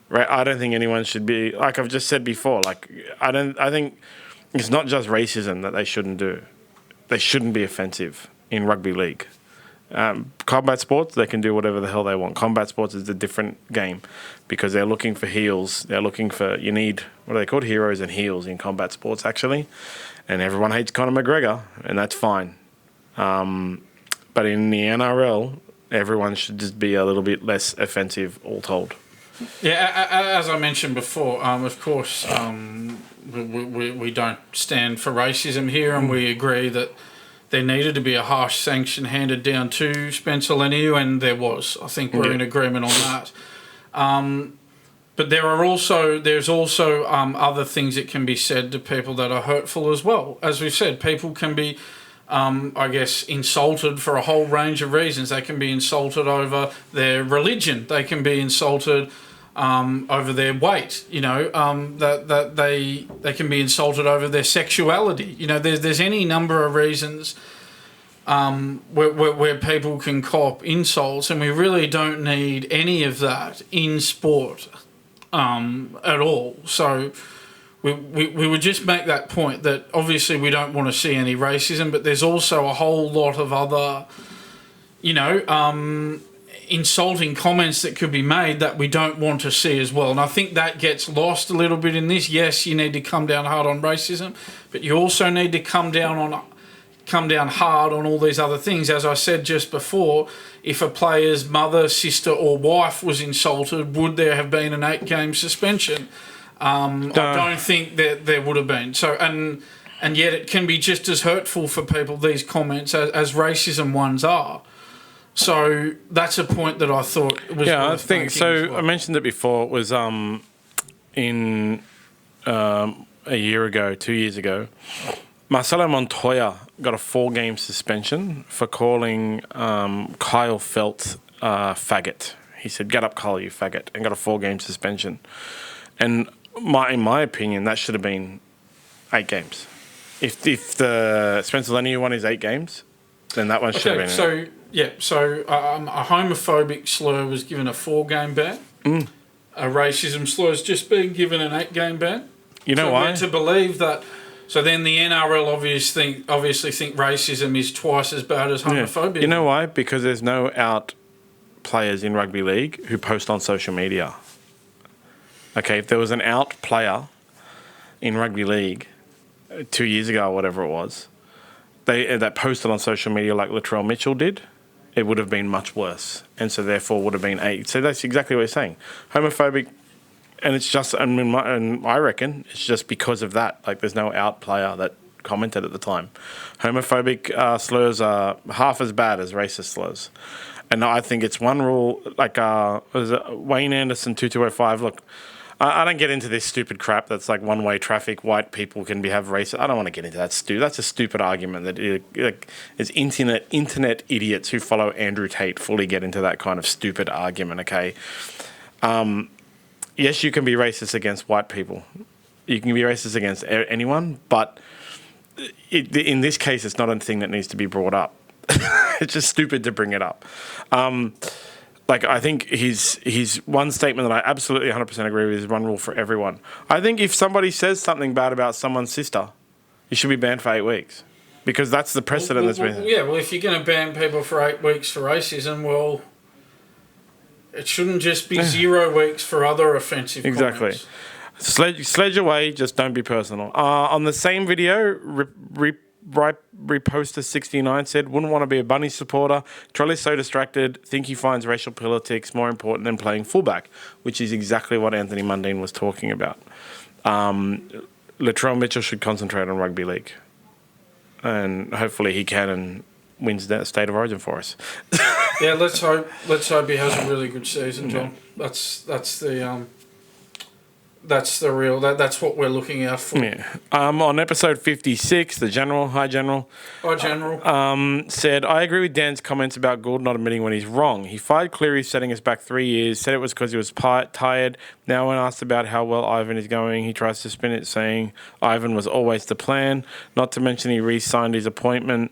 I don't think anyone should be, like I've just said before, I think it's not just racism that they shouldn't do. They shouldn't be offensive in rugby league. Combat sports, they can do whatever the hell they want. Combat sports is a different game because they're looking for heels. They're looking for, you need, what are they called? Heroes and heels in combat sports, actually. And everyone hates Conor McGregor, and that's fine. But in the NRL, everyone should just be a little bit less offensive, all told. Yeah, as I mentioned before, of course, we don't stand for racism here, and we agree that there needed to be a harsh sanction handed down to Spencer Leniu, and there was. I think we're in agreement on that. But there's also other things that can be said to people that are hurtful as well. As we've said, people can be, insulted for a whole range of reasons. They can be insulted over their religion. They can be insulted over their weight. That they can be insulted over their sexuality. There's any number of reasons where people can cop insults, and we really don't need any of that in sport at all. So we would just make that point that obviously we don't want to see any racism, but there's also a whole lot of other, insulting comments that could be made that we don't want to see as well. And I think that gets lost a little bit in this. Yes, you need to come down hard on racism, but you also need to come down hard on all these other things. As I said just before, if a player's mother, sister or wife was insulted, would there have been an 8-game suspension? I don't think that there would have been. So and yet it can be just as hurtful for people, these comments, as racism ones are. So that's a point that I thought was Yeah, I worth think making so. as well. I mentioned it before. It was in a year ago, 2 years ago. Marcelo Montoya got a 4-game suspension for calling Kyle Felt faggot. He said, "Get up, Kyle, you faggot," and got a 4-game suspension. And in my opinion, that should have been 8 games. If the Spencer Leniu one is 8 games, then that one should have been. So a homophobic slur was given a 4-game ban. A racism slur has just been given an 8-game ban. You know why? We're to believe that. So then the NRL obviously think racism is twice as bad as homophobia. Yeah. You know why? Because there's no out players in rugby league who post on social media. Okay, if there was an out player in rugby league 2 years ago or whatever it was, that posted on social media like Latrell Mitchell did, it would have been much worse. And so therefore would have been 8. So that's exactly what you're saying. Homophobic, and it's just, and I reckon it's just because of that. Like there's no out player that commented at the time. Homophobic slurs are half as bad as racist slurs. And I think it's one rule, like Wayne Anderson 2205, look, I don't get into this stupid crap that's like one-way traffic, white people can have racist. I don't want to get into that. That's a stupid argument that there's internet idiots who follow Andrew Tate fully get into that kind of stupid argument, okay? Yes, you can be racist against white people. You can be racist against anyone, but in this case, it's not a thing that needs to be brought up. It's just stupid to bring it up. I think his one statement that I absolutely 100% agree with is one rule for everyone. I think if somebody says something bad about someone's sister, you should be banned for 8 weeks. Because that's the precedent that's been... Yeah, well, if you're going to ban people for 8 weeks for racism, well, it shouldn't just be 0 weeks for other offensive comments. Sledge away, just don't be personal. On the same video, Reposter 69 said, "Wouldn't want to be a Bunny supporter. Trelly's so distracted, think he finds racial politics more important than playing fullback," which is exactly what Anthony Mundine was talking about. Latrell Mitchell should concentrate on rugby league, and hopefully he can and wins that State of Origin for us. Yeah, let's hope he has a really good season, John. That's what we're looking out for. Yeah. On episode 56, the General, hi General. Hi General. Said, "I agree with Dan's comments about Gould not admitting when he's wrong. He fired Cleary, setting us back 3 years, said it was because he was tired. Now when asked about how well Ivan is going, he tries to spin it saying Ivan was always the plan. Not to mention he re-signed his appointment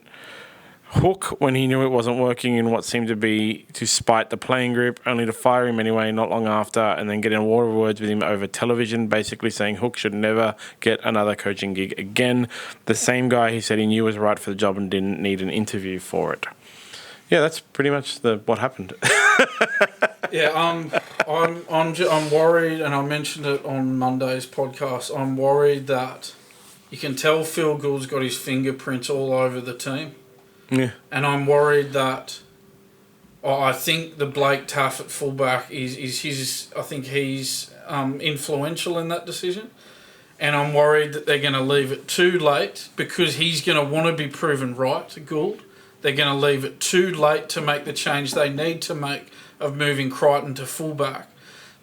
Hook when he knew it wasn't working in what seemed to be to spite the playing group, only to fire him anyway not long after and then get in war words with him over television, basically saying Hook should never get another coaching gig again. The same guy he said he knew was right for the job and didn't need an interview for it." Yeah, that's pretty much what happened. Yeah, I'm worried, and I mentioned it on Monday's podcast. I'm worried that you can tell Phil Gould's got his fingerprints all over the team. Yeah. And I'm worried that I think the Blake Taff at fullback is his. I think he's influential in that decision, and I'm worried that they're going to leave it too late because he's going to want to be proven right to Gould. They're going to leave it too late to make the change they need to make of moving Crichton to fullback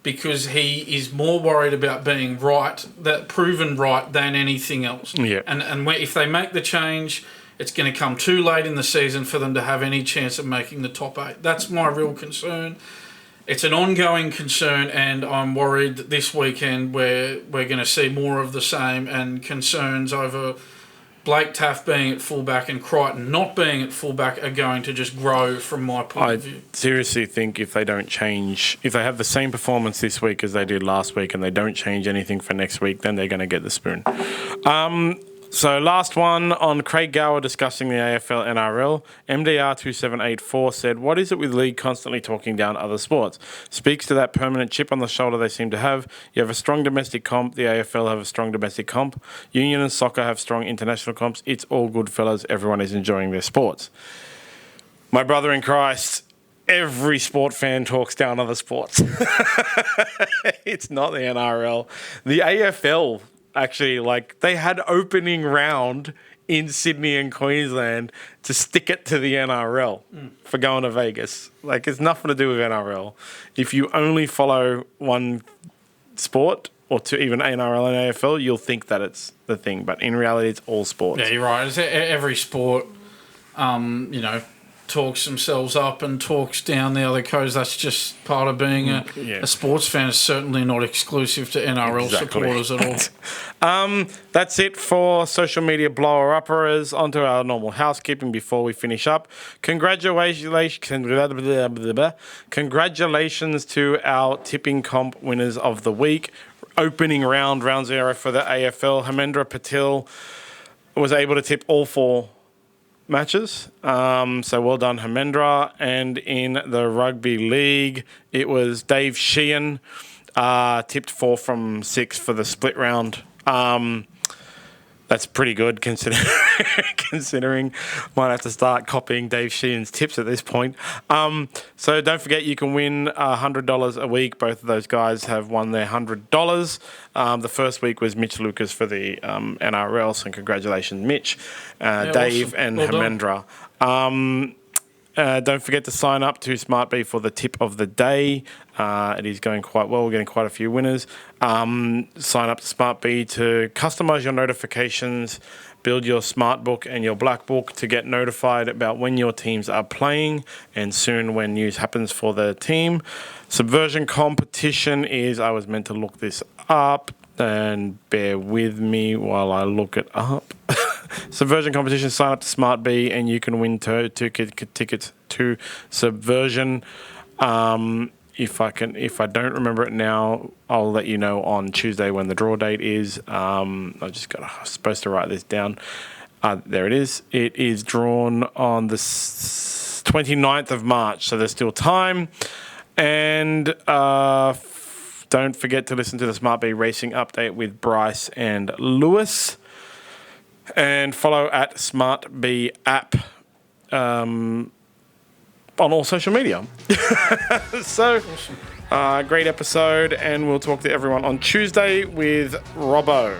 because he is more worried about being right, that proven right, than anything else. Yeah. And if they make the change, it's going to come too late in the season for them to have any chance of making the top 8. That's my real concern. It's an ongoing concern, and I'm worried that this weekend we're going to see more of the same, and concerns over Blake Taff being at fullback and Crichton not being at fullback are going to just grow from my point of view. I seriously think if they don't change, if they have the same performance this week as they did last week and they don't change anything for next week, then they're going to get the spoon. So last one on Craig Gower discussing the AFL NRL. MDR2784 said, "What is it with league constantly talking down other sports? Speaks to that permanent chip on the shoulder they seem to have. You have a strong domestic comp. The AFL have a strong domestic comp. Union and soccer have strong international comps. It's all good, fellas. Everyone is enjoying their sports." My brother in Christ, every sport fan talks down other sports. It's not the NRL. The AFL, actually, like, they had opening round in Sydney and Queensland to stick it to the NRL for going to Vegas. Like, it's nothing to do with NRL. If you only follow one sport, or to even NRL and AFL, you'll think that it's the thing. But in reality, it's all sports. Yeah, you're right. Every sport, talks themselves up and talks down the other coast. That's just part of being a sports fan. It's certainly not exclusive to NRL supporters at all. That's it for social media blower-uppers. Onto our normal housekeeping before we finish up. Congratulations to our tipping comp winners of the week. Opening round 0 for the AFL. Hamendra Patil was able to tip all 4 matches. So well done, Hamendra. And in the Rugby League, it was Dave Sheehan, tipped 4 from 6 for the split round. That's pretty good considering might have to start copying Dave Sheehan's tips at this point. So don't forget you can win $100 a week. Both of those guys have won their $100. The first week was Mitch Lucas for the NRL, so congratulations, Mitch, Dave, awesome. and Well Hamendra. Don't forget to sign up to SmartB for the tip of the day. It is going quite well. We're getting quite a few winners. Sign up to SmartB to customize your notifications, build your smart book and your black book to get notified about when your teams are playing and soon when news happens for the team. Subversion competition is, I was meant to look this up, and bear with me while I look it up. Subversion competition, sign up to SmartB and you can win tickets to Subversion. If I don't remember it now, I'll let you know on Tuesday when the draw date is. I'm supposed to write this down. There it is. It is drawn on the 29th of March, so there's still time. And don't forget to listen to the SmartB Racing Update with Bryce and Lewis. And follow at SmartB app on all social media. So, great episode, and we'll talk to everyone on Tuesday with Robbo.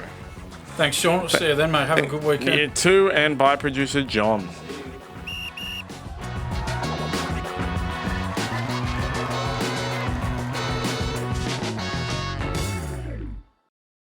Thanks, Sean. See you then, mate. Have a good weekend. You too, and bye, producer John.